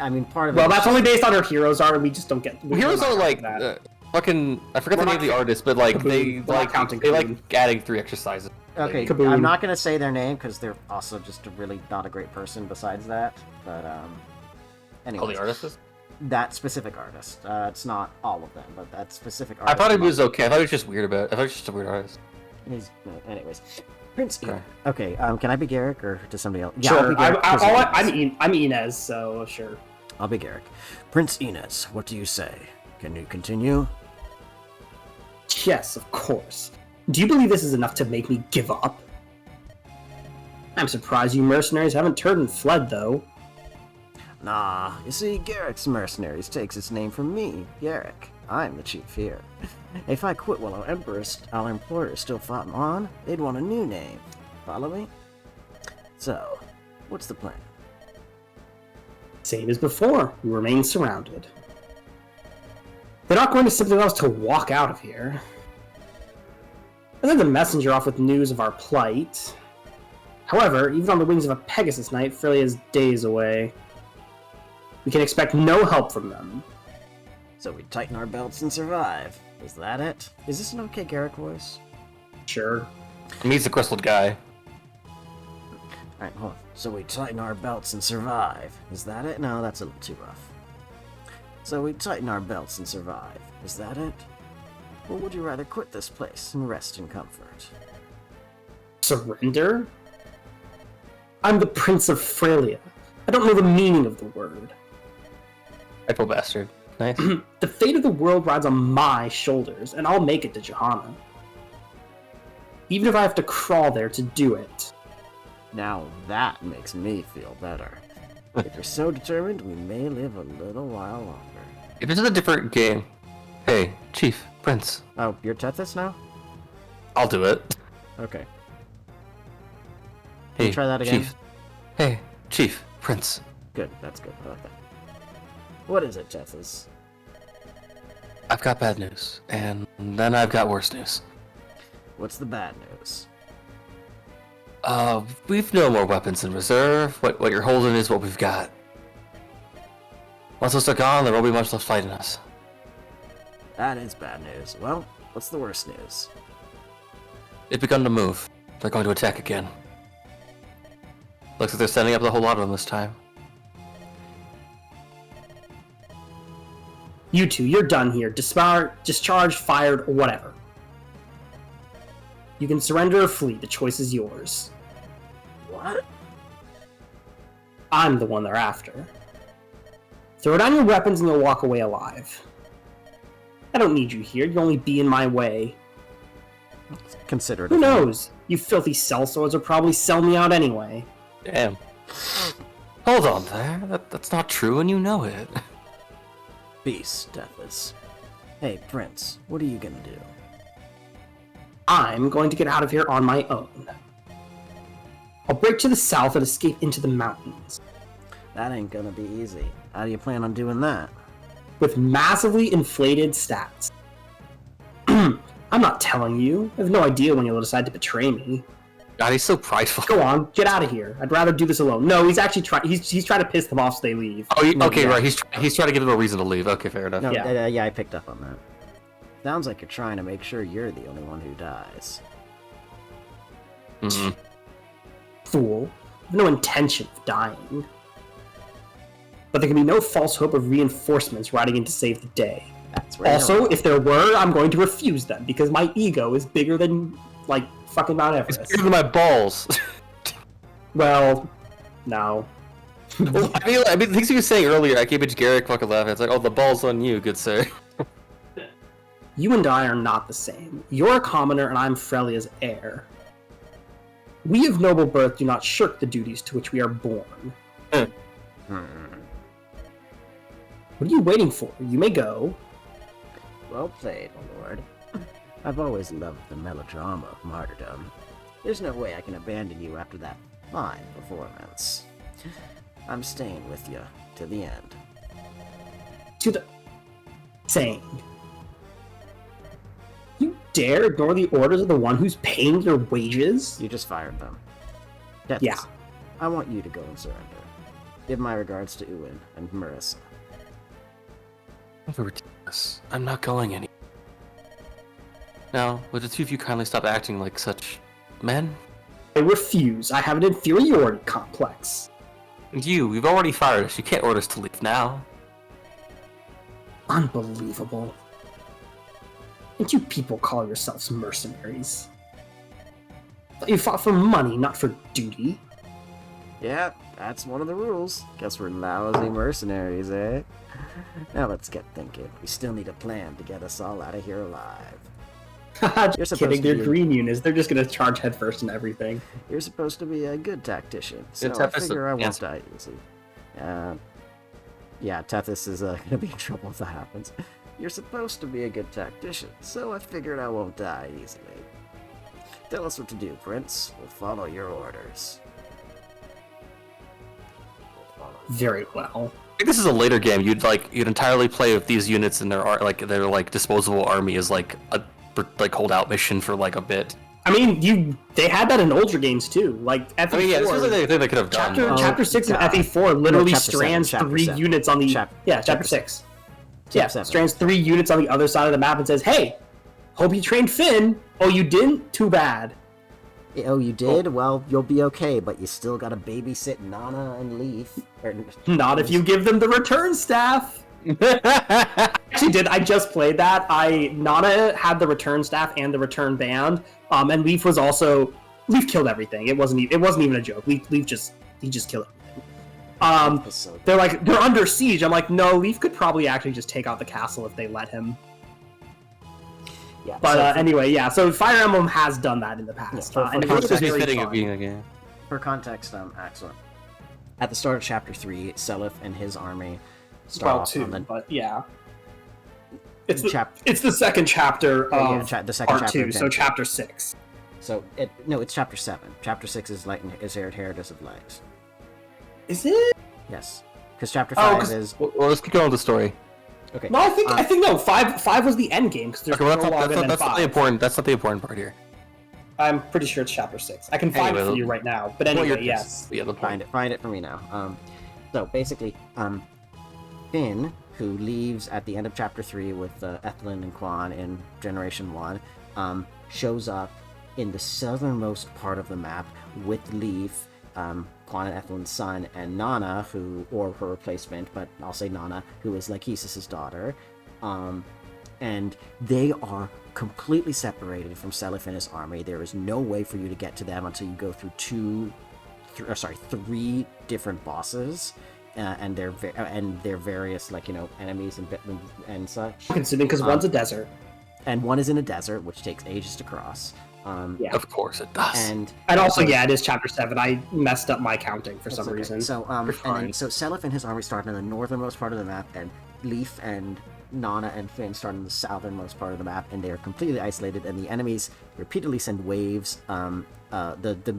I mean, part of it. Well, that's only based on her heroes are, and we just don't get. Heroes are like fucking. I forget the name of the artist, but like they like adding 3 extra sizes. Okay, Kaboom. I'm not gonna say their name because they're also just a really not a great person. Besides that, but anyway. Oh, the artist. That specific artist. It's not all of them, but that specific I artist. thought it was okay. I thought it was just weird about. I thought it was just a weird artist. Anyways, Prince. Okay. Can I be Garrick or does somebody else? Yeah, Sure. I'll be Garrick, I'm Inez, so sure. I'll be Garrick. Prince Inez, what do you say? Can you continue? Yes, of course. Do you believe this is enough to make me give up? I'm surprised you mercenaries haven't turned and fled, though. Nah, you see, Garrick's Mercenaries takes its name from me, Garrick. I'm the chief here. If I quit while our employers still fought on, they'd want a new name. Follow me? So, what's the plan? Same as before, we remain surrounded. They're not going to simply allow us to walk out of here. I sent the messenger off with news of our plight. However, even on the wings of a Pegasus Knight, Frelia is days away. We can expect no help from them. So we tighten our belts and survive. Is that it? Is this an okay Garrick voice? Sure. He's the crystal guy. Alright, hold on. So we tighten our belts and survive. Is that it? No, that's a little too rough. So we tighten our belts and survive. Is that it? Or would you rather quit this place and rest in comfort? Surrender? I'm the Prince of Frelia. I don't know the meaning of the word. April bastard. Nice. The fate of the world rides on my shoulders, and I'll make it to Johanna. Even if I have to crawl there to do it. Now that makes me feel better. If you're so determined, we may live a little while longer. If this is a different game, hey, Chief, Prince, Oh, you're Tethys now? I'll do it. Okay. Hey, you try that again? Chief. Hey, Chief, Prince. Good, that's good. I like that. What is it, Tethys? I've got bad news, and then I've got worse news. What's the bad news? We've no more weapons in reserve. What you're holding is what we've got. Once those are gone, there won't be much left fighting us. That is bad news. Well, what's the worst news? They've begun to move. They're going to attack again. Looks like they're sending up the whole lot of them this time. You two, you're done here. Discharged, fired, or whatever. You can surrender or flee. The choice is yours. What? I'm the one they're after. Throw down your weapons and you'll walk away alive. I don't need you here. You'll only be in my way. Consider it. Who knows? You filthy sellswords will probably sell me out anyway. Damn. Hold on there. That's not true, and you know it. Peace, Tethys. Hey, Prince, what are you gonna do? I'm going to get out of here on my own. I'll break to the south and escape into the mountains. That ain't gonna be easy. How do you plan on doing that? With massively inflated stats. I'm not telling you. I have no idea when you'll decide to betray me. God, he's so prideful. Go on, get out of here. I'd rather do this alone. No, he's actually trying. He's trying to piss them off so they leave. Oh, okay, Yeah. right. He's trying to give them a reason to leave. Okay, fair enough. No, Yeah. yeah, I picked up on that. Sounds like you're trying to make sure you're the only one who dies. Mm-hmm. Fool. I have no intention of dying. But there can be no false hope of reinforcements riding in to save the day. That's where Also, you're wrong. if there were, I'm going to refuse them because my ego is bigger than, like, fucking Mount It's Everest. bigger than my balls. Well, no. Well, I mean, the things he was saying earlier, I keep it Garrick fucking laughing. It's like, oh, the ball's on you, good sir. You and I are not the same. You're a commoner and I'm Frelia's heir. We of noble birth do not shirk the duties to which we are born. What are you waiting for? You may go. Well played, my lord. I've always loved the melodrama of martyrdom. There's no way I can abandon you after that fine performance. I'm staying with you to the end. To the... Same. You dare ignore the orders of the one who's paying your wages? You just fired them. Tethys, Yeah. I want you to go and surrender. Give my regards to Uwin and Marissa. Ridiculous. I'm not going any. Now, would the two of you kindly stop acting like such men? I refuse. I have an inferiority complex. And you've already fired us. You can't order us to leave now. Unbelievable. And you people call yourselves mercenaries. You fought for money, not for duty. Yeah, that's one of the rules. Guess we're lousy mercenaries, eh? Now let's get thinking. We still need a plan to get us all out of here alive. Just kidding, they're green units. They're just gonna charge headfirst and everything. You're supposed to be a good tactician, so Yeah, I Tethys figure I won't answer. die easy. Yeah, Tethys is gonna be in trouble if that happens. You're supposed to be a good tactician, so I figured I won't die easily. Tell us what to do, Prince. We'll follow your orders. Very well. I think this is a later game. You'd entirely play with these units and their disposable army as like a holdout mission for like a bit. I mean, they had that in older games too. Like FE4. I mean, yeah, this is like a thing they could have done. Chapter 6 of God. FE4 literally Chapter strands 7, 3 7. units on the Chapter chapter 6. Chapter Yeah, 7. strands 3 units on the other side of the map and says, "Hey, hope you trained Finn. Oh, you didn't? Too bad." Oh, you did? Well, you'll be okay, but you still gotta babysit Nana and Leaf. Not if you give them the return staff. Actually, did I just played that? Nana had the return staff and the return band, and Leaf killed everything. It wasn't even a joke. Leaf just killed everything. They're under siege. I'm like, no, Leaf could probably actually just take out the castle if they let him. Yeah, But anyway, yeah. So Fire Emblem has done that in the past, Yeah, for and it was context- very fitting fun. of being a game. For context, Axel, at the start of Chapter 3, Seliph and his army start Well, off two, on the... but yeah. It's Chap- it's the second chapter Yeah, of yeah, the second part chapter 2, of so Gen chapter 6. So, it's Chapter 7. Chapter 6 is Heritage of Light. Is it? Yes. Because Chapter Oh, 5 'cause- is... Well, let's keep going with the story. Okay. No, I think no. Five was the end game because there's Okay, well, prologue and then that's not the 5. important. That's not the important part here. I'm pretty sure it's chapter 6. I can find it Anyway, for you right now. But Well, anyway, you're- yes. Yeah, the point. Find it for me now. So basically, Finn, who leaves at the end of Chapter 3 with Ethelyn and Quan in Generation 1, shows up in the southernmost part of the map with Leaf, Quan and Ethelyn's son, and Nana, or her replacement, but I'll say Nana, who is Lychis's daughter. And they are completely separated from Seliph and his army. There is no way for you to get to them until you go through 3 different bosses, and their various enemies and such. Considering because one's a desert. And one is in a desert, which takes ages to cross. Yeah. Of course it does. And Also, so- yeah, it is chapter 7. I messed up my counting for some okay. reason. So fine. so Seliph and his army start in the northernmost part of the map, and Leaf and Nana and Finn start in the southernmost part of the map, and they are completely isolated. And the enemies repeatedly send waves. The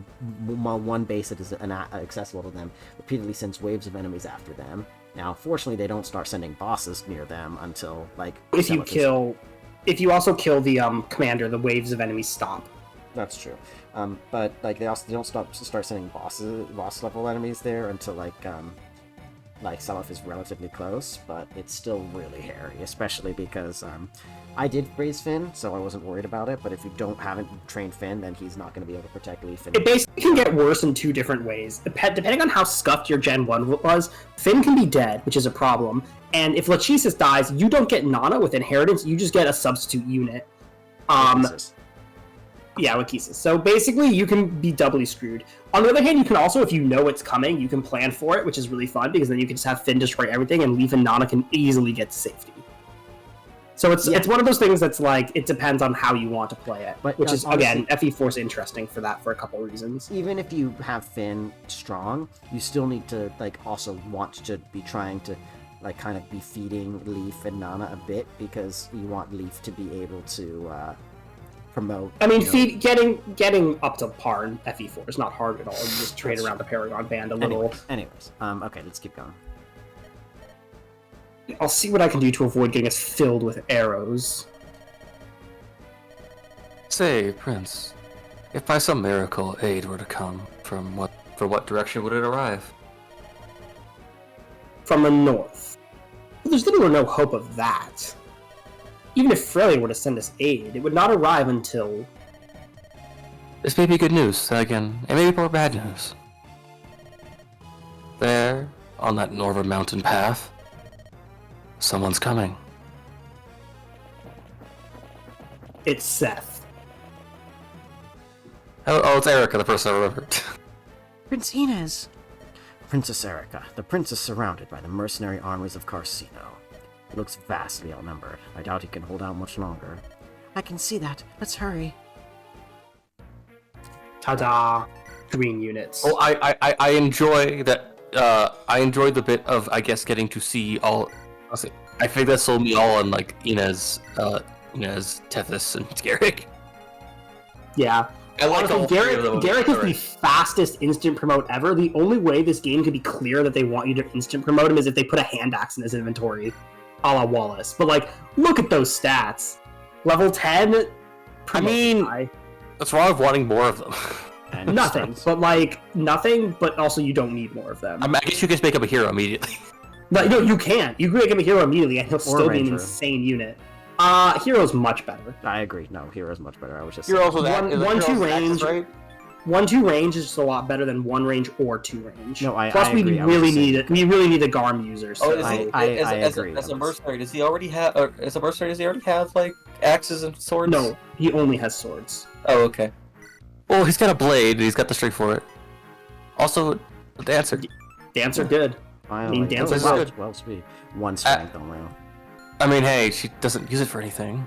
one base that is accessible to them repeatedly sends waves of enemies after them. Now, fortunately, they don't start sending bosses near them until if you also kill the commander, the waves of enemies stop. That's true. But they don't start sending boss level enemies there until Seliph is relatively close, but it's still really hairy, especially because I did raise Finn, so I wasn't worried about it. But if you haven't trained Finn, then he's not going to be able to protect Leaf. It basically can get worse in 2 different ways. Depending on how scuffed your Gen 1 was, Finn can be dead, which is a problem. And if Lachesis dies, you don't get Nana with Inheritance, you just get a substitute unit. Yeah, Lachesis. So basically, you can be doubly screwed. On the other hand, you can also, if you know it's coming, you can plan for it, which is really fun, because then you can just have Finn destroy everything, and Leaf and Nana can easily get to safety. So it's one of those things that's it depends on how you want to play it, But, which is, honestly, again, FE4 is interesting for that for a couple reasons. Even if you have Finn strong, you still need to also want to be trying to kind of be feeding Leaf and Nana a bit, because you want Leaf to be able to promote. I mean, getting up to par in FE4 is not hard at all. You just trade around the Paragon Band a little. Anyways, okay, let's keep going. I'll see what I can do to avoid getting us filled with arrows. Say, Prince, if by some miracle aid were to come, for what direction would it arrive? from the north. But there's little or no hope of that. Even if Freya were to send us aid, it would not arrive until... This may be good news, then again, it may be more bad news. There, on that northern mountain path, someone's coming. It's Seth. Oh, it's Eirika, the person I remembered. Prince Inez! Princess Eirika, the princess surrounded by the mercenary armies of Carcino. He looks vastly outnumbered. I doubt he can hold out much longer. I can see that. Let's hurry. Ta-da! Green units. Well, I enjoy that. I enjoyed the bit of, I guess, getting to see all. I think that sold me all on like Inez, Tethys, and Garrick. Yeah. I like Honestly, all three of them. Garrick is the fastest instant promote ever. The only way this game could be clear that they want you to instant promote him is if they put a hand axe in his inventory, a la Wallace. But like, look at those stats. Level 10. I mean, what's wrong with wanting more of them? And nothing. But like nothing. But also, you don't need more of them. I guess you can just make up a hero immediately. No, you can't. You can make him a hero immediately, and he'll still be an Ranger. insane unit. Hero's much better. I agree. No, Hero's much better. I was just Heroes with One- is it one, heroes two with range. axes, right? 1-2 range is just a lot better than 1 range or 2 range. No, Plus, I we agree. I was really just saying- need it. We really need a Garm user. So Oh, is he, I as agree. a mercenary, does he already have? As a mercenary, does he already have like axes and swords? no, he only has swords. Oh, okay. Well, he's got a blade. He's got the strength for it. Also, the dancer. Dancer good. Finally, Dancer's well, good. 12 speed. 1 strength only. I mean, hey, she doesn't use it for anything.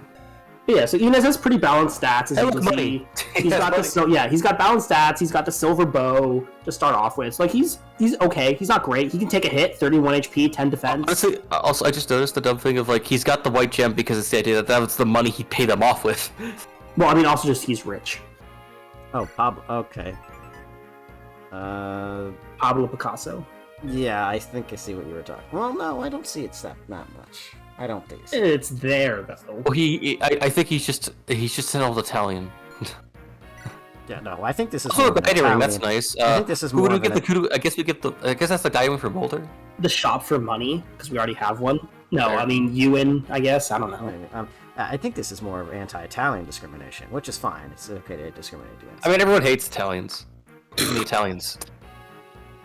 But yeah, so Inez has pretty balanced stats. As Hey, you look, can money. see. He's got he's got balanced stats. He's got the silver bow to start off with. So like he's okay. He's not great. He can take a hit, 31 HP, 10 defense. Honestly, also, I just noticed the dumb thing of like he's got the white gem because it's the idea that was the money he paid them off with. Well, I mean, also just he's rich. Oh, Pablo. Okay. Pablo Picasso. Yeah, I think I see what you were talking. Well, no, I don't see it's that much. I don't think so. It's there though. Well, I think he's just an old Italian. Yeah, no, I think this is. Also, more a of an guiding ring. Italian- That's nice. I think this is who would more we of get an- I guess we get the. I guess that's the guy from Boulder. The shop for money because we already have one. No, Fair. I mean Ewan. I guess I don't know. Maybe. I think this is more of anti-Italian discrimination, which is fine. It's okay to discriminate against. I mean, everyone hates Italians. Even the Italians.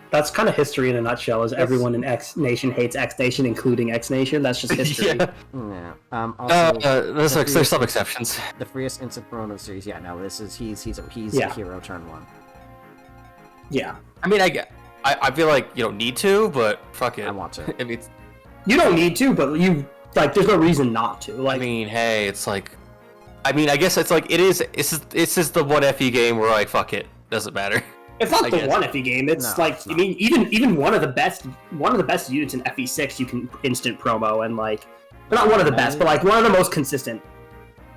That's kind of history in a nutshell. Is everyone in X Nation hates X Nation, including X Nation? That's just history. Yeah. Yeah. Also, There's some exceptions. the freest instant Corona series. Yeah, no, this is he's Yeah. a hero turn 1. Yeah. I mean, I feel like you don't need to, but fuck it. I want to. I mean, You don't need to, but you like. There's no reason not to. Like, hey, it's like, I mean, I guess it's like it is. It's just the one FE game where like fuck it, doesn't matter. it's not I the guess. one FE game. It's No, like it's I not. mean, even one of the best units in FE6 you can instant promo and like, they're not one of the best, but like one of the most consistent.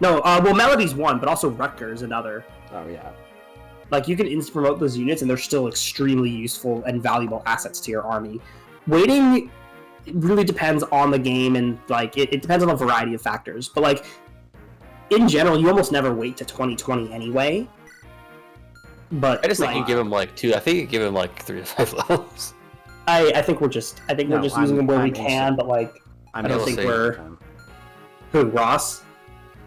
No, well, Melody's one, but also Rutger's another. Oh yeah. Like you can instant promote those units, and they're still extremely useful and valuable assets to your army. Waiting really depends on the game, and like it depends on a variety of factors. But like in general, you almost never wait to 2020 anyway. But I just think like, you give him like 2. I think you give him like 3 to 5 levels. I think we're just No, using them where we I'm can, instant. but like I'm I don't gonna think say we're- them. who Ross,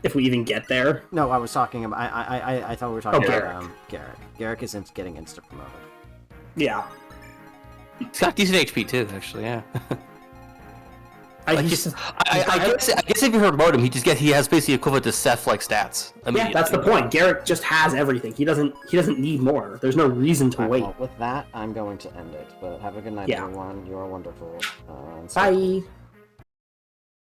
if we even get there. No, I was talking about. I thought we were talking Oh, about Garrick. Garrick is getting instant promoted. Yeah, He's got decent HP too, actually. Yeah. I Like, just, I guess if you promote him, he has basically equivalent to Seth like stats. yeah, that's the point. Garrick just has everything. He doesn't need more. There's no reason to Alright, wait. well, with that, I'm going to end it. But have a good night, Yeah. everyone. You are wonderful. Bye.